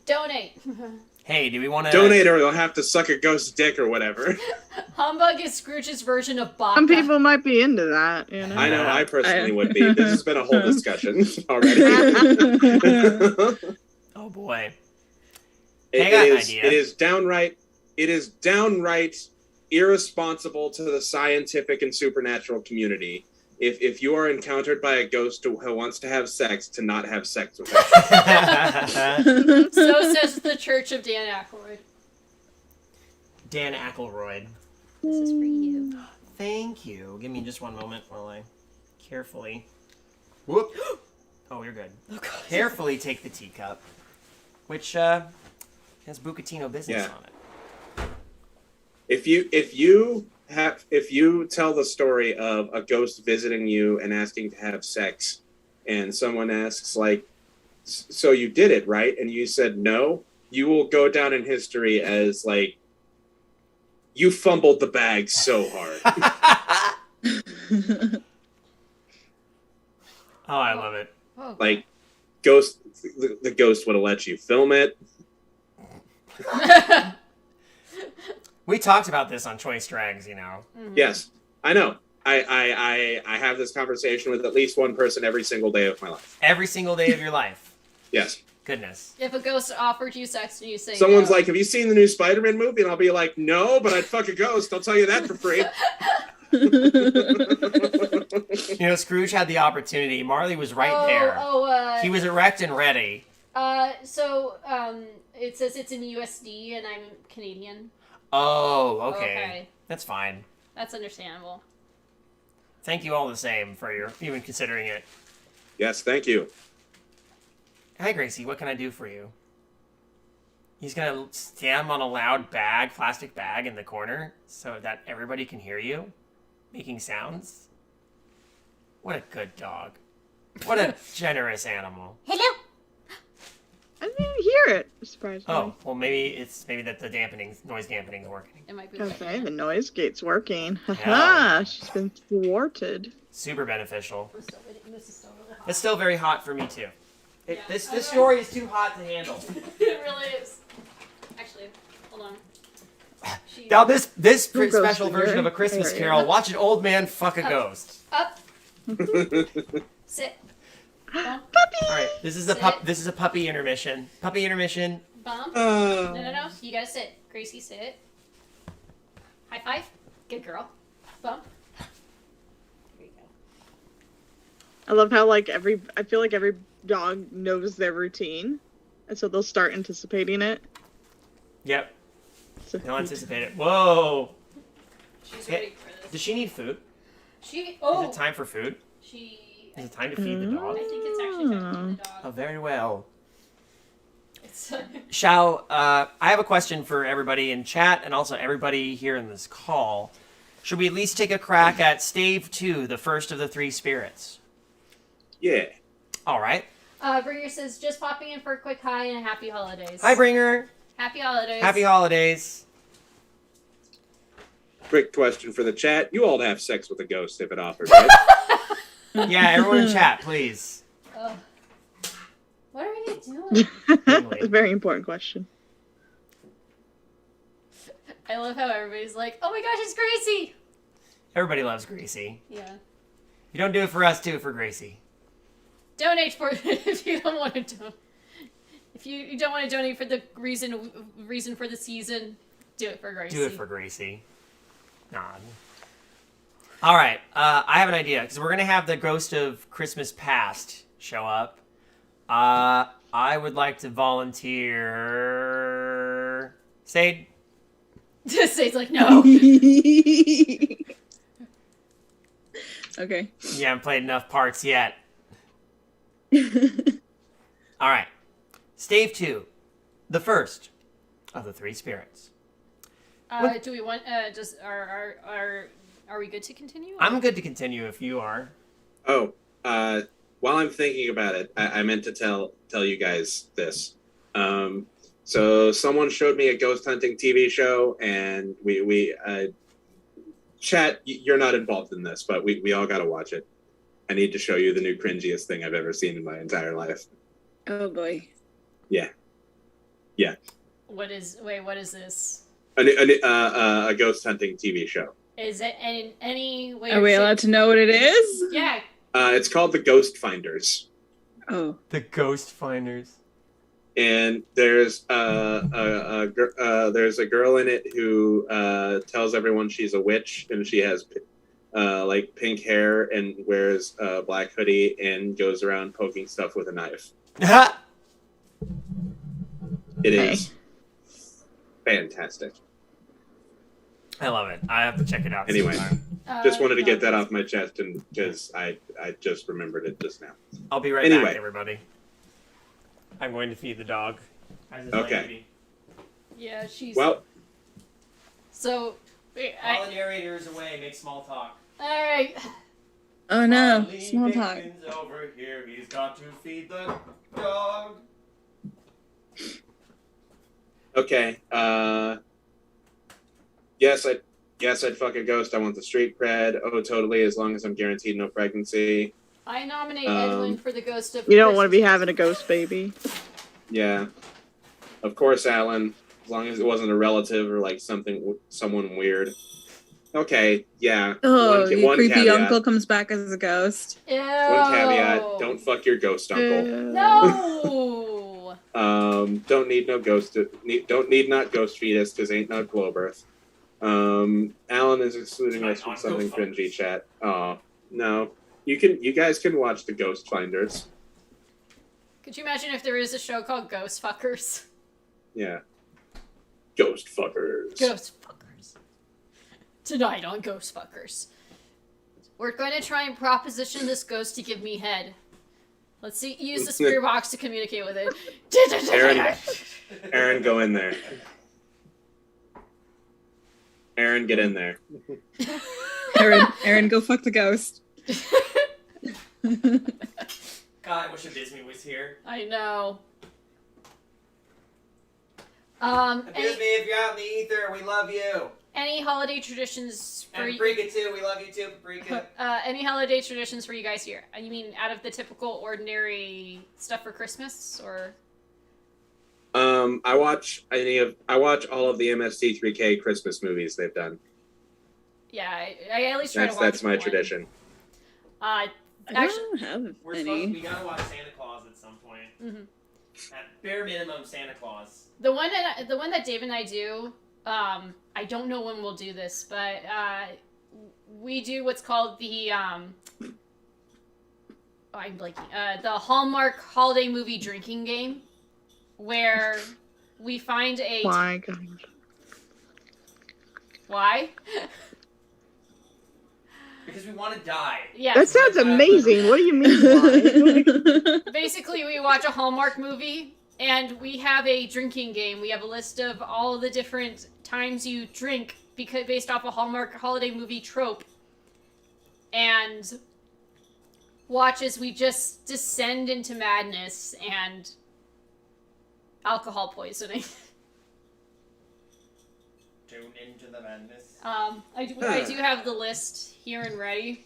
Donate. Hey, do we want to... Donate or they'll have to suck a ghost's dick or whatever. Humbug is Scrooge's version of Baka. Some people might be into that, you know. I know, I personally would be. This has been a whole discussion already. Oh, boy. It I got an is- idea. it is downright irresponsible to the scientific and supernatural community if you are encountered by a ghost who wants to have sex, to not have sex with her. So says the Church of Dan Aykroyd. Dan Aykroyd. This is for you. Thank you. Give me just one moment while I carefully... Whoop! Oh, you're good. Oh, God. Carefully take the teacup, which has Bucatino business Yeah. on it. If you tell the story of a ghost visiting you and asking to have sex, and someone asks like, "So you did it, right?" and you said no, you will go down in history as like, you fumbled the bag so hard. Oh, I love it. Oh, Like, the ghost would have let you film it. We talked about this on Choice Drags, you know. Yes, I know. I have this conversation with at least one person every single day of my life. Every single day of your life. Yes. Goodness. If a ghost offered you sex and you say Someone's no. like, "Have you seen the new Spider-Man movie?" And I'll be like, "No, but I'd fuck a ghost. I'll tell you that for free." You know, Scrooge had the opportunity. Marley was right there. He was erect and ready. So it says it's in USD and I'm Canadian. Oh, okay. Okay. That's fine. That's understandable. Thank you all the same for your even considering it. Yes, thank you. Hi, Gracie. What can I do for you? He's gonna stand on a loud bag, plastic bag in the corner, so that everybody can hear you, making sounds. What a good dog. What a generous animal. Hello. I didn't hear it, surprisingly. Oh, well, maybe that the noise dampening is working. It might be. Okay, the noise gate's working. Yeah. Haha, she's been thwarted. Super beneficial. We're still waiting. This is still really hot. It's still very hot for me too. Yeah. This story is too hot to handle. It really is. Actually, hold on. Now this Who goes special to version your of A Christmas area? Carol, watch an old man fuck a ghost. Up. Sit. Bump. All right, this is a Sit. this is a puppy intermission. Puppy intermission. Bump. No. You gotta sit. Gracie, sit. High five. Good girl. Bump. There you go. I love how I feel like every dog knows their routine, and so they'll start anticipating it. Yep. So They'll anticipate it. Whoa. She's Hey, ready for this. Does she need food? Is Is it it time for food? Is it time to feed the dog? I think it's actually time to feed the Oh, dog. very well. It's, I have a question for everybody in chat and also everybody here in this call. Should we at least take a crack at Stave 2, the first of the three spirits? Yeah. All right. Bringer says, just popping in for a quick hi and happy holidays. Hi, Bringer. Happy holidays. Happy holidays. Quick question for the chat. You all have sex with a ghost if it offers, right? Yeah, everyone in chat, please. Ugh. What are you doing? It's a very important question. I love how everybody's like, oh my gosh, it's Gracie! Everybody loves Gracie. Yeah. You don't do it for us, do it for Gracie. Donate for if you don't want to do. If you don't want to donate for the reason for the season, do it for Gracie. Do it for Gracie. Nod. All right, I have an idea because we're gonna have the ghost of Christmas past show up. I would like to volunteer. Sade. Sade's like, no. Okay. You haven't played enough parts yet. All right, Stave 2, the first of the three spirits. Do we want just are we good to continue? I'm good to continue if you are. Oh, while I'm thinking about it, I meant to tell you guys this. So someone showed me a ghost hunting TV show, and we chat. You're not involved in this, but we all got to watch it. I need to show you the new cringiest thing I've ever seen in my entire life. Oh boy. Yeah. What is this? A ghost hunting TV show. Is it in any way? Are we allowed to know what it is? Yeah. It's called The Ghost Finders. Oh. The Ghost Finders. And there's a girl in it who tells everyone she's a witch, and she has like pink hair and wears a black hoodie and goes around poking stuff with a knife. It is fantastic. I love it. I have to check it out. Anyway, sometime. just wanted to get that off my chest, and because I just remembered it just now. I'll be right Anyway. back, everybody. I'm going to feed the dog. As is my Okay. duty. Yeah, she's. Well, So. While the narrator is away, make small talk. All right. Oh no. Marley Small talk. Dickens over here. He's got to feed the dog. okay. Yes, I'd fuck a ghost. I want the street cred. Oh, totally. As long as I'm guaranteed no pregnancy. I nominate Edwin for the ghost of. You don't want to be having a ghost baby. Yeah. Of course, Alan. As long as it wasn't a relative or like someone weird. Okay, yeah. Oh, your creepy caveat. uncle comes back as a ghost. Ew. One caveat: don't fuck your ghost uncle. No. Don't need no ghost. Don't need not ghost fetus because ain't no glow birth. Alan is excluding us from something cringy. Chat. Oh no, you guys can watch the Ghost Finders. Could you imagine if there is a show called Ghost Fuckers? Yeah. Ghost fuckers. Ghost Fuckers. Tonight on Ghost Fuckers. We're going to try and proposition this ghost to give me head. Let's see. Use the spirit box to communicate with it. Aaron, go in there. Aaron, get in there. Aaron, go fuck the ghost. God, I wish Abysme was here. I know. Abysme, if you're out in the ether, we love you. Any holiday traditions for And Paprika too, we love you too, Paprika. any holiday traditions for you guys here? You mean out of the typical ordinary stuff for Christmas, or? I watch all of the MST3K Christmas movies they've done. Yeah, I at least try to watch. That's my one. tradition. I Actually, don't have We any. gotta watch Santa Claus at some point. At bare minimum, Santa Claus. the one that Dave and I do. I don't know when we'll do this, but we do what's called the I'm blanking. The Hallmark holiday movie drinking game, where we find a. My God. Why? Because we want to die. Yeah. That sounds amazing. What do you mean? Why? Basically, we watch a Hallmark movie, and we have a drinking game. We have a list of all the different times you drink based off a Hallmark holiday movie trope. And watch as we just descend into madness and alcohol poisoning. Tune into the madness. I do have the list here and ready.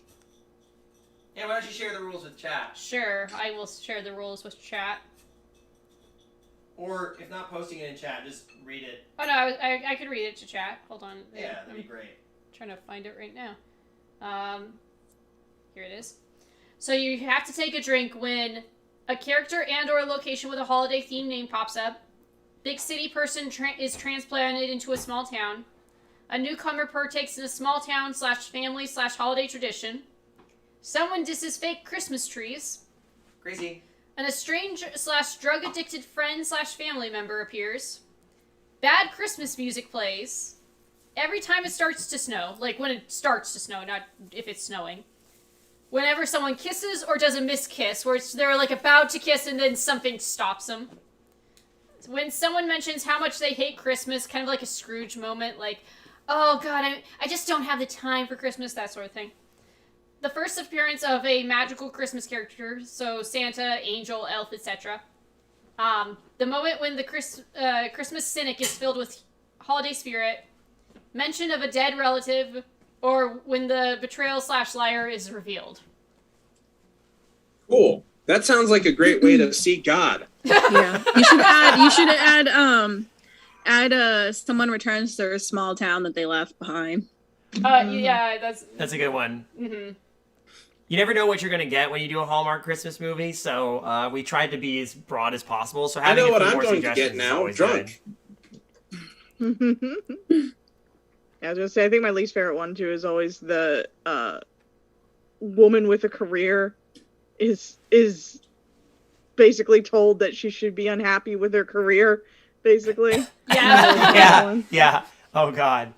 Yeah, why don't you share the rules with chat? Sure, I will share the rules with chat. Or, if not posting it in chat, just read it. Oh no, I could read it to chat. Hold on. Yeah, that'd be great. Trying to find it right now. Here it is. So you have to take a drink when a character and or a location with a holiday theme name pops up. Big city person is transplanted into a small town. A newcomer partakes in a small town /family /holiday tradition. Someone disses fake Christmas trees. Crazy. An estranged /drug addicted friend /family member appears. Bad Christmas music plays. Every time it starts to snow, like when it starts to snow, not if it's snowing. Whenever someone kisses or does a miskiss, where they're like about to kiss and then something stops them. When someone mentions how much they hate Christmas, kind of like a Scrooge moment, like, oh God, I just don't have the time for Christmas, that sort of thing. The first appearance of a magical Christmas character, so Santa, angel, elf, etc. The moment when the Christmas cynic is filled with holiday spirit. Mention of a dead relative, or when the betrayal /liar is revealed. Cool. That sounds like a great way to see God. Yeah, you should add someone returns to their small town that they left behind. Yeah, That's a good one. Mm-hmm. You never know what you're going to get when you do a Hallmark Christmas movie, so we tried to be as broad as possible. So I having know a what few I'm more going to suggestions get is now. always Drunk. Yeah, I was gonna say, I think my least favorite one too is always the woman with a career is basically told that she should be unhappy with her career, basically. Yeah. Yeah. Oh God.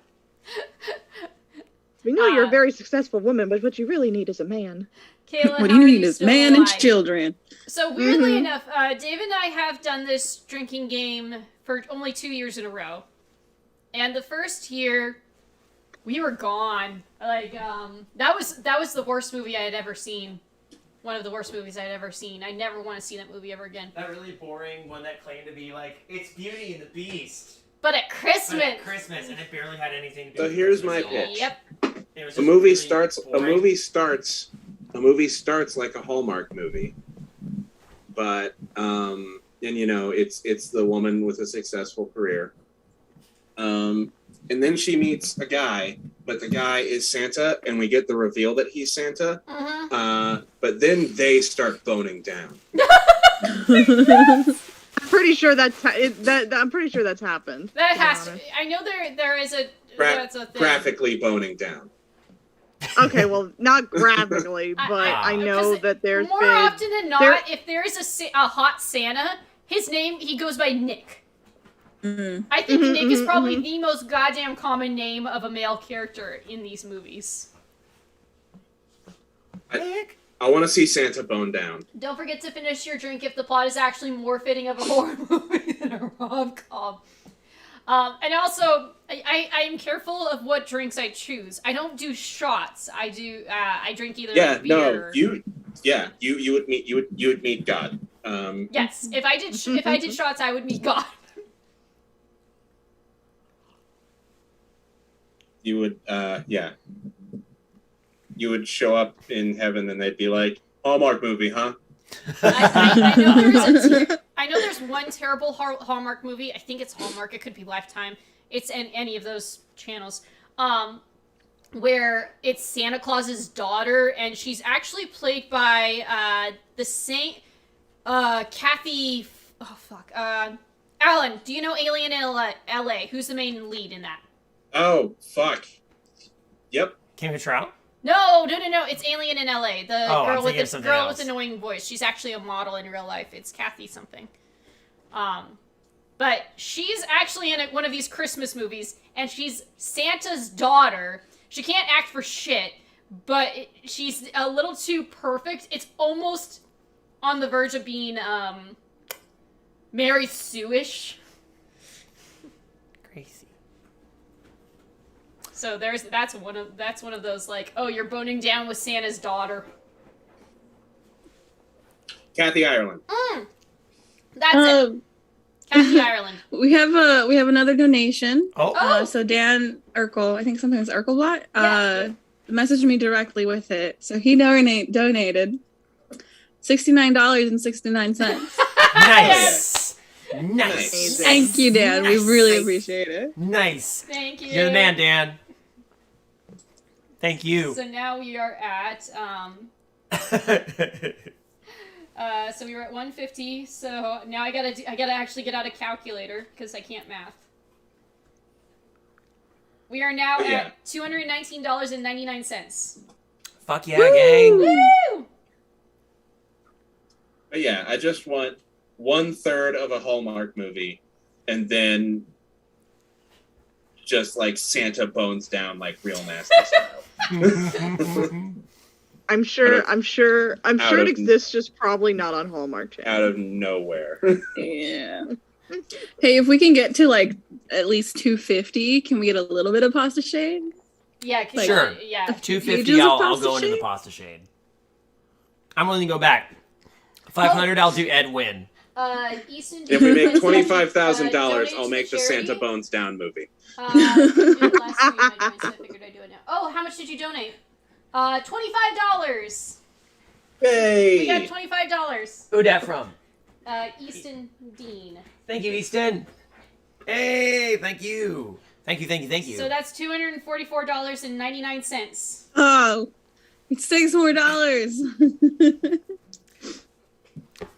We know you're a very successful woman, but what you really need is a man. Kayla, What how you are need is still man and alive? children. So weirdly enough, Dave and I have done this drinking game for only 2 years in a row. And the first year, we were gone. Like, that was the worst movie I had ever seen. One of the worst movies I had ever seen. I never want to see that movie ever again. That really boring one that claimed to be like, it's Beauty and the Beast. But at Christmas! But at Christmas, and it barely had anything to do So with here's Christmas my at all. pitch. Yep. It was A just movie really starts. boring. A movie starts like a Hallmark movie, but and it's the woman with a successful career. And then she meets a guy, but the guy is Santa, and we get the reveal that he's Santa. Mm-hmm. But then they start boning down. I'm pretty sure that's happened. That be has to. honest. I know there is a. That's a thing. Graphically boning down. Okay, well, not graphically, but I know 'cause that there's more been often than not, if there is a hot Santa, he goes by Nick. I think Nick is probably the most goddamn common name of a male character in these movies. Nick, I want to see Santa bone down. Don't forget to finish your drink if the plot is actually more fitting of a horror movie than a rom-com. And also, I am careful of what drinks I choose. I don't do shots. I drink either beer. You would meet God. Yes, if I did shots, I would meet God. You would, you would show up in heaven and they'd be like, Hallmark movie, huh? I know there's one terrible Hallmark movie. I think it's Hallmark. It could be Lifetime. It's in any of those channels. Where it's Santa Claus's daughter, and she's actually played by the same Kathy. Oh fuck. Alan, do you know Alien in L.A.? Who's the main lead in that? Oh fuck. Yep. Kim Cattrall? No. It's Alien in L.A. The girl with the girl else. with annoying voice. She's actually a model in real life. It's Kathy something. But she's actually in one of these Christmas movies, and she's Santa's daughter. She can't act for shit, but she's a little too perfect. It's almost on the verge of being Mary Sue-ish. Crazy. So that's one of those like, oh, you're boning down with Santa's daughter. Kathy Ireland. That's it. Kathy Ireland. We have another donation. Oh. So Dan Urkel, I think sometimes Urkelbot, messaged me directly with it. So he donated $69.69. Nice. Nice. Thank you, Dan. Nice. We really appreciate it. Nice. Thank you. You're the man, Dan. Thank you. So now we are at so we were at 150. So now I gotta actually get out a calculator because I can't math. We are now at $219.99. Fuck yeah, gang. Woo! But yeah, I just want 1/3 of a Hallmark movie, and then just like Santa bones down like real nasty style. I'm sure it exists, just probably not on Hallmark Channel. Out of nowhere. Yeah. Hey, if we can get to like at least 250, can we get a little bit of pasta shade? Yeah, Sure. Yeah. 250, I'll go into the pasta shade. I'm willing to go back. 500, I'll do Ed Win. Easton. If we make $25,000, I'll make the Santa bones down movie. I did it last stream, so I figured I'd do it now. Oh, how much did you donate? $25. Hey! We got $25. Who that from? Easton Dean. Thank you, Easton. Hey, thank you. Thank you. So that's $244.99. Oh, it's $6 more.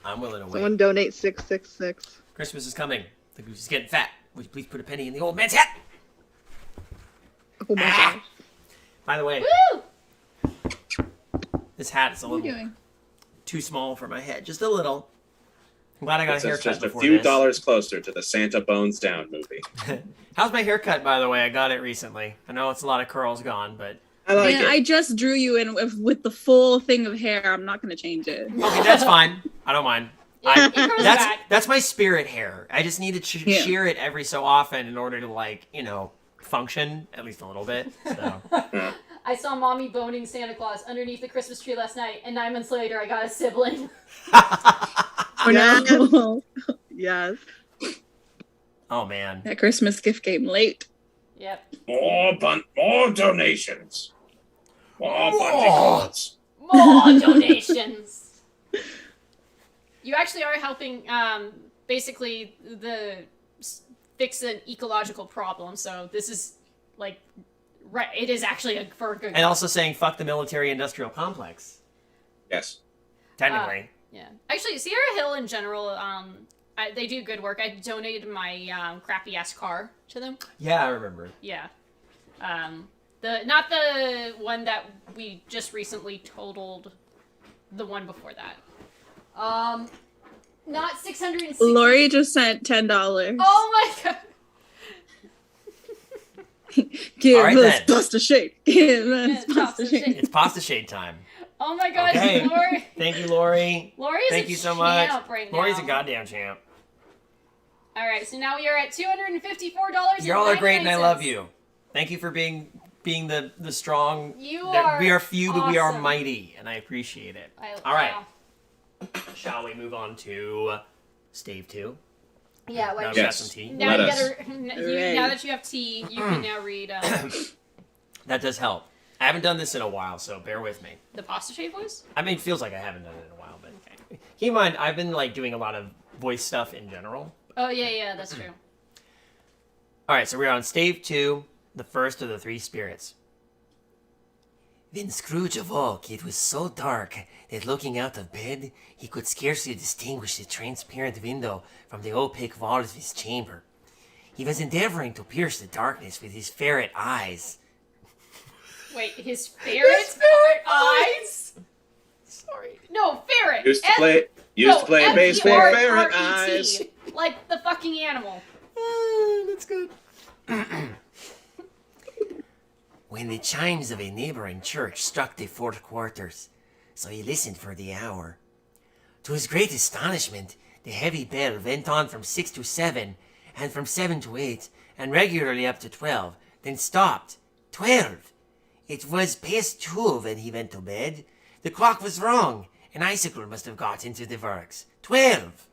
I'm willing to wait. Someone donate 666. Christmas is coming. The goose is getting fat. Would you please put a penny in the old man's hat? Oh my gosh. By the way, Woo! this hat is a What are little you doing? too small for my head. Just a little. I'm glad I got a haircut Just a before few this. dollars closer to the Santa bones down movie. How's my haircut, by the way? I got it recently. I know it's a lot of curls gone, but... I like Man, it. I just drew you in with the full thing of hair. I'm not going to change it. Okay, that's fine. I don't mind. Yeah, it grows back. That's my spirit hair. I just need to shear it every so often in order to, like, function at least a little bit. So. I saw mommy boning Santa Claus underneath the Christmas tree last night, and 9 months later, I got a sibling. Oh no. Yes. Oh man. That Christmas gift came late. Yep. More donations. More bunty cards. More donations. You actually are helping, basically, fix an ecological problem. So this is, like, right. It is actually for a good. And also saying fuck the military-industrial complex. Yes. Technically. Yeah. Actually, Sierra Hill in general, they do good work. I donated my crappy ass car to them. Yeah, I remember. Yeah. Not the one that we just recently totaled. The one before that. Not 660. Lori just sent $10. Oh my god. Give All right, us then. pasta shake. Give us Yeah, pasta shake. It's pasta shade time. Oh my gosh, Okay. Lori. Thank you, Lori. Lori's Thank a you so much. champ right now. Lori's a goddamn champ. All right, so now we are at $254. Y'all are great, and I love you. Thank you for being the strong. You that are We are few, but we are awesome. mighty, and I appreciate it. All right. Shall we move on to Stave 2? Yeah, Now wait. we got some tea. Now, Let you us. now that you have tea, you can now read That does help. I haven't done this in a while, so bear with me. the pasta shape voice. I mean, it feels like I haven't done it in a while, but keep in mind, I've been like doing a lot of voice stuff in general. Oh yeah, that's true. All right, so we're on Stave 2, the first of the three spirits. When Scrooge awoke, it was so dark that looking out of bed, he could scarcely distinguish the transparent window from the opaque walls of his chamber. He was endeavoring to pierce the darkness with his ferret eyes. Wait, his ferret eyes? Sorry. No, ferret. Used to play baseball, ferret eyes. Like the fucking animal. That's good. When the chimes of a neighboring church struck the 4 quarters, so he listened for the hour. To his great astonishment, the heavy bell went on from 6 to 7, and from 7 to 8, and regularly up to 12, then stopped. 12! It was past 2 when he went to bed. The clock was wrong. An icicle must have got into the works. 12!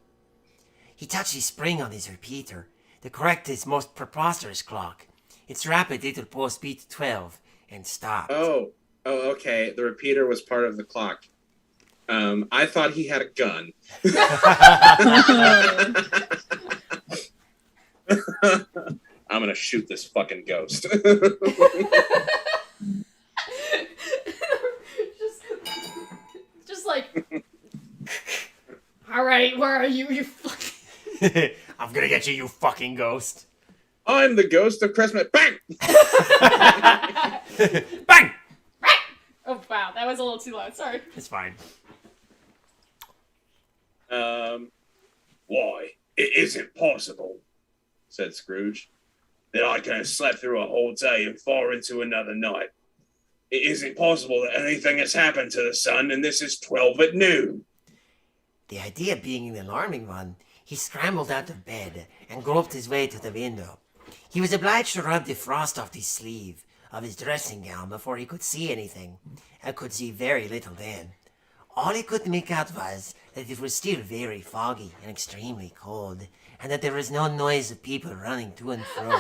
He touched the spring on his repeater, the correctest, most preposterous clock. Its rapid little pulse beat 12, and stopped. Oh, okay. The repeater was part of the clock. I thought he had a gun. I'm gonna shoot this fucking ghost. just like, all right, where are you? You fucking. I'm gonna get you, you fucking ghost. I'm the ghost of Christmas. Bang! Bang! Oh wow, that was a little too loud. Sorry. It's fine. Why, it isn't possible, Said Scrooge. that I can have slept through a whole day and far into another night. It isn't possible that anything has happened to the sun, and this is 12 at noon. The idea being an alarming one, he scrambled out of bed and groped his way to the window. He was obliged to rub the frost off the sleeve of his dressing gown before he could see anything, and could see very little then. All he could make out was that it was still very foggy and extremely cold, and that there was no noise of people running to and fro,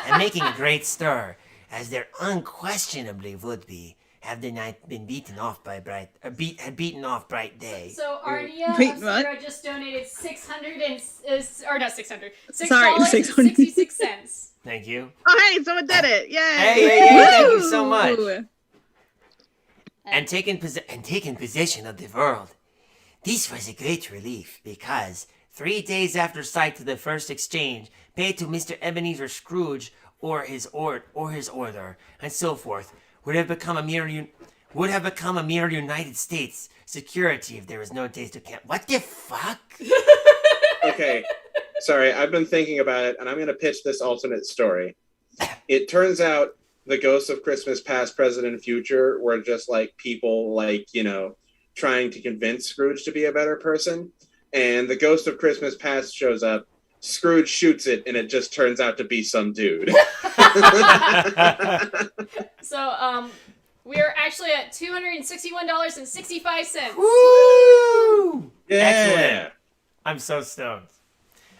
and making a great stir, as there unquestionably would be, had the night been beaten off by beaten off bright day. So Arnia Wait, Obscura just donated Sorry, $6.66. Thank you. Oh, hey, someone did it! Yay! Hey, thank you so much. Woo! And taken possession of the world. This was a great relief, because 3 days after sight of the first exchange, paid to Mr. Ebenezer Scrooge or his order, and so forth, would have become a mere United States security if there was no days to count. What the fuck? Okay. Sorry, I've been thinking about it, and I'm going to pitch this alternate story. It turns out the ghosts of Christmas past, present, and future were just like people, like, you know, trying to convince Scrooge to be a better person. And the ghost of Christmas past shows up, Scrooge shoots it, and it just turns out to be some dude. So, we are actually at $261.65. Woo! Yeah. Excellent. I'm so stoned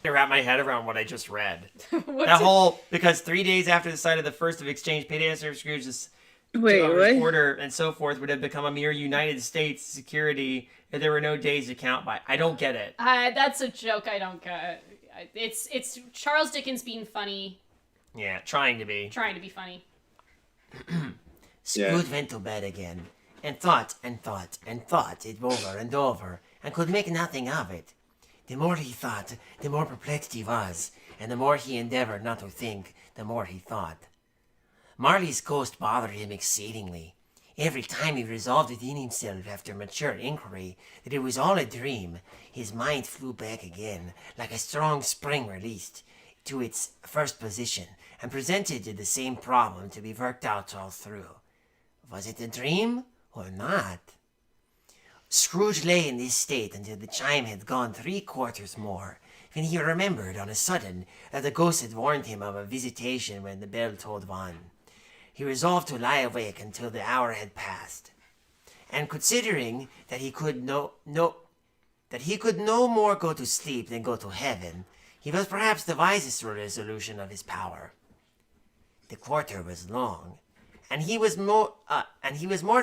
to wrap my head around what I just read. What's Because 3 days after the sight of the first of exchange, paid answer of Scrooge's Wait, what? order and so forth would have become a mere United States security if there were no days to count by. I don't get it. That's a joke I don't get. It's Charles Dickens being funny, Yeah, trying to be. trying to be funny. Scrooge went to bed again, and thought and thought and thought it over and over, and could make nothing of it. The more he thought, the more perplexed he was, and the more he endeavored not to think, the more he thought. Marley's ghost bothered him exceedingly. Every time he resolved within himself after mature inquiry that it was all a dream, his mind flew back again, like a strong spring released, to its first position, and presented the same problem to be worked out all through. Was it a dream or not? Scrooge lay in this state until the chime had gone 3/4 more. Then he remembered on a sudden that the ghost had warned him of a visitation when the bell tolled 1. He resolved to lie awake until the hour had passed. And considering that he could no more go to sleep than go to heaven, he was perhaps the wisest resolution of his power. The quarter was long, and he was more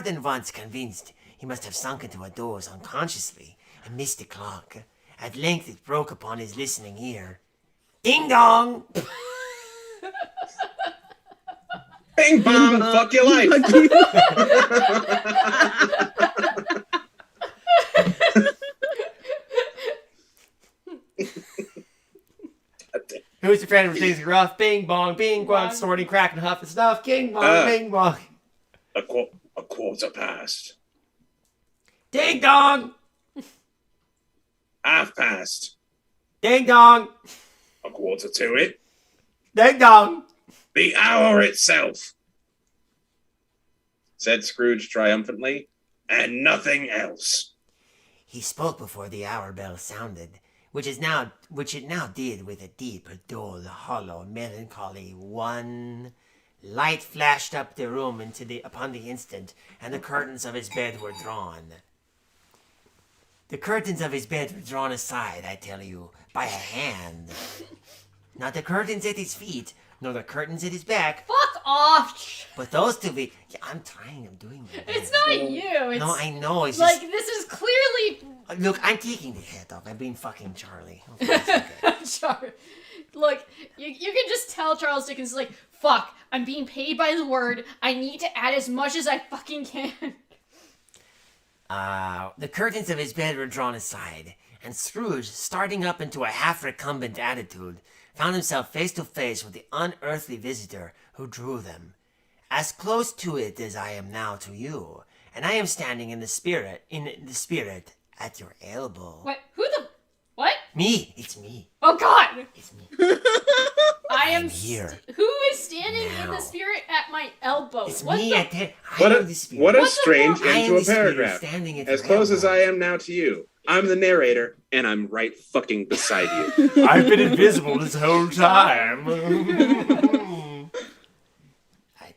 than once convinced he must have sunk into a doze unconsciously and missed the clock. At length it broke upon his listening ear. Ding dong! Bing bong, fuck your life. Who's your friend from things rough? Bing bong, bing bong, snorting, cracking, huff and stuff. Bing bong, bing bong. A quarter past. Ding dong! Half past. Ding dong! A quarter to it. Ding dong! The hour itself, said Scrooge triumphantly, and nothing else. He spoke before the hour bell sounded, which it now did with a deep, dull, hollow, melancholy 1. Light flashed up the room upon the instant, and the curtains of his bed were drawn. The curtains of his bed were drawn aside, I tell you, by a hand. Not the curtains at his feet, nor the curtains at his back, Fuck off! but those two be... Yeah, I'm doing my best. It's not you. It's No, I know, it's like just... this is clearly. Look, I'm taking the head off. I'm being fucking Charlie. Okay, it's okay. Look, you can just tell Charles Dickens is like, fuck, I'm being paid by the word. I need to add as much as I fucking can. The curtains of his bed were drawn aside, and Scrooge, starting up into a half-recumbent attitude, found himself face to face with the unearthly visitor who drew them. As close to it as I am now to you, and I am standing in the spirit at your elbow. What? Who the? What? Me! It's me. Oh God! It's me. I am here. Who is standing in Now. the spirit at my elbow? It's what me. the? I What am the a spirit. what a What the strange fuck? I am into a the spirit paragraph. standing at As your close as elbow. I am now to you. I'm the narrator, and I'm right fucking beside you. I've been invisible this whole time. I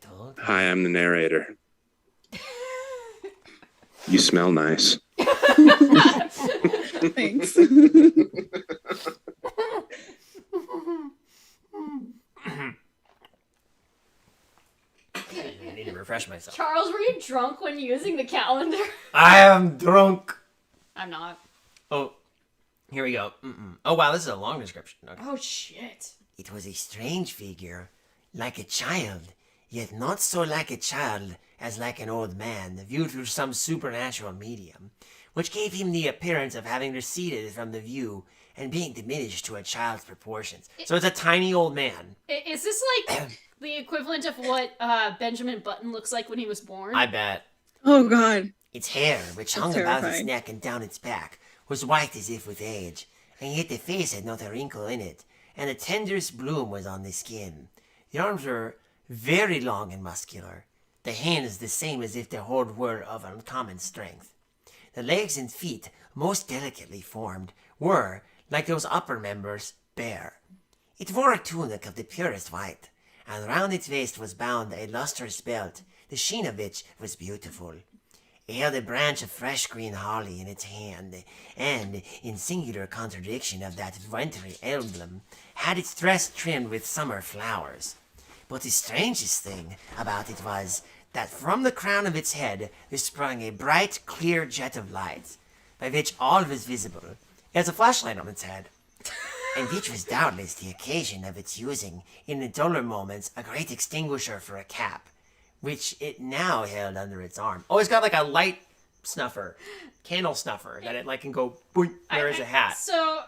told you. Hi, I'm the narrator. You smell nice. Thanks. I need to refresh myself. Charles, were you drunk when using the calendar? I am drunk. I'm not. Oh, here we go. Oh, wow, this is a long description. Okay. Oh shit. It was a strange figure, like a child, yet not so like a child as like an old man, viewed through some supernatural medium, which gave him the appearance of having receded from the view and being diminished to a child's proportions. So it's a tiny old man. Is this like the equivalent of what Benjamin Button looks like when he was born? I bet. Oh God. Its hair, which hung That's about its terrifying. neck and down its back, was white as if with age, and yet the face had not a wrinkle in it, and the tenderest bloom was on the skin. The arms were very long and muscular, the hands the same as if the hold were of uncommon strength. The legs and feet, most delicately formed, were, like those upper members, bare. It wore a tunic of the purest white, and round its waist was bound a lustrous belt, the sheen of which was beautiful. It held a branch of fresh green holly in its hand, and, in singular contradiction of that wintry emblem, had its dress trimmed with summer flowers. But the strangest thing about it was that from the crown of its head there sprung a bright, clear jet of light, by which all was visible. It has a flashlight on its head. And which was doubtless the occasion of its using, in the duller moments, a great extinguisher for a cap, which it now held under its arm. Oh, it's got like a light snuffer, candle snuffer, that it like can go, boing, there is a hat. So.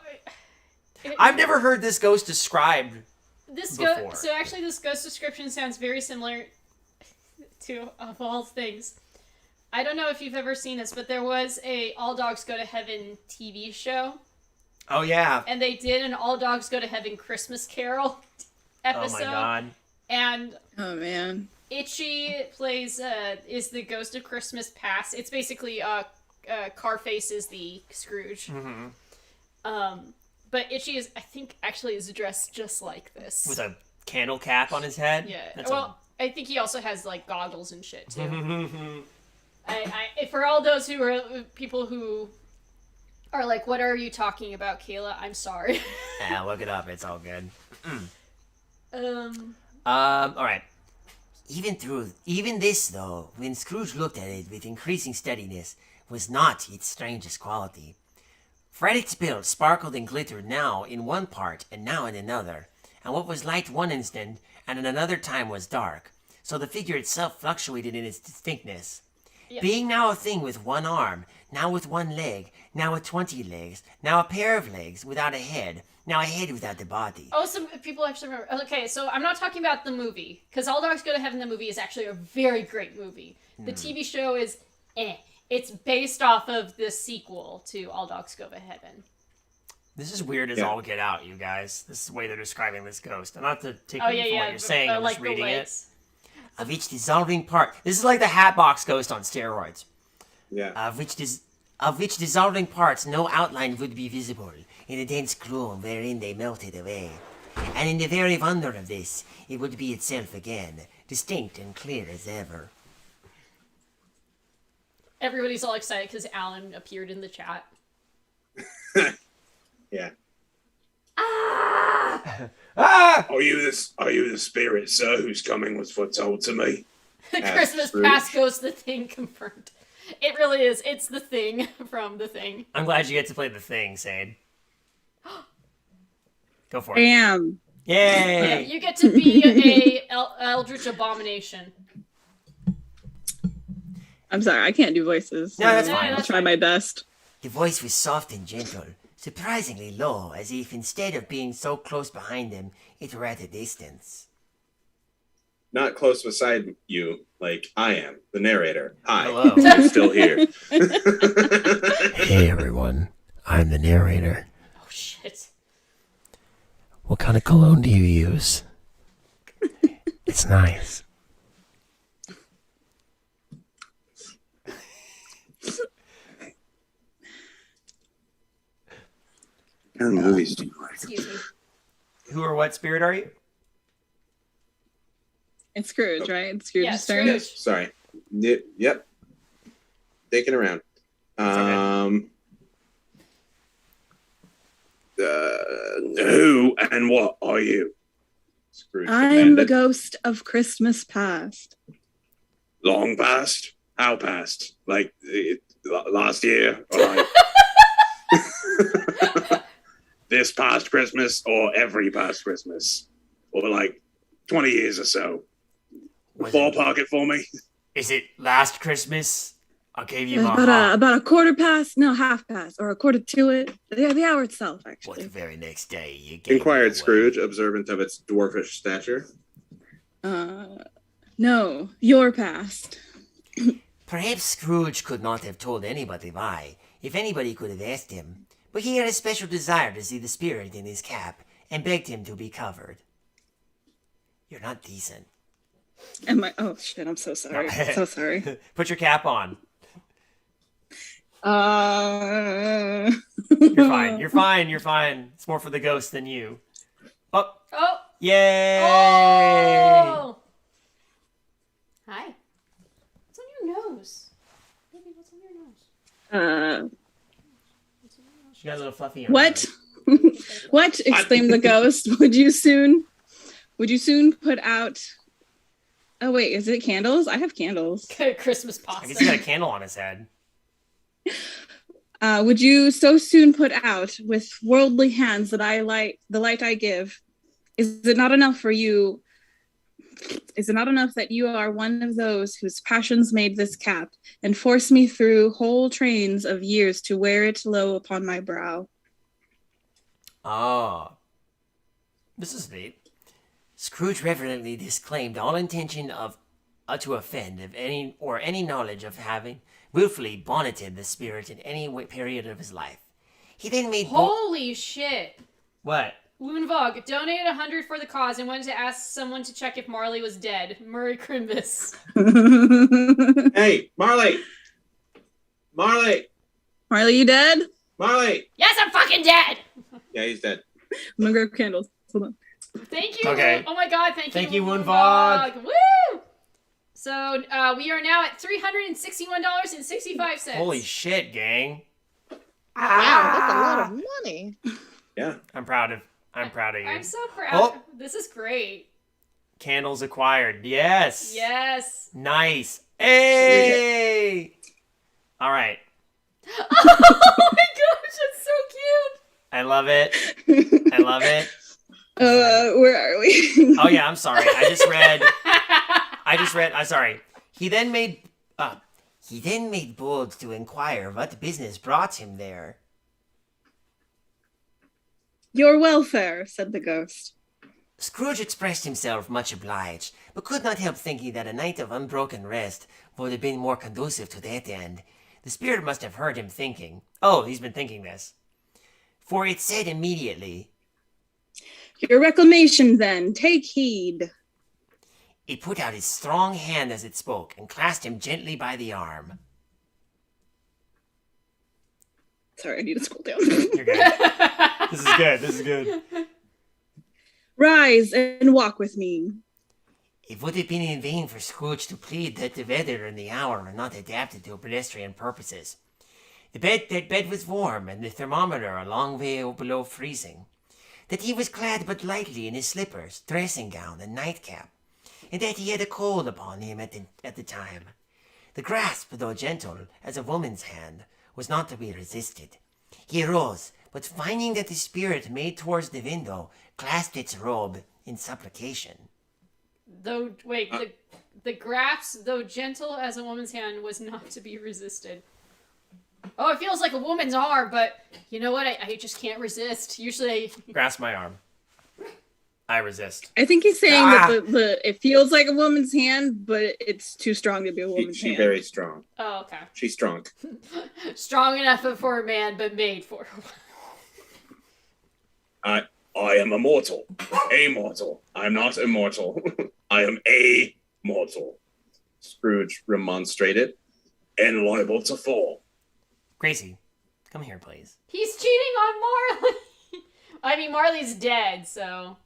I've never heard this ghost described before. So actually, this ghost description sounds very similar to, of all things, I don't know if you've ever seen this, but there was a All Dogs Go to Heaven TV show, Oh, yeah. and they did an All Dogs Go to Heaven Christmas Carol episode. Oh, my God. And Oh man. Itchy plays is the ghost of Christmas Past. It's basically Carface is the Scrooge. But Itchy is, I think, actually is dressed just like this. With a candle cap on his head? Yeah. That's I think he also has, like, goggles and shit, too. For all those who are people who are like, what are you talking about, Kayla? I'm sorry. Yeah, look it up. It's all good. all right. Even this, though, when Scrooge looked at it with increasing steadiness, was not its strangest quality. For its build sparkled and glittered now in one part and now in another, and what was light one instant and in another time was dark, so the figure itself fluctuated in its distinctness. Yeah. Being now a thing with one arm, now with one leg, now with 20 legs, now a pair of legs without a head, now a head without the body. Oh, some people actually remember. Okay, so I'm not talking about the movie, because All Dogs Go to Heaven, the movie, is actually a very great movie. The TV show is It's based off of the sequel to All Dogs Go to Heaven. This is weird as all get out, you guys. This is the way they're describing this ghost. I'm not to take what you're saying, I'm just reading it. Of each dissolving part. This is like the Hatbox Ghost on steroids. Yeah. Of which dissolving parts no outline would be visible in the dense gloom wherein they melted away. And in the very wonder of this, it would be itself again, distinct and clear as ever. Everybody's all excited because Alan appeared in the chat. Yeah. Ah! Are you the spirit, sir, whose coming was foretold to me? Christmas past ghost, the Thing confirmed. It really is. It's the Thing from the Thing. I'm glad you get to play the Thing, Sade. Go for it. Bam. Yay! Yeah, you get to be a eldritch abomination. I'm sorry, I can't do voices. No, that's so fine. I'll try my best. The voice was soft and gentle, surprisingly low, as if instead of being so close behind them, it were at a distance. Not close beside you, like I am, the narrator. Hi, Hello. I'm still here. Hey everyone, I'm the narrator. Oh, shit. What kind of cologne do you use? It's nice. What kind of movies do you like? Excuse me. Who or what spirit are you? It's Scrooge, right? It's Scrooge's Yeah, turn. Scrooge. Sorry. Yep. Taking around. Who and what are you? Scrooge I'm the demanded. ghost of Christmas past. Long past? How past? Like last year? Or like this past Christmas? Or every past Christmas? Or like 20 years or so? Ballpark it for me. Is it last Christmas? I gave you my heart. About a quarter past, no, half past, or a quarter to it. The hour itself, What, actually. the very next day you gave Inquired it away. Scrooge, observant of its dwarfish stature. No, your past. Perhaps Scrooge could not have told anybody why, if anybody could have asked him, but he had a special desire to see the spirit in his cap, and begged him to be covered. You're not decent. Am I? Oh shit! I'm so sorry. So sorry. Put your cap on. Uh. You're fine. You're fine. You're fine. It's more for the ghost than you. Oh, Oh! yay! Oh! Hi. What's on your nose? Baby, what's on your nose? She got a little fluffy. What? What? Exclaimed the ghost. Would you soon put out? Oh wait, is it candles? I have candles. Christmas I guess pasta. he's got a candle on his head. Would you so soon put out with worldly hands that I light the light I give? Is it not enough for you? Is it not enough that you are one of those whose passions made this cap and force me through whole trains of years to wear it low upon my brow? Oh. This is neat. Scrooge reverently disclaimed all intention of to offend of any knowledge of having willfully bonneted the spirit in any period of his life. He then made Holy shit. What? Loonvog, donate 100 for the cause and wanted to ask someone to check if Marley was dead. Murray Crimbus. Hey, Marley! Marley! Marley, you dead? Marley! Yes, I'm fucking dead. Yeah, he's dead. I'm gonna grab candles. Hold on. Thank you. Okay. Oh my god, thank you. Thank you, Woonvog. Woo! So we are now at $361.65. Holy shit, gang. Wow, that's a lot of money. Yeah. I'm proud of you. I'm so proud. Oh. This is great. Candles acquired. Yes. Yes. Nice. Hey. All right. Oh my gosh, that's so cute. I love it. I love it. Where are we? Oh yeah, I'm sorry. I just read. I'm sorry. He then made bold to inquire what business brought him there. Your welfare, said the ghost. Scrooge expressed himself much obliged, but could not help thinking that a night of unbroken rest would have been more conducive to that end. The spirit must have heard him thinking. Oh, he's been thinking this. For it said immediately, Your reclamation, then. Take heed. it put out its strong hand as it spoke, and clasped him gently by the arm. Sorry, I need to scroll down. You're good. This is good. This is good. Rise and walk with me. It would have been in vain for Scrooge to plead that the weather and the hour were not adapted to pedestrian purposes. That bed was warm, and the thermometer a long way below freezing. That he was clad but lightly in his slippers, dressing gown, and nightcap, and that he had a cold upon him at the time. The grasp, though gentle as a woman's hand, was not to be resisted. He arose, but finding that the spirit made towards the window, clasped its robe in supplication. Though, wait, the grasp, though gentle as a woman's hand, was not to be resisted. Oh, it feels like a woman's arm, but you know what? I just can't resist. Usually, Grasp my arm. I resist. I think he's saying that it feels like a woman's hand, but it's too strong to be a woman's She's hand. very strong. Oh, okay. She's strong. Strong enough for a man, but made for I am immortal. Immortal. I'm not immortal. I am a mortal. Scrooge remonstrated, and liable to fall. Gracie, come here, please. He's cheating on Marley. I mean, Marley's dead, so.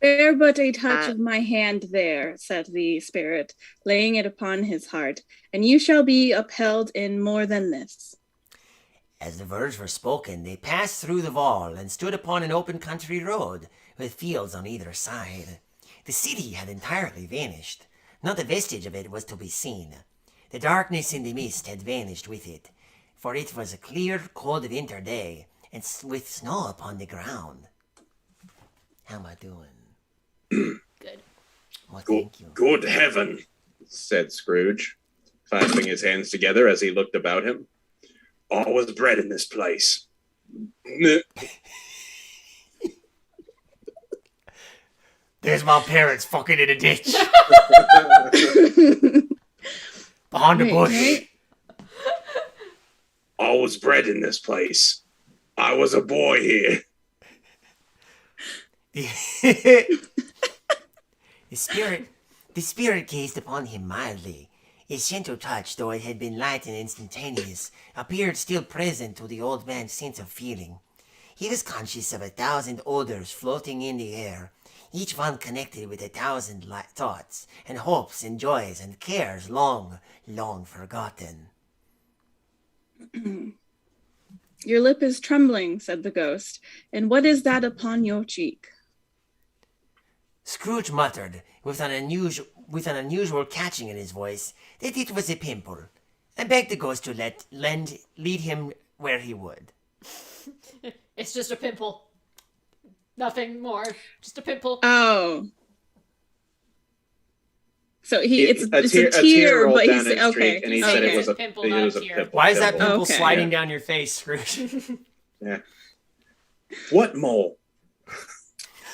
Bear but a touch of my hand there, said the spirit, laying it upon his heart, and you shall be upheld in more than this. As the words were spoken, they passed through the wall and stood upon an open country road, with fields on either side. The city had entirely vanished. Not a vestige of it was to be seen. The darkness in the mist had vanished with it, for it was a clear, cold winter day, and with snow upon the ground. How am I doing? Good. Well, thank you. Good heaven, said Scrooge, clasping his hands together as he looked about him. I was bred in this place. There's my parents fucking in a ditch. Behind the bush. I was bred in this place. I was a boy here. The spirit gazed upon him mildly. His gentle touch, though it had been light and instantaneous, appeared still present to the old man's sense of feeling. He was conscious of 1,000 odors floating in the air, each one connected with 1,000 thoughts and hopes and joys and cares long, long forgotten. Your lip is trembling, said the ghost, and what is that upon your cheek? Scrooge muttered, with an unusual catching in his voice, that it was a pimple, and begged the ghost to lead him where he would. It's just a pimple. Nothing more. Just a pimple. Oh. So it's a tear tear, rolled but down he's his okay. cheek, and he said it was a Pimple, it not was a a tear. pimple. Why is that pimple. pimple Okay. sliding down your face, Scrooge? Yeah. What mole?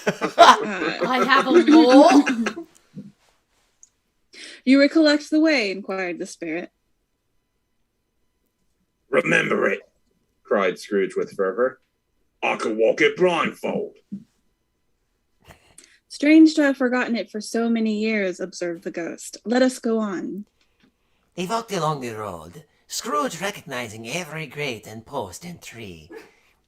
I have a mole. You recollect the way, inquired the spirit. Remember it, cried Scrooge with fervor. I could walk it blindfold. Strange to have forgotten it for so many years, observed the ghost. Let us go on. They walked along the road, Scrooge recognizing every grate and post and tree,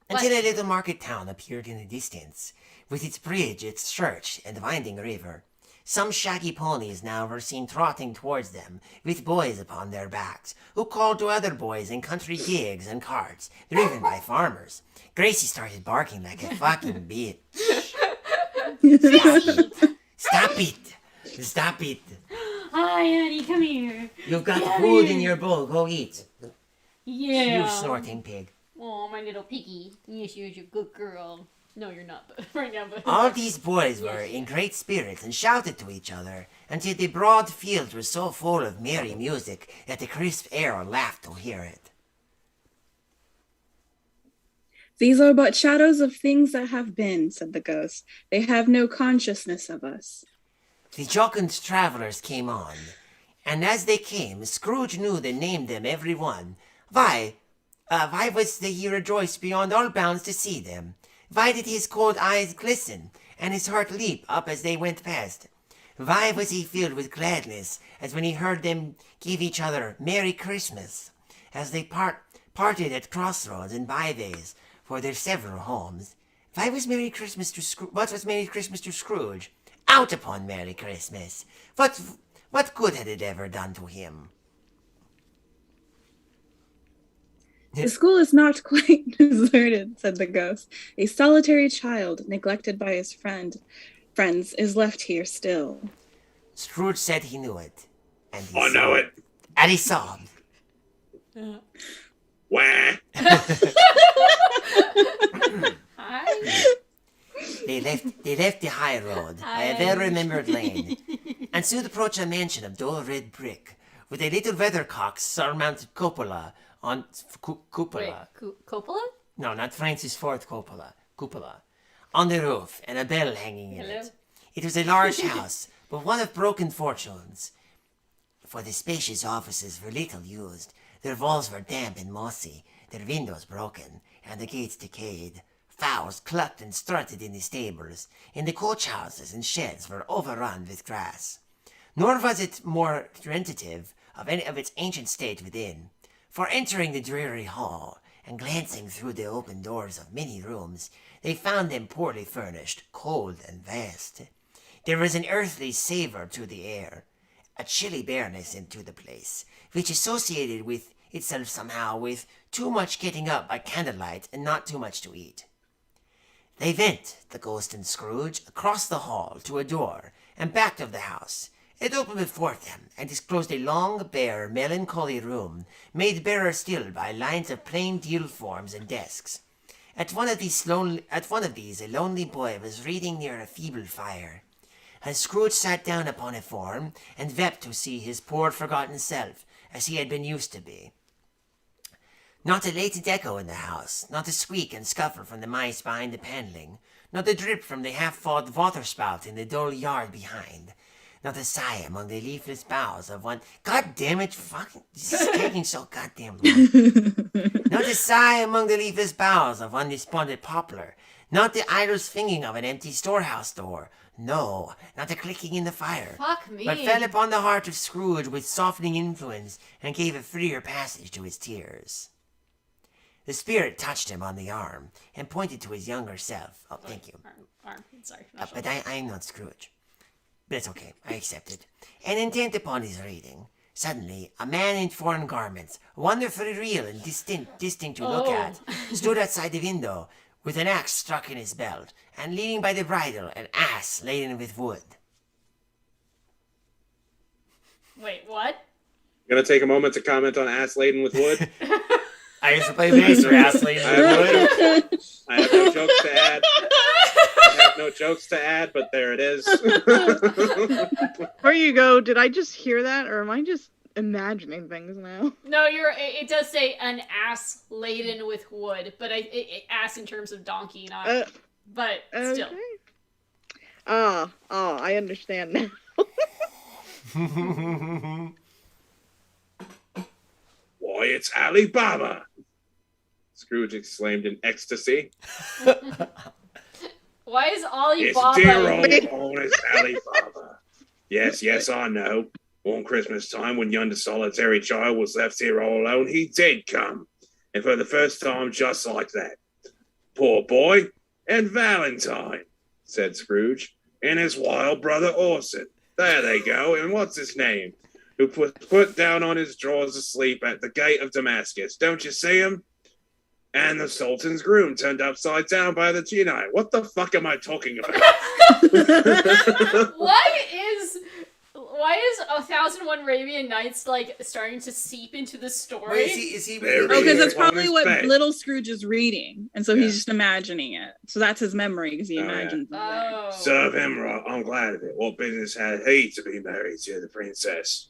until a little market town appeared in the distance, with its bridge, its church, and winding river. Some shaggy ponies now were seen trotting towards them, with boys upon their backs, who called to other boys in country gigs and carts, driven by farmers. Gracie started barking like a fucking bitch. Stop it! Stop it! Hi, Annie, come here. You've got Come food here. in your bowl. Go eat. Yeah. You snorting pig. Oh, my little piggy. Yes, you're a good girl. No, you're not, but right now, but... All these boys were in great spirits and shouted to each other, until the broad fields were so full of merry music that the crisp air laughed to hear it. These are but shadows of things that have been, said the ghost. They have no consciousness of us. The jocund travelers came on, and as they came, Scrooge knew and named them every one. Why was he rejoiced beyond all bounds to see them? Why did his cold eyes glisten, and his heart leap up as they went past? Why was he filled with gladness, as when he heard them give each other Merry Christmas, as they parted at crossroads and byways for their several homes? Why was Merry Christmas to Scrooge? What was Merry Christmas to Scrooge? Out upon Merry Christmas! What good had it ever done to him? The school is not quite deserted, said the ghost. A solitary child, neglected by his friends, is left here still. Scrooge said he knew it. And he I know sobbed. it. And he sobbed. Wah. Hi. They left the high road by a well-remembered lane, and soon approached a mansion of dull red brick, with a little weathercock surmounted cupola on cupola. Wait, Coppola? No, not Francis Ford Coppola. Cupola. On the roof, and a bell hanging in Hello? it. It was a large house, but one of broken fortunes. For the spacious offices were little used. Their walls were damp and mossy, their windows broken, and the gates decayed. Fowls clucked and strutted in the stables, and the coach houses and sheds were overrun with grass. Nor was it more tentative of any of its ancient state within. For entering the dreary hall, and glancing through the open doors of many rooms, they found them poorly furnished, cold and vast. There was an earthly savour to the air, a chilly bareness into the place, which associated with itself somehow with too much getting up by candlelight and not too much to eat. They went, the ghost and Scrooge, across the hall to a door, and back of the house. It opened before them, and disclosed a long, bare, melancholy room, made barer still by lines of plain deal forms and desks. At one of these a lonely boy was reading near a feeble fire, and Scrooge sat down upon a form, and wept to see his poor forgotten self, as he had been used to be. Not a latent echo in the house, not a squeak and scuffle from the mice behind the paneling, not a drip from the half-filled waterspout in the dull yard behind, not a sigh among the leafless boughs of one... God damn it, fucking... This is taking so goddamn long. Not a sigh among the leafless boughs of one despondent poplar, not the idle swinging of an empty storehouse door, no, not a clicking in the fire, Fuck me. but fell upon the heart of Scrooge with softening influence and gave a freer passage to his tears. The spirit touched him on the arm and pointed to his younger self. Oh, thank you. Arm. Sorry. But I'm not Scrooge. But it's okay, I accept it. And intent upon his reading, suddenly a man in foreign garments, wonderfully real and distinct to look at, stood outside the window with an axe stuck in his belt, and leaning by the bridle an ass laden with wood. Wait, what? Gonna take a moment to comment on ass laden with wood. I used to play bass for ass laden with wood. I have no jokes to add. But there it is. Before you go, did I just hear that, or am I just imagining things now? No, it does say an ass laden with wood, but ass in terms of donkey, not. But still. Okay. I understand now. Why, it's Alibaba! Scrooge exclaimed in ecstasy. Why is It's Alibaba? dear old honest Alibaba. Yes, I know. One Christmas time, when yonder solitary child was left here all alone, he did come. And for the first time, just like that. Poor boy. And Valentine, said Scrooge, and his wild brother Orson. There they go. And what's his name? Who was put down on his drawers asleep at the gate of Damascus. Don't you see him? And the Sultan's groom turned upside down by the Genii. What the fuck am I talking about? Why is 1001 Arabian Nights like starting to seep into the story? Wait, is he Very Oh, because that's on probably his what bed. little Scrooge is reading, and so Yeah. he's just imagining it. So that's his memory because he Oh, yeah. imagines it there. Oh. Serve him right. I'm glad of it. What business had he to be married to the princess?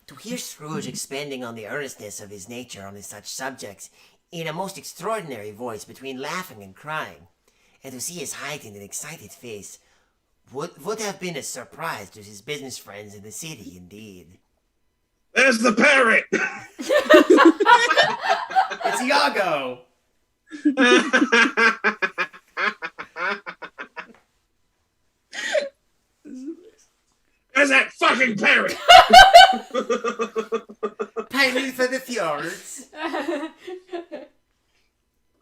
To hear Scrooge expanding on the earnestness of his nature on such subjects in a most extraordinary voice between laughing and crying, and to see his heightened and excited face, would have been a surprise to his business friends in the city, indeed. There's the parrot! It's Iago. There's that fucking parrot! Pining for the fjords.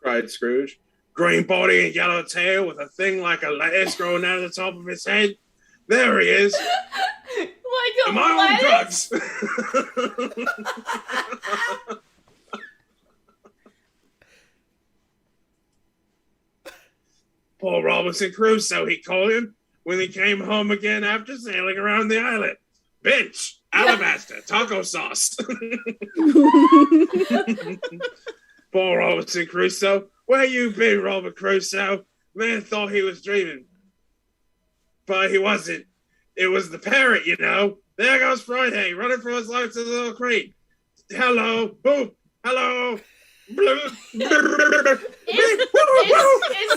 Cried Scrooge. Green body and yellow tail with a thing like a lettuce growing out of the top of his head. There he is. Like a Am I on lettuce? drugs? Poor Robinson Crusoe, he called him, when he came home again after sailing around the island. Bench, alabaster, taco sauce. Poor Robinson Crusoe. Where you been, Robert Crusoe? Man thought he was dreaming. But he wasn't. It was the parrot, you know. There goes Friday, running for his life to the little creek. Hello. Boop. Hello. Is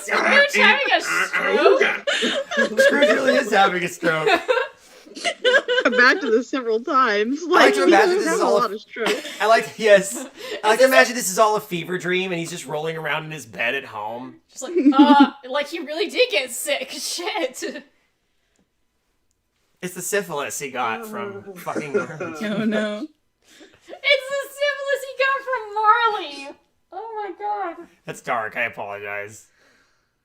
Scrooge having a stroke? Scrooge really is having a stroke. Come back to this several times. like to imagine he this has is a all lot of strokes. I like to imagine this is all a fever dream and he's just rolling around in his bed at home. Just like he really did get sick. Shit. It's the syphilis he got from fucking Marley. Oh no. It's the syphilis he got from Marley. Oh my god. That's dark. I apologize.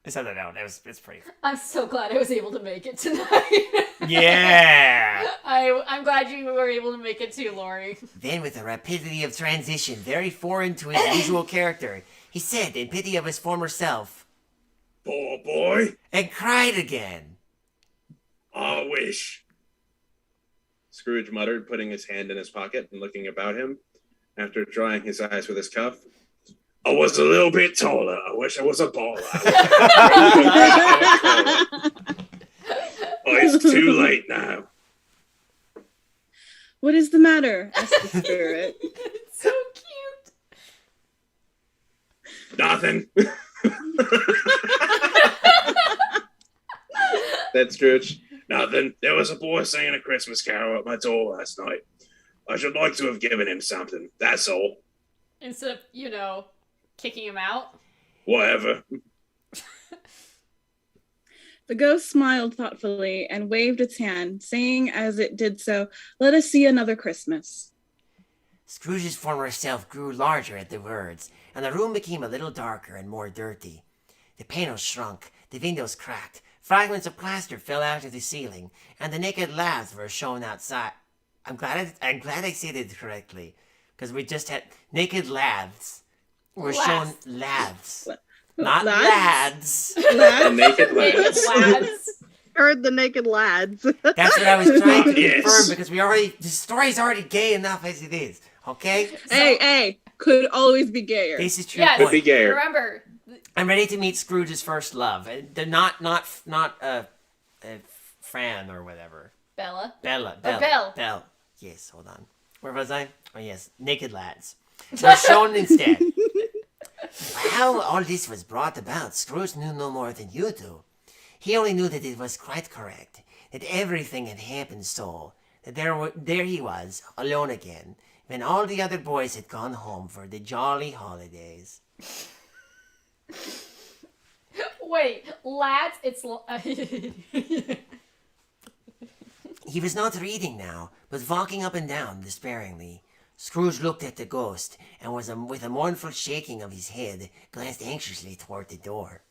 I said that out. It's pretty. I'm so glad I was able to make it tonight. Yeah. I'm glad you were able to make it too, Lori. Then, with a rapidity of transition very foreign to his usual character, he said, in pity of his former self, Poor boy. and cried again. I wish. Scrooge muttered, putting his hand in his pocket and looking about him. After drying his eyes with his cuff, I was a little bit taller. I wish I was a baller. Oh, it's too late now. What is the matter? asked the spirit. It's so cute. Nothing. That's Scrooge. Nothing. There was a boy singing a Christmas carol at my door last night. I should like to have given him something. That's all. Instead of, kicking him out. Whatever. The ghost smiled thoughtfully and waved its hand, saying as it did so, "Let us see another Christmas." Scrooge's former self grew larger at the words, and the room became a little darker and more dirty. The panels shrunk, the windows cracked, fragments of plaster fell out of the ceiling, and the naked laths were shown outside. I'm glad I said it correctly, because we just had naked laths. Were shown laths, not lads. The naked lads. Lads. Heard the naked lads. That's what I was trying to Yes. confirm, because the story's already gay enough as it is. Okay, Hey, could always be gayer. this is true. Yes. Could be Point. gayer. Remember, I'm ready to meet Scrooge's first love. They're not Fran or whatever. Bella. Belle. Yes, hold on. Where was I? Oh yes, naked lads. Were shown instead. How all this was brought about, Scrooge knew no more than you do. He only knew that it was quite correct, that everything had happened so, that there he was, alone again, when all the other boys had gone home for the jolly holidays. Wait, lads, it's... He was not reading now, but walking up and down despairingly. Scrooge looked at the ghost, and with a mournful shaking of his head, glanced anxiously toward the door.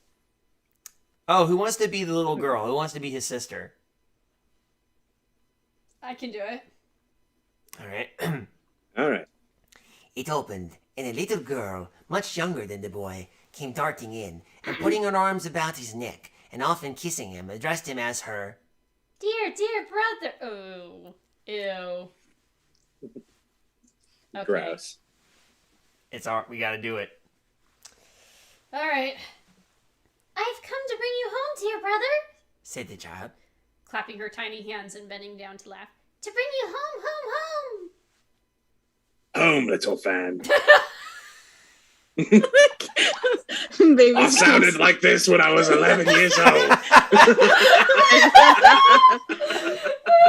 Oh, who wants to be the little girl? Who wants to be his sister? I can do it. All right. All right. It opened, and a little girl, much younger than the boy, came darting in, and putting her arms about his neck, and often kissing him, addressed him as her Dear brother. Oh. Ew. Okay. Gross. It's our. We gotta do it. All right. I've come to bring you home, dear brother, said the child. clapping her tiny hands and bending down to laugh. To bring you home, home, home. Home, little fan. Baby I sounded like this when I was 11 years old.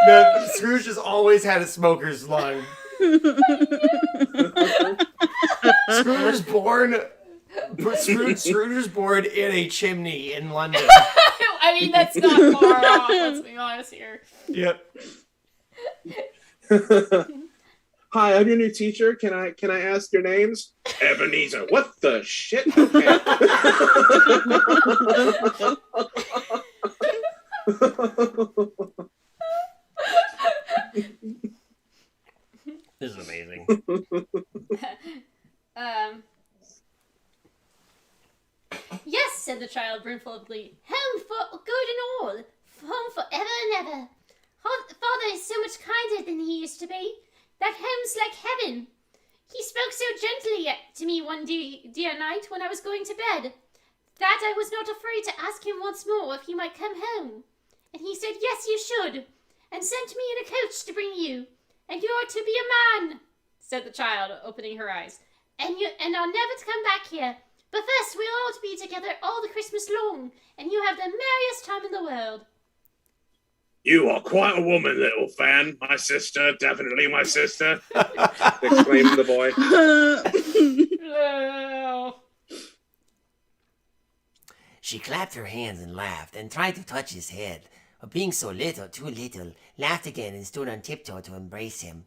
No, Scrooge has always had a smoker's lung. Scrooge was born. Scrooge was born in a chimney in London. I mean, that's not far off. Let's be honest here. Yep. Hi, I'm your new teacher. Can I ask your names? Ebenezer. What the shit? Okay. This is amazing. Yes, said the child brimful of glee. Home for good and all. Home for ever and ever. Father is so much kinder than he used to be. That home's like heaven. He spoke so gently to me one dear night when I was going to bed, that I was not afraid to ask him once more if he might come home. And he said, yes, you should, and sent me in a coach to bring you. And you're to be a man, said the child, opening her eyes. And I'll never to come back here. But first we'll all be together all the Christmas long, and you have the merriest time in the world. You are quite a woman, little fan. My sister, definitely my sister. Exclaimed the boy. Oh. She clapped her hands and laughed, and tried to touch his head, but being so little, too little, laughed again and stood on tiptoe to embrace him.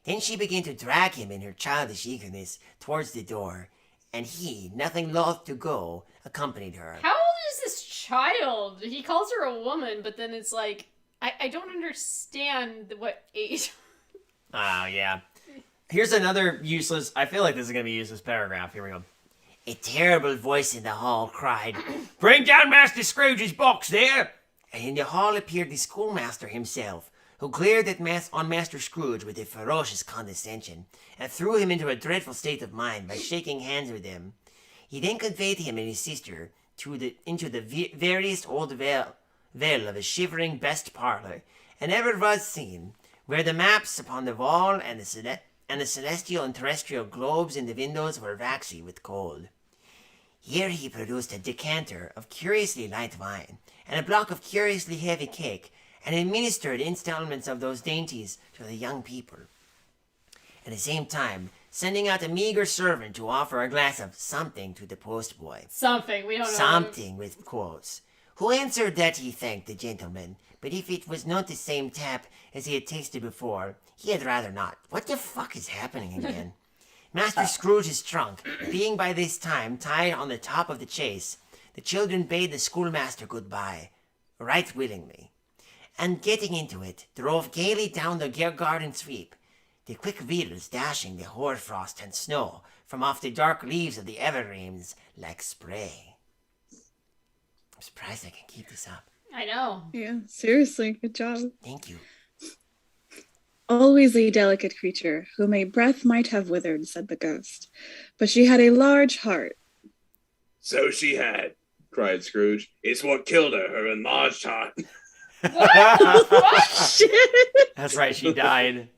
Then she began to drag him in her childish eagerness towards the door, and he, nothing loth to go, accompanied her. How old is this child? He calls her a woman, but then it's like, I don't understand what age. Oh, yeah. Here's another useless... I feel like this is going to be a useless paragraph. Here we go. A terrible voice in the hall cried, Bring down Master Scrooge's box there! and in the hall appeared the schoolmaster himself, who glared on Master Scrooge with a ferocious condescension, and threw him into a dreadful state of mind by shaking hands with him. He then conveyed him and his sister into the veriest old vale of a shivering best parlour, and ever was seen, where the maps upon the wall and the celestial and terrestrial globes in the windows were waxy with cold. Here he produced a decanter of curiously light wine, and a block of curiously heavy cake, and administered installments of those dainties to the young people. At the same time, sending out a meager servant to offer a glass of something to the postboy. Something, we don't know. Something with quotes. Who answered that he thanked the gentleman, but if it was not the same tap as he had tasted before, he had rather not. What the fuck is happening again? Master Scrooge's trunk, being by this time tied on the top of the chaise, the children bade the schoolmaster goodbye, right willingly, and getting into it, drove gaily down the garden sweep, the quick wheels dashing the hoarfrost and snow from off the dark leaves of the evergreens like spray. I'm surprised I can keep this up. I know. Yeah, seriously, good job. Thank you. Always a delicate creature, whom a breath might have withered, said the ghost. But she had a large heart. So she had, cried Scrooge. It's what killed her enlarged heart. What? Shit! That's right, she died.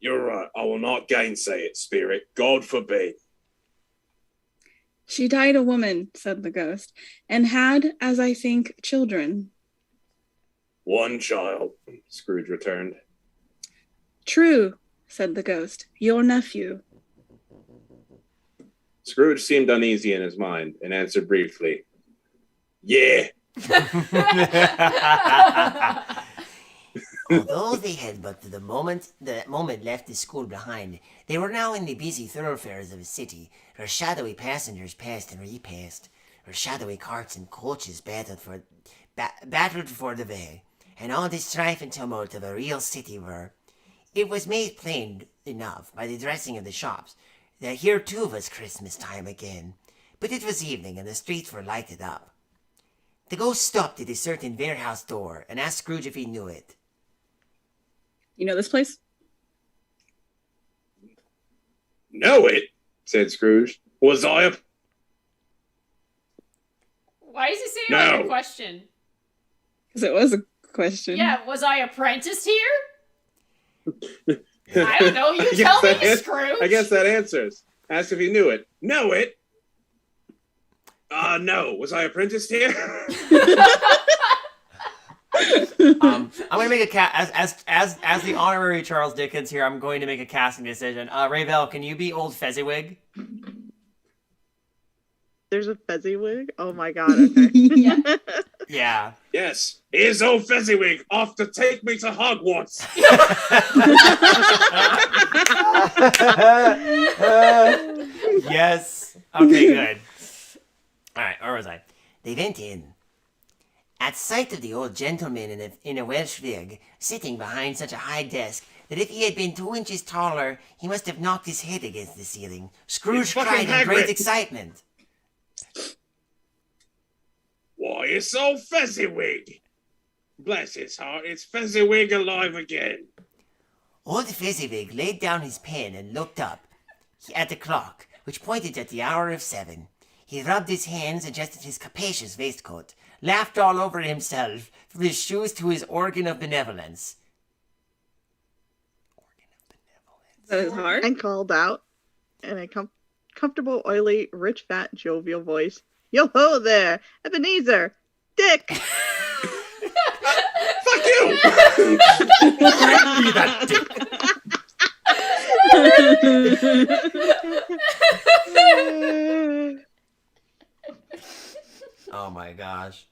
You're right. I will not gainsay it, spirit. God forbid. She died a woman, said the ghost, and had, as I think, children. One child, Scrooge returned. True, said the ghost, your nephew. Scrooge seemed uneasy in his mind and answered briefly, Yeah, Although they had but the moment left the school behind, they were now in the busy thoroughfares of a city, where shadowy passengers passed and repassed, where shadowy carts and coaches battled for the way, and all the strife and tumult of a real city were. It was made plain enough by the dressing of the shops that here too was Christmas time again, but it was evening and the streets were lighted up. The ghost stopped at a certain warehouse door and asked Scrooge if he knew it. You know this place? Know it, said Scrooge. Was I a... Why is he saying No. like a question? Because it was a question. Yeah, was I apprenticed here? I don't know. You tell me, Scrooge. I guess that answers. Ask if he knew it. Know it? No. Was I apprenticed here? I'm gonna make as the honorary Charles Dickens here. I'm going to make a casting decision. Ravel, can you be old Fezziwig? There's a Fezziwig? Oh my god, okay. Yeah. Yeah. Yes. Here's old Fezziwig off to take me to Hogwarts. Yes. Okay, good. All right, where was I? They went in. At sight of the old gentleman in a Welsh wig, sitting behind such a high desk that if he had been 2 inches taller, he must have knocked his head against the ceiling, Scrooge It's fucking cried in great Hagrid. excitement. Why, it's old Fezziwig. Bless his heart, it's Fezziwig alive again. Old Fezziwig laid down his pen and looked up at the clock, which pointed at the hour of 7. He rubbed his hands, adjusted his capacious waistcoat, laughed all over himself, from his shoes to his organ of benevolence. Is that his heart? And called out in a comfortable, oily, rich, fat, jovial voice, "Yo ho there, Ebenezer, Dick." Fuck you! Be that dick. Oh my gosh.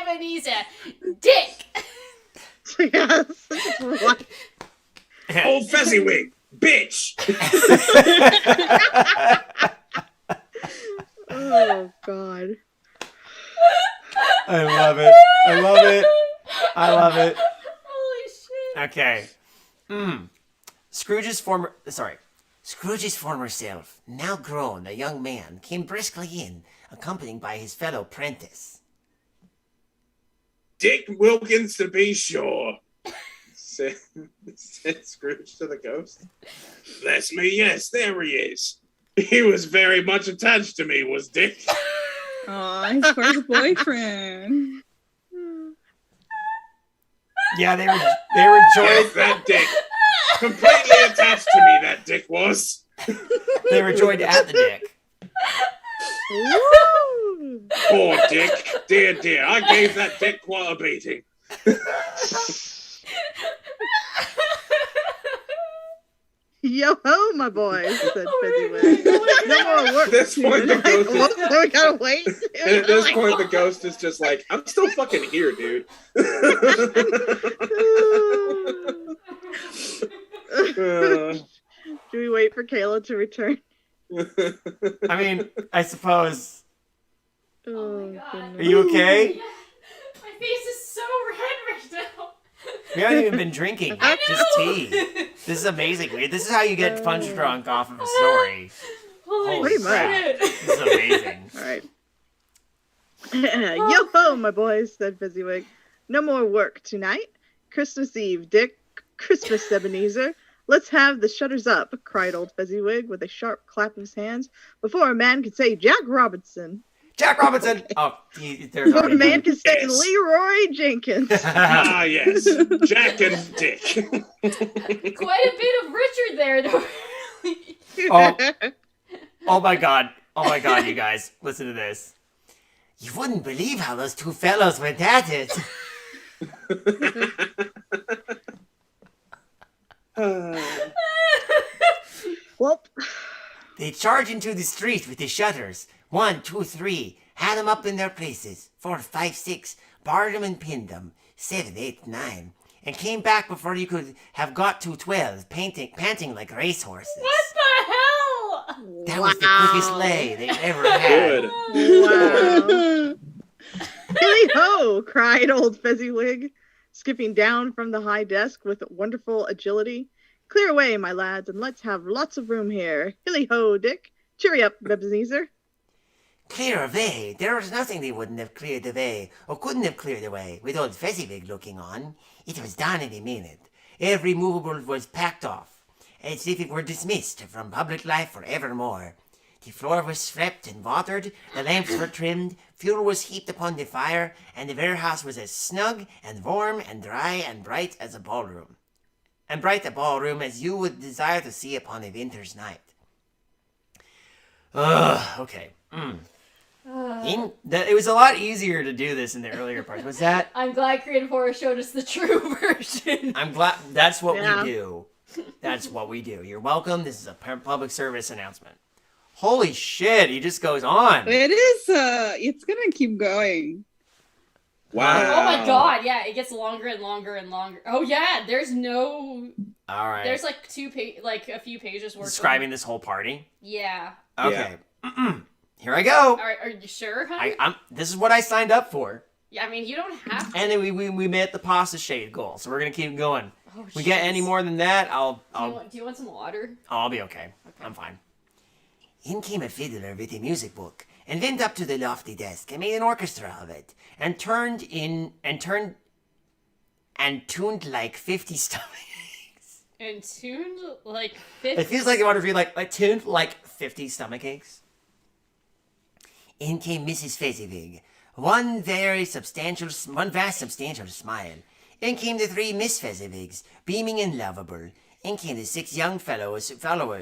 Ebenezer, Dick. Yes. Old Fezziwig, bitch! Oh god. I love it. I love it. I love it. Holy shit. Okay. Scrooge's former self, now grown a young man, came briskly in, accompanied by his fellow prentice. Dick Wilkins to be sure, said Scrooge to the ghost. Bless me, yes, there he is. He was very much attached to me, was Dick. Aw, his first boyfriend. Yeah, they were joined. Yes, that Dick. Completely attached to me, that Dick was. They were joined at the dick. Woo! Poor Dick. Dear, I gave that Dick quite a beating. Yo ho, my boys, said Fezziwig. No more work. At this point, the ghost is, What? We gotta wait. and at this point, the ghost is just like, I'm still fucking here, dude. Do we wait for Kayla to return? I mean, I suppose. Oh, God. Are goodness. you okay? My face is so red right now. We haven't even been drinking. Just tea. This is amazing. This is how you get punch drunk off of a story. Holy Holy crap. shit. This is amazing. All right. Yo ho, my boys, said Fezziwig. No more work tonight. Christmas Eve, Dick. Christmas, Ebenezer. Let's have the shutters up, cried old Fezziwig with a sharp clap of his hands, before a man could say Jack Robinson. Jack Robinson! Oh, there's Before a already man could say Yes. Leroy Jenkins. Ah, yes. Jack and Dick. Quite a bit of Richard there, though. Oh my god, you guys. Listen to this. You wouldn't believe how those two fellows went at it. Well, They charge into the street with the shutters. 1, 2, 3. had 'em up in their places, 4, 5, 6, barred 'em and pinned 'em, 7, 8, 9, and came back before you could have got to 12, panting like racehorses. What the hell? That was the quickest lay they ever had. Wow. Hilly ho! Cried old Fezziwig, skipping down from the high desk with wonderful agility. Clear away, my lads, and let's have lots of room here. Hilly ho, Dick. Cheery up, Ebenezer. Clear away? There was nothing they wouldn't have cleared away, or couldn't have cleared away, with old Fezziwig looking on. It was done in a minute. Every movable was packed off, as if it were dismissed from public life for evermore. The floor was swept and watered, the lamps were trimmed, fuel was heaped upon the fire, and the warehouse was as snug and warm and dry and bright as a ballroom. And bright a ballroom as you would desire to see upon a winter's night. Okay. It was a lot easier to do this in the earlier parts. Was that? I'm glad Creative Horror showed us the true version. I'm glad. That's what Yeah. we do. That's what we do. You're welcome. This is a public service announcement. Holy shit, he just goes on. It is, it's gonna keep going. Wow. Oh my god, yeah, it gets longer and longer and longer. Oh yeah, there's no... All right. There's like a few pages worth Describing this whole party. Yeah. Okay. Here I go. Alright, are you sure, honey? This is what I signed up for. Yeah, I mean, you don't have to. And then we met the pasta shade goal, so we're gonna keep going. Oh, We get any more than that, Do you want some water? I'll be okay. I'm fine. In came a fiddler with a music book, and went up to the lofty desk and made an orchestra of it, and tuned like 50 stomach. And tuned like 50. It feels like they want to be like tuned like 50 stomach aches. In came Mrs. Fezziwig, one vast substantial smile. In came the 3 Miss Fezziwigs, beaming and lovable. In came the 6 young followers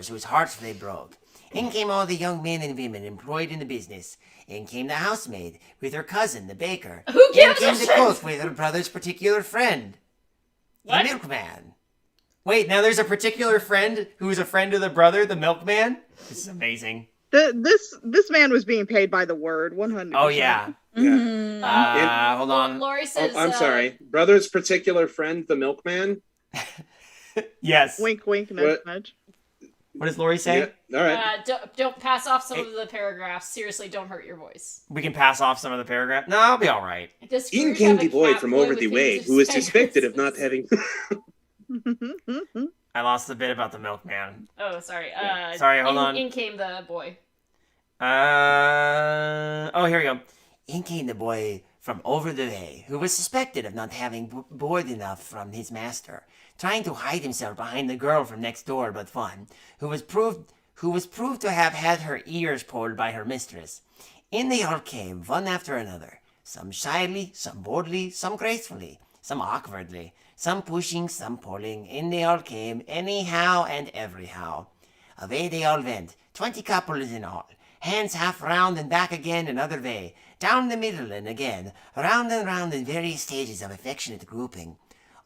whose hearts they broke. In came all the young men and women employed in the business. In came the housemaid with her cousin, the baker. Who In gives a came the shit? cook with her brother's particular friend, What? the milkman. Wait, now there's a particular friend who is a friend of the brother, the milkman? This is amazing. This man was being paid by the word, 100%. Oh, yeah. Yeah. Hold on. Lori says... I'm sorry. Brother's particular friend, the milkman? Yes. Wink, wink, nudge, What? nudge. What does Lori say? Yeah. All right. Don't pass off some of the paragraphs. Seriously, don't hurt your voice. We can pass off some of the paragraph. No, I'll be all right. Does In Scrooge came have the a boy cat from boy over with the wings way, of who was suspected of not cypresses? having... I lost the bit about the milkman. Oh, sorry. Sorry, hold on. In came the boy. Oh, here we go. In came the boy from over the way, who was suspected of not having bored enough from his master, trying to hide himself behind the girl from next door but one, who was proved to have had her ears pulled by her mistress. In they all came, one after another, some shyly, some boldly, some gracefully, some awkwardly, some pushing, some pulling. In they all came, anyhow and everyhow. Away they all went, 20 couples in all, hands half round and back again another way, down the middle and again, round and round in various stages of affectionate grouping.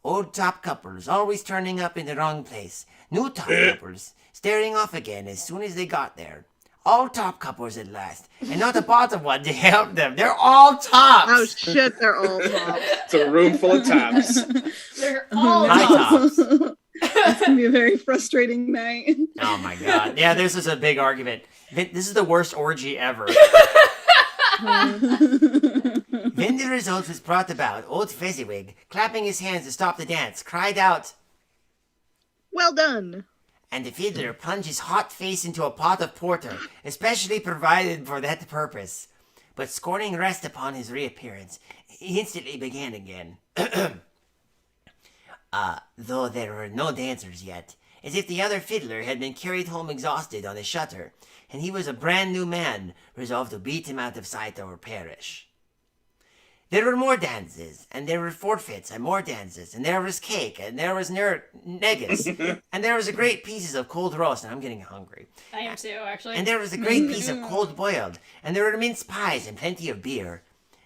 Old top couples always turning up in the wrong place, new top couples staring off again as soon as they got there. All top couples at last, and not a bottom one to help them. They're all tops. Oh shit, they're all top. It's a room full of tops. They're all High tops. tops. It's gonna be a very frustrating night. Oh my god. Yeah, this is a big argument. This is the worst orgy ever. When the result was brought about, old Fezziwig, clapping his hands to stop the dance, cried out, Well done. and the fiddler plunged his hot face into a pot of porter, especially provided for that purpose. But scorning rest upon his reappearance, he instantly began again. Though there were no dancers yet, as if the other fiddler had been carried home exhausted on a shutter, and he was a brand new man, resolved to beat him out of sight or perish. There were more dances, and there were forfeits, and more dances, and there was cake, and there was negus, and there was a great pieces of cold roast, and I'm getting hungry. I am too, actually. And there was a great piece of cold boiled, and there were mince pies and plenty of beer.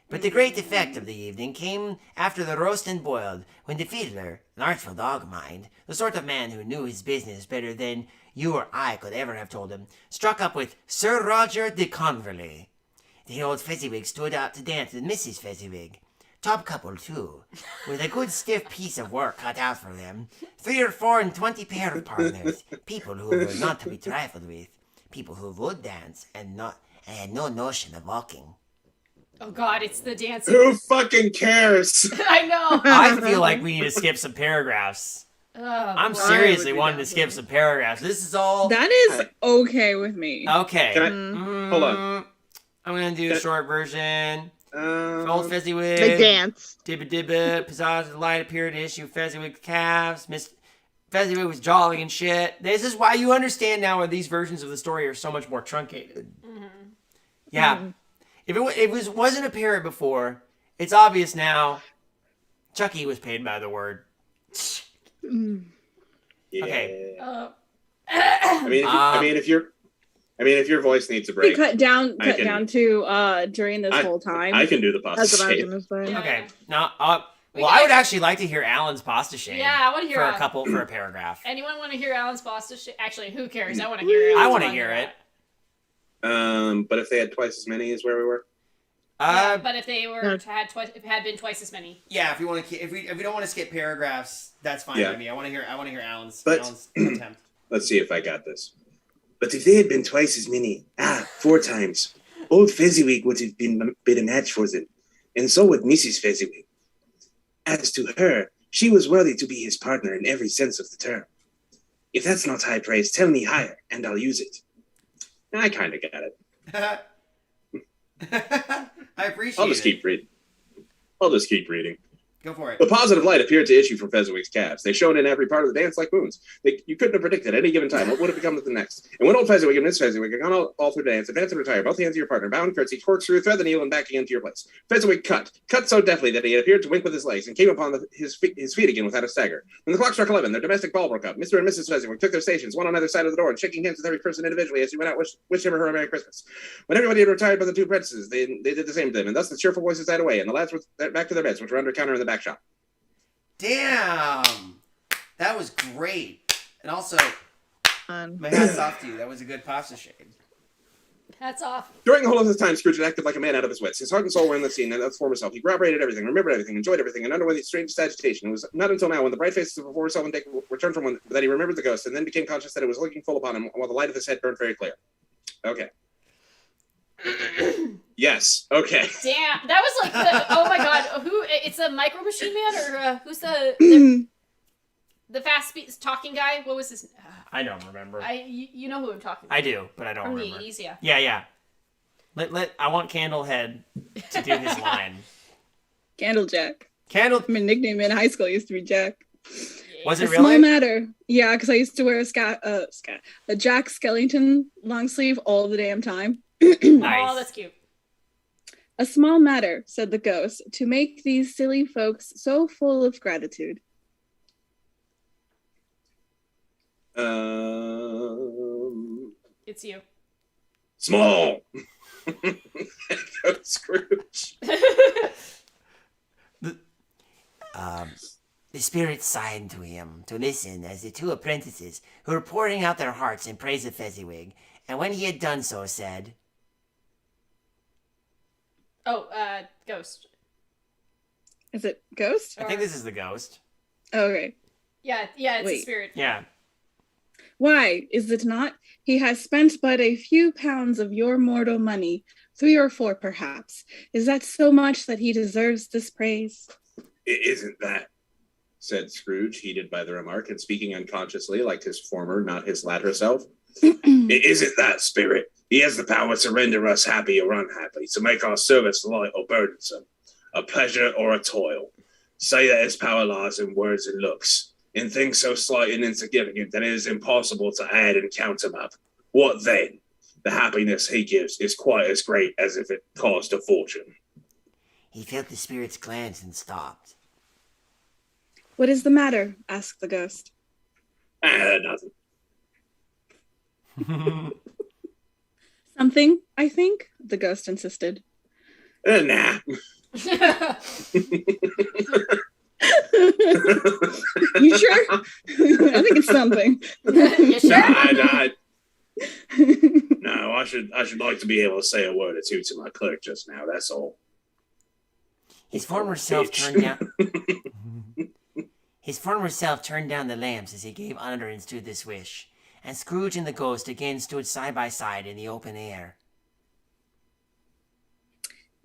But the great effect of the evening came after the roast and boiled, when the fiddler, an artful dog mind, the sort of man who knew his business better than you or I could ever have told him, struck up with Sir Roger de Converley. The old Fezziwig stood out to dance with Mrs. Fezziwig. Top couple, too, with a good stiff piece of work cut out for them. 3 or 4 and 20 pair of partners, people who were not to be trifled with, people who would dance and had no notion of walking. Oh God, it's the dancing. Who fucking cares? I know. I feel like we need to skip some paragraphs. Oh, I'm boy. seriously I would be wanting down to skip for some paragraphs. This is all That is okay with me. okay. Can I hold on? I'm gonna do a short version. Old Fezziwig. They dance. Dibba dibba. Pizzazz light appeared to issue Fezziwig calves. Miss Fezziwig was jolly and shit. This is why you understand now why these versions of the story are so much more truncated. Mm-hmm. Yeah. If it wasn't apparent before, it's obvious now. Chucky was paid by the word. Yeah. Okay. I mean, if your voice needs a We break, cut down I can- to during this whole time. I can do the pasta That's what I was shade. gonna say. Yeah. Okay. Now, We well, can I would actually like to hear Alan's pasta shade. Yeah, I want to hear for a paragraph. Anyone want to hear Alan's pasta shit? Actually, who cares? I want to hear it. I want to hear it. But if they had twice as many as where we were, Yeah, but if they were No. had been twice as many. Yeah, if we don't want to skip paragraphs, that's fine Yeah. with me. I want to hear Alan's But- Alan's attempt. let's see if I got this. But if they had been twice as many, 4 times, old Fezziwig would have been a match for them, and so would Mrs. Fezziwig. As to her, she was worthy to be his partner in every sense of the term. If that's not high praise, tell me higher, and I'll use it. I kind of got it. I appreciate I'll just keep reading. Go for it. The positive light appeared to issue from Fezziwig's calves. They shone in every part of the dance like moons. You couldn't have predicted at any given time what would have become of the next. And when old Fezziwig and Miss Fezziwig had gone all through the dance, advance and retire, both hands to your partner, bow and curtsy, corkscrew, thread the needle, and back again to your place. Fezziwig cut so deftly that he appeared to wink with his legs, and came upon his feet again without a stagger. When the clock struck 11, their domestic ball broke up. Mr. and Mrs. Fezziwig took their stations, one on either side of the door, and shaking hands with every person individually as he went out, wished him or her a Merry Christmas. When everybody had retired but the 2 apprentices, they did the same to them, and thus the cheerful voices died away, and the lads were back to their beds, which were under counter in the back shop. Damn, that was great. And also, On. my hat's off to you. That was a good pasta shade. Hats off. During the whole of this time, Scrooge had acted like a man out of his wits. His heart and soul were in the scene, and that's for himself. He corroborated everything, remembered everything, enjoyed everything, and underwent the strangest agitation. It was not until now, when the bright faces of before himself and Dick returned from one, that he remembered the ghost, and then became conscious that it was looking full upon him, while the light of his head burned very clear. Okay. Yes. Okay. Damn, that was like the. Oh my God, who? It's a Micro Machine Man or who's the fast talking guy? What was his? I don't remember. You know who I'm talking about. I do, but I don't From the remember. 80s, yeah. Yeah. I want Candlehead to do his line. Candle Jack. Candle. My nickname in high school used to be Jack. Was A it small really? matter. Yeah, because I used to wear a Jack Skellington long sleeve all the damn time. Nice. Oh, that's cute. A small matter, said the ghost, to make these silly folks so full of gratitude. It's you. Small. Scrooge. The spirit signed to him to listen as the 2 apprentices, who were pouring out their hearts in praise of Fezziwig, and when he had done so, said, Oh, Ghost. Is it Ghost? I think this is the ghost. Oh, okay. Yeah, it's a Wait. spirit. Yeah. Why, is it not? He has spent but a few pounds of your mortal money, 3 or 4 perhaps. Is that so much that he deserves this praise? It isn't that, said Scrooge, heated by the remark, and speaking unconsciously like his former, not his latter self. It isn't that, spirit. He has the power to render us happy or unhappy, to make our service light or burdensome, a pleasure or a toil. Say that his power lies in words and looks, in things so slight and insignificant that it is impossible to add and count them up. What then? The happiness he gives is quite as great as if it cost a fortune. He felt the spirit's glance and stopped. What is the matter? Asked the ghost. Nothing. Something, I think, the ghost insisted. Nah. You sure? I think it's something. You sure? No, I should like to be able to say a word or two to my clerk just now. That's all. His former self turned down. His former self turned down the lamps as he gave utterance to this wish, and Scrooge and the ghost again stood side by side in the open air.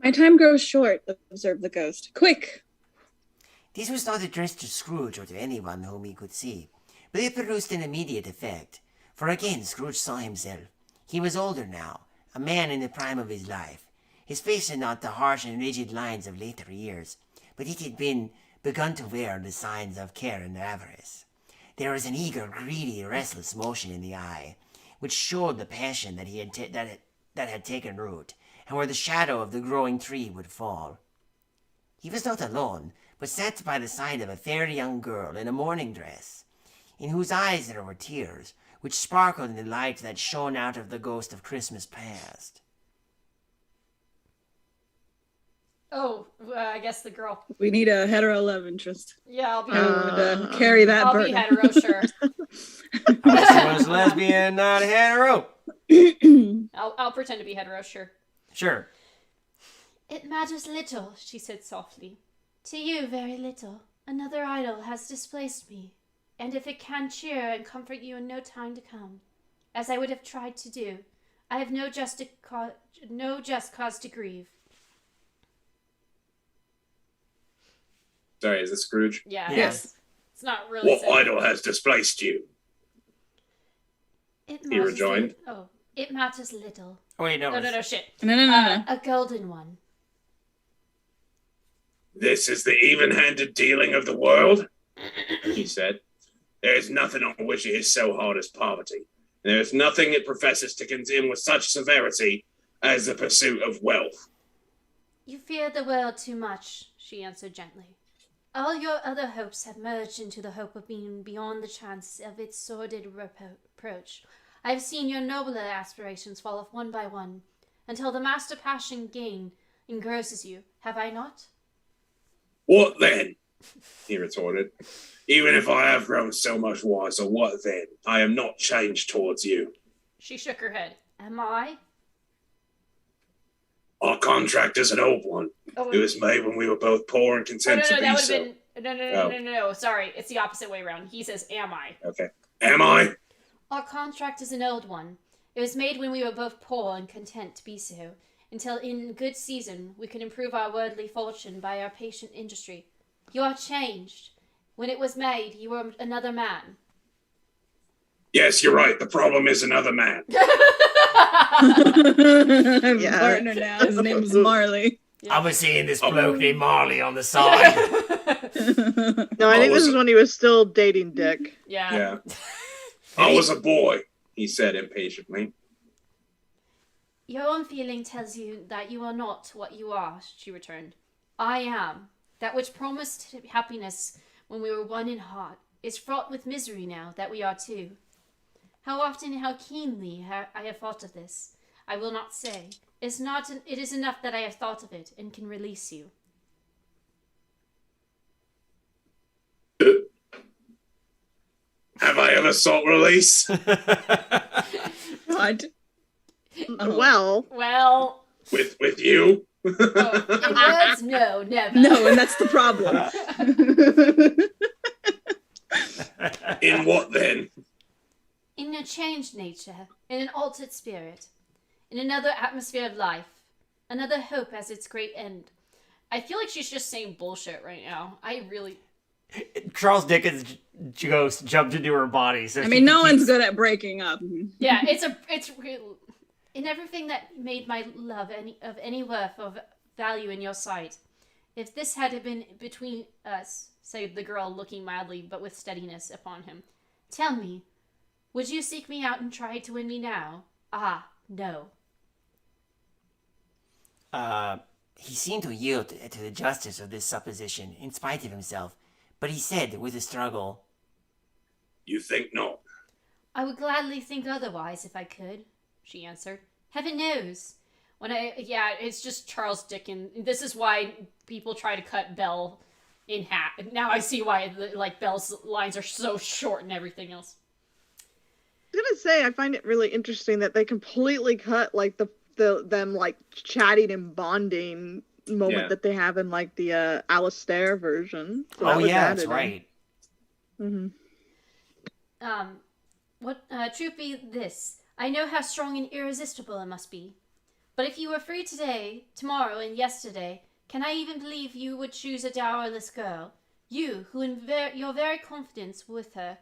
My time grows short, observed the ghost. Quick! This was not addressed to Scrooge or to anyone whom he could see, but it produced an immediate effect, for again Scrooge saw himself. He was older now, a man in the prime of his life. His face had not the harsh and rigid lines of later years, but it had begun to wear the signs of care and avarice. There was an eager, greedy, restless motion in the eye, which showed the passion that that had taken root, and where the shadow of the growing tree would fall. He was not alone, but sat by the side of a fair young girl in a mourning dress, in whose eyes there were tears, which sparkled in the light that shone out of the ghost of Christmas past. Oh, I guess the girl. We need a hetero love interest. Yeah, I'll be Who would carry that I'll burden. be hetero, sure. I was lesbian, not hetero. I'll pretend to be hetero, sure. Sure. It matters little, she said softly. To you, very little. Another idol has displaced me. And if it can cheer and comfort you in no time to come, as I would have tried to do, I have no just cause to grieve. Sorry, is this Scrooge? Yeah. Yes. It's not really What simple. idol has displaced you? It He matters rejoined. Oh, it matters little. Oh, wait, no. No, shit. No. A golden one. This is the even-handed dealing of the world, he said. There is nothing on which it is so hard as poverty, and there is nothing it professes to condemn with such severity as the pursuit of wealth. You fear the world too much, she answered gently. All your other hopes have merged into the hope of being beyond the chance of its sordid reproach. I have seen your nobler aspirations fall off one by one, until the master passion gain engrosses you, have I not? What then? He retorted. Even if I have grown so much wiser, what then? I am not changed towards you. She shook her head. Am I? Our contract is an old one. Oh, It was made when we were both poor and content to that be would have so. been... No, sorry. It's the opposite way around. He says, am I? Okay. Am I? Our contract is an old one. It was made when we were both poor and content to be so, until in good season we could improve our worldly fortune by our patient industry. You are changed. When it was made, you were another man. Yes, you're right. The problem is another man. Yeah. Partner now. His name's Marley. I was seeing this bloke named Marley on the side. No, I think this is when he was still dating Dick. Yeah. I was a boy, he said impatiently. Your own feeling tells you that you are not what you are, she returned. I am. That which promised happiness when we were one in heart is fraught with misery now that we are two. How often and how keenly I have thought of this, I will not say. It is enough that I have thought of it and can release you. Have I ever sought release? What? Well, Well, With you? in words, no, never. No, and that's the problem. In what then? In a changed nature, in an altered spirit, in another atmosphere of life, another hope as its great end. I feel like she's just saying bullshit right now. I really... Charles Dickens' ghost jumped into her body. So I mean, no one's good at breaking up. Yeah, it's real. In everything that made my love of any worth of value in your sight. If this had been between us, said the girl, looking mildly but with steadiness upon him, tell me, would you seek me out and try to win me now? Ah, no. He seemed to yield to the justice of this supposition, in spite of himself, but he said, with a struggle, You think not? I would gladly think otherwise if I could, she answered. Heaven knows. It's just Charles Dickens. This is why people try to cut Belle in half. Now I see why Belle's lines are so short and everything else. gonna say I find it really interesting that they completely cut like them like chatting and bonding moment that they have in like the Alistair version. So Oh yeah, that's right. Mm-hmm. Truth be this, I know how strong and irresistible it must be. But if you were free today, tomorrow, and yesterday, can I even believe you would choose a dowerless girl? You, who in your very confidence with her,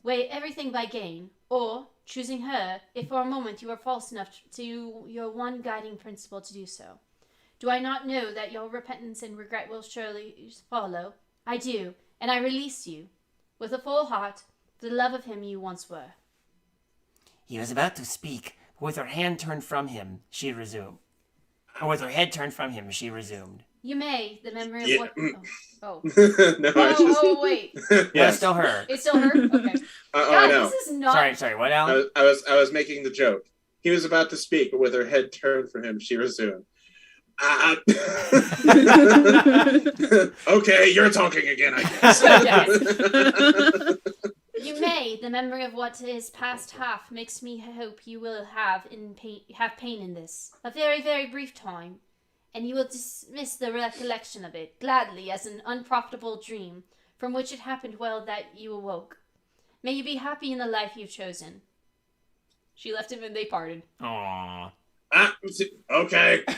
weigh everything by gain, or choosing her, if for a moment you are false enough to your one guiding principle to do so. Do I not know that your repentance and regret will surely follow? I do, and I release you, with a full heart, for the love of him you once were. He was about to speak, but with her hand turned from him, she resumed. Or with her head turned from him, she resumed. You may, the memory of what... Oh. No, Wait. Yeah, it's still her. It's still her? Okay. I know. This is not... Sorry, what, Alan? I was making the joke. He was about to speak, but with her head turned from him, she resumed. Okay, you're talking again, I guess. Yes. You may, the memory of what is past half makes me hope you will have pain in this. A very, very brief time. And you will dismiss the recollection of it, gladly, as an unprofitable dream, from which it happened well that you awoke. May you be happy in the life you've chosen. She left him and they parted. Aww. Okay. I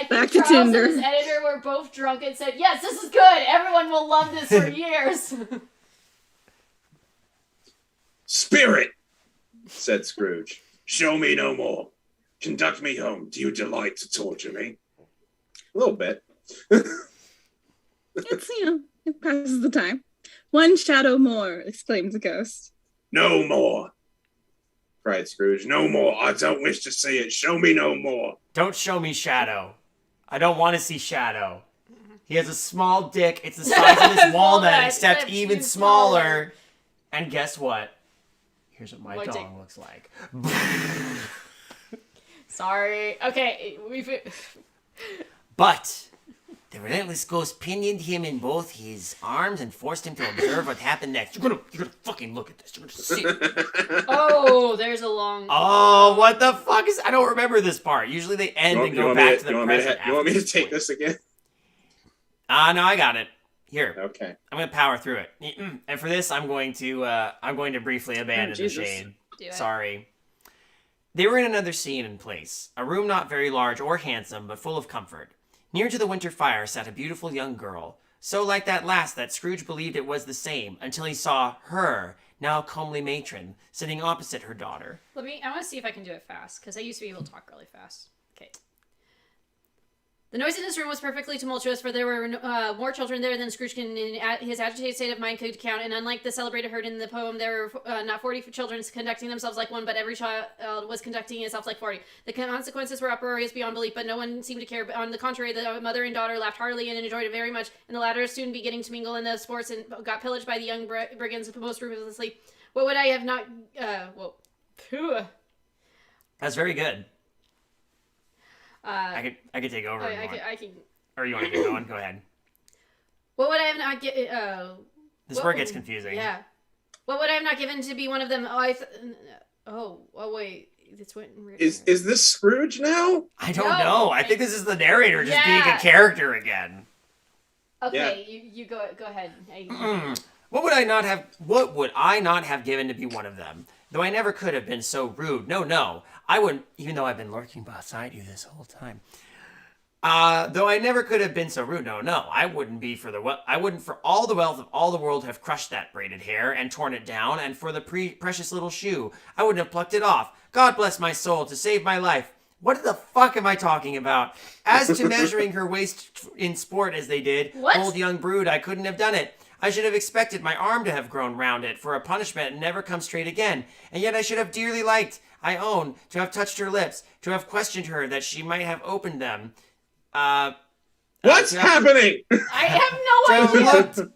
Back think to Charles Tinder. and his editor were both drunk and said, yes, this is good. Everyone will love this for years. Spirit, said Scrooge. Show me no more. Conduct me home. Do you delight to torture me? A little bit. It's, it passes the time. One shadow more, exclaimed the ghost. No more, cried Scrooge. No more. I don't wish to see it. Show me no more. Don't show me Shadow. I don't want to see Shadow. He has a small dick. It's the size of this walnut, except even smaller. And guess what? Here's what my dong looks like. Sorry. Okay, But the relentless ghost pinioned him in both his arms and forced him to observe what happened next. You're gonna fucking look at this. You're gonna see. Oh, there's a long... Oh, what the fuck is... I don't remember this part. Usually they end and go back to the present. You want me to take this again? No, I got it. Here. Okay. I'm gonna power through it. And for this, I'm going to briefly abandon the shade. Sorry. They were in another scene and place, a room not very large or handsome, but full of comfort. Near to the winter fire sat a beautiful young girl, so like that last that Scrooge believed it was the same, until he saw her, now a comely matron, sitting opposite her daughter. I want to see if I can do it fast, because I used to be able to talk really fast. Okay. The noise in this room was perfectly tumultuous, for there were more children there than Scrooge in his agitated state of mind could count, and unlike the celebrated herd in the poem, there were not 40 children conducting themselves like one, but every child was conducting itself like 40. The consequences were uproarious beyond belief, but no one seemed to care. On the contrary, the mother and daughter laughed heartily and enjoyed it very much, and the latter soon beginning to mingle in the sports and got pillaged by the young brigands most ruthlessly. What would I have not... That's very good. I could take over. I can. Or you want to get going? Go ahead. What would I have not given? This word gets confusing. Yeah. What would I have not given to be one of them? Wait. It's Is this Scrooge now? I don't know. I think this is the narrator just being a character again. Okay, you go ahead. What would I not have given to be one of them? Though I never could have been so rude. No. I wouldn't, even though I've been lurking beside you this whole time. Though I never could have been so rude. No. I wouldn't for all the wealth of all the world have crushed that braided hair and torn it down, and for the precious little shoe, I wouldn't have plucked it off. God bless my soul to save my life. What the fuck am I talking about? As to measuring her waist in sport as they did, old young brood, I couldn't have done it. I should have expected my arm to have grown round it for a punishment and never come straight again. And yet I should have dearly liked, I own, to have touched her lips, to have questioned her that she might have opened them. What's happening? I have no idea.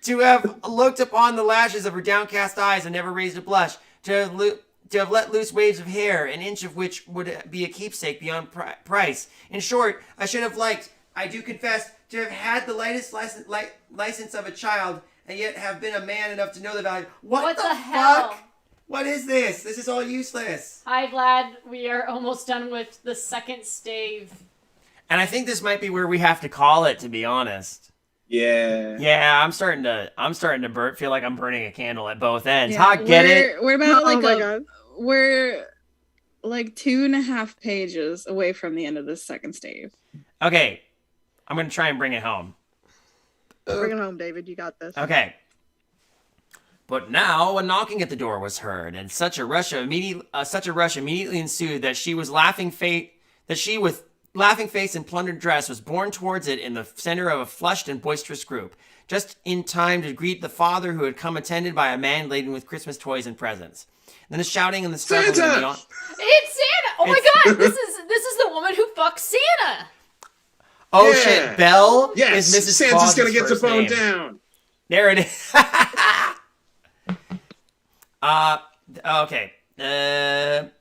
To have looked upon the lashes of her downcast eyes and never raised a blush. To have let loose waves of hair, an inch of which would be a keepsake beyond price. In short, I should have liked, I do confess, to have had the lightest license of a child, and yet have been a man enough to know the value. What the fuck? hell? What is this? This is all useless. Hi, Vlad. We are almost done with the second stave. And I think this might be where we have to call it, to be honest. Yeah. Yeah, I'm starting to feel like I'm burning a candle at both ends. Yeah, Ha, get it? We're about Oh my God. we're like 2.5 pages away from the end of this second stave. Okay, I'm gonna try and bring it home. Bring it home, David. You got this. Okay. But now a knocking at the door was heard, and such a rush immediately ensued that she with laughing face and plundered dress was borne towards it in the center of a flushed and boisterous group, just in time to greet the father who had come attended by a man laden with Christmas toys and presents. Then the shouting and the struggling Santa! beyond. It's Santa! Oh my God! This is the woman who fucked Santa. Oh Yeah. shit! Belle Yes, is Mrs. Santa's Claus's gonna get the first phone name. down. There it is. Okay. Then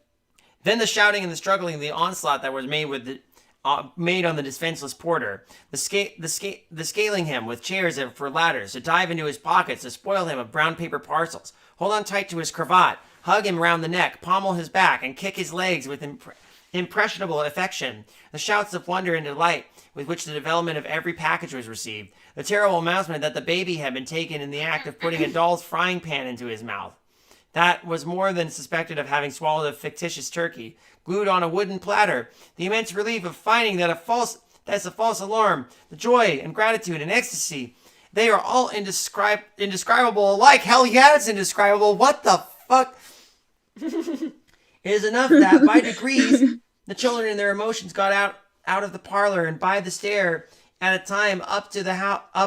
the shouting and the struggling, the onslaught that was made made on the defenseless porter, the scaling him with chairs for ladders, to dive into his pockets, to spoil him of brown paper parcels, hold on tight to his cravat, hug him round the neck, pommel his back, and kick his legs with impressionable affection, the shouts of wonder and delight with which the development of every package was received, the terrible announcement that the baby had been taken in the act of putting a doll's frying pan into his mouth. That was more than suspected of having swallowed a fictitious turkey, glued on a wooden platter, the immense relief of finding that's a false alarm, the joy and gratitude and ecstasy. They are all indescribable alike. Hell yeah, it's indescribable. What the fuck? It is enough that by degrees, the children and their emotions got out of the parlor and by the stair at a time up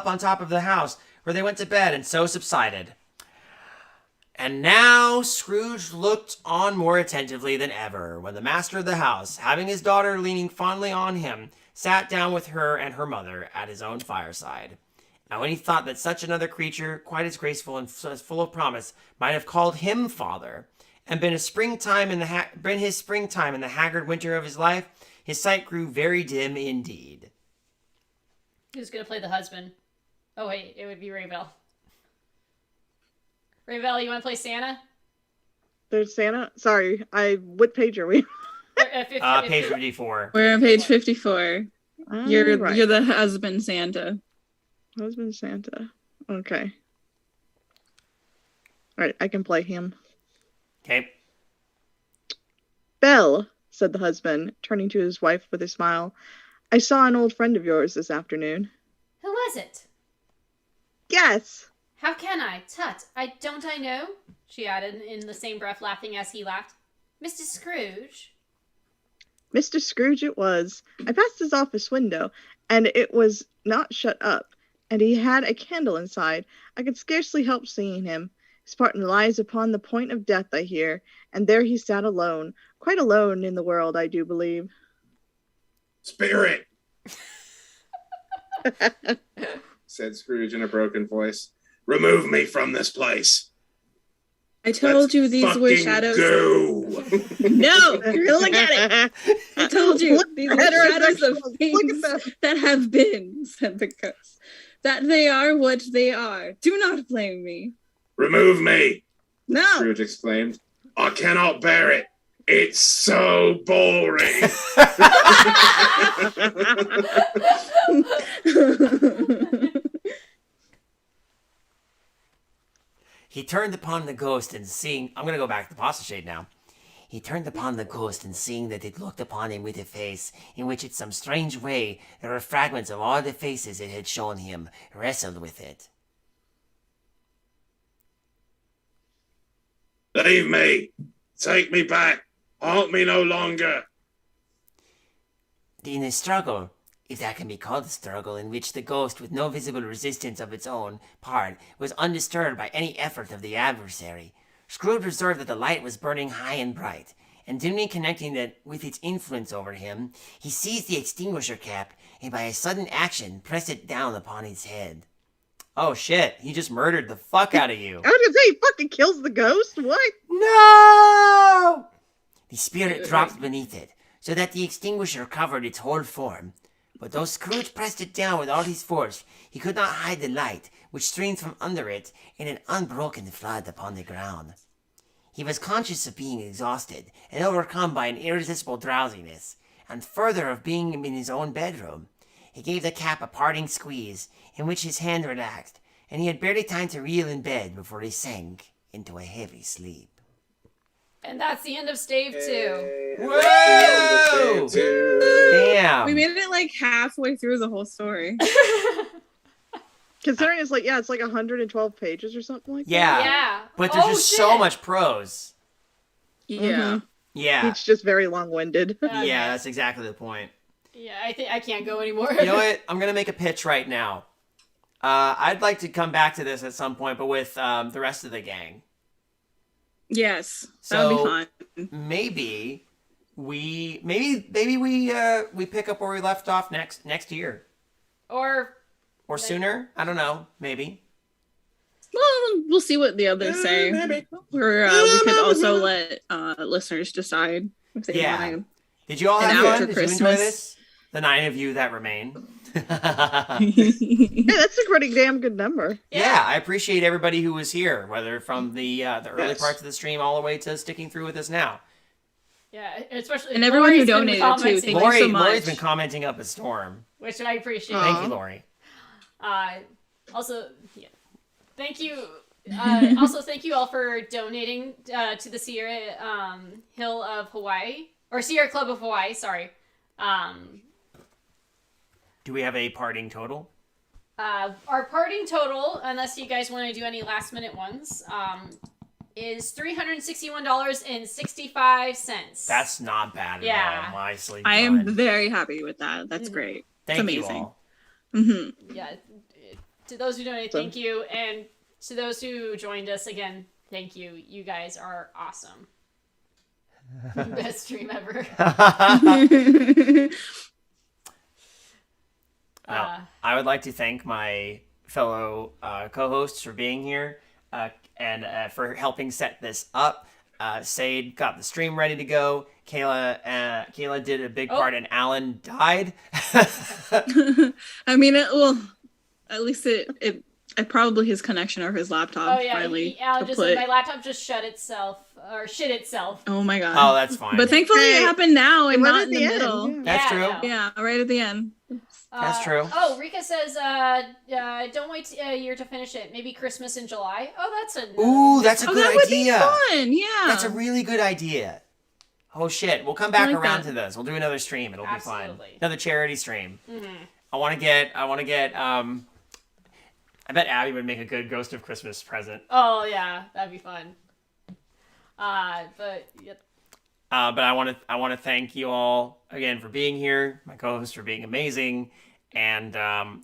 on top of the house, where they went to bed and so subsided. And now Scrooge looked on more attentively than ever, when the master of the house, having his daughter leaning fondly on him, sat down with her and her mother at his own fireside. And when he thought that such another creature, quite as graceful and as full of promise, might have called him father, and been his springtime in the haggard winter of his life, his sight grew very dim indeed. Who's gonna play the husband? Oh wait, it would be Raybell. Raybell, you want to play Santa? There's Santa. Sorry, what page are we? Page 54. We're on page 54. You're Right. you're the husband Santa. Husband Santa. Okay. All right, I can play him. Okay. Belle, said the husband, turning to his wife with a smile, I saw an old friend of yours this afternoon. Who was it? Guess. How can I? Tut, I know? She added in the same breath, laughing as he laughed. Mr. Scrooge? Mr. Scrooge it was. I passed his office window, and it was not shut up, and he had a candle inside. I could scarcely help seeing him. His partner lies upon the point of death, I hear, and there he sat alone, quite alone in the world, I do believe. Spirit, said Scrooge in a broken voice. Remove me from this place. I told you these were Fucking shadows. Go. No, look at it. I told you these are shadows of Look at things them. that have been, said the ghost. That they are what they are. Do not blame me. Remove me, No. Scrooge exclaimed. I cannot bear it. It's so boring. He turned upon the ghost and seeing... I'm going to go back to the apostle shade now. He turned upon the ghost and seeing that it looked upon him with a face in which in some strange way there were fragments of all the faces it had shown him, wrestled with it. Leave me. Take me back. Haunt me no longer. In a struggle, if that can be called a struggle, in which the ghost, with no visible resistance of its own part, was undisturbed by any effort of the adversary, Scrooge observed that the light was burning high and bright, and dimly connecting that with its influence over him, he seized the extinguisher cap and by a sudden action pressed it down upon his head. Oh shit, he just murdered the fuck out of you. I was gonna say he fucking kills the ghost. What? No! The spirit dropped beneath it, so that the extinguisher covered its whole form. But though Scrooge pressed it down with all his force, he could not hide the light, which streamed from under it in an unbroken flood upon the ground. He was conscious of being exhausted and overcome by an irresistible drowsiness, and further of being in his own bedroom. He gave the cap a parting squeeze, in which his hand relaxed, and he had barely time to reel in bed before he sank into a heavy sleep. And that's the end of Stave 2. Whoa! Damn! We made it like halfway through the whole story. Considering it's like 112 pages or something like Yeah. that. Yeah. But there's Oh, just shit. so much prose. Yeah. Yeah. It's just very long-winded. Okay. Yeah, that's exactly the point. Yeah, I think I can't go anymore. You know what? I'm going to make a pitch right now. I'd like to come back to this at some point, but with the rest of the gang. Yes. That So would be fun. maybe we pick up where we left off next year Or or sooner. I don't know. Maybe. Well, we'll see what the others say. Maybe. Or we could also let listeners decide if they Yeah. want Did you all And have after fun? Did you enjoy Christmas. this? The 9 of you that remain. to. Hey, that's a pretty damn good number. Yeah, I appreciate everybody who was here, whether from the early Yes. parts of the stream all the way to sticking through with us now. yeah, especially And everyone who Lori's been donated, too. commenting, Thank you Lori, so much. Lori's been commenting up a storm. which I appreciate. Thank you, Lori. Also, yeah. Thank you. Also, thank you all for donating to the Sierra Hill of Hawaii, or Sierra Club of Hawaii. Sorry. Do we have a parting total? Our parting total, unless you guys want to do any last minute ones, is $361.65. That's not bad at Yeah. all. Nicely I am done. very happy with that. That's great. Thank it's you amazing. all. Mm-hmm. Yeah. To those who donate, thank you, and to those who joined us again, thank you. You guys are awesome. Best stream ever. Well, I would like to thank my fellow co-hosts for being here and for helping set this up. Sade got the stream ready to go. Kayla did a big part, and Alan died. I mean, at least it probably his connection or his laptop Oh yeah, finally. Alan just kaput. my laptop just shut itself or shit itself. Oh my god. Oh, that's fine. But thankfully Hey, it happened now and it went not at in the the end, middle. yeah. That's true. no. Yeah, right at the end. That's true. Oh, Rika says, don't wait a year to finish it. Maybe Christmas in July. Oh, that's a Ooh, that's a Oh, good that would idea. be fun. Yeah. That's a really good idea. Oh shit, we'll come back like around that. to this. We'll do another stream. It'll be fun. Absolutely. Another charity stream. Mhm. I want to get I bet Abby would make a good Ghost of Christmas present. Oh yeah, that'd be fun. But yep. But I want to thank you all again for being here, my co-hosts for being amazing, and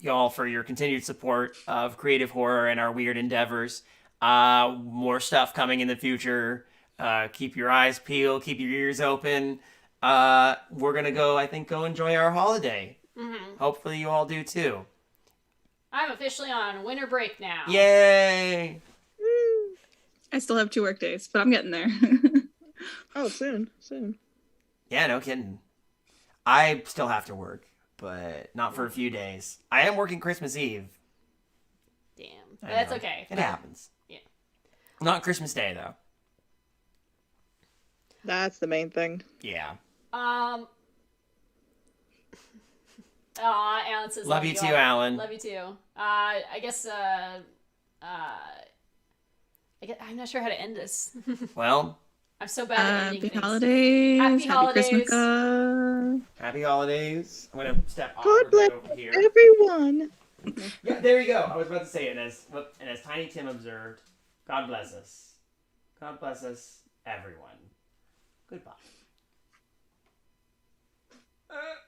you all for your continued support of creative horror and our weird endeavors. More stuff coming in the future. Keep your eyes peeled, keep your ears open. We're gonna go enjoy our holiday. Mhm. Hopefully you all do too. I'm officially on winter break now. Yay! I still have 2 work days, but I'm getting there. Oh, soon. Yeah, no kidding. I still have to work, but not for a few days. I am working Christmas Eve. Damn. I But that's know. okay. It happens. Yeah. Not Christmas Day though. That's the main thing. Yeah. Alan says Love you too, all. Alan. Love you too. I guess I'm not sure how to end this. Well, I'm so bad at ending Happy things. holidays. Happy holidays. Christmas. happy holidays. I'm gonna step God awkwardly bless over here. everyone. Yeah, there you go. I was about to say it, and as Tiny Tim observed, God bless us. God bless us, everyone. Goodbye.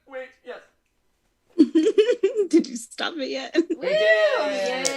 Wait, yes. Did you stop it yet? Woo! We did. Yeah.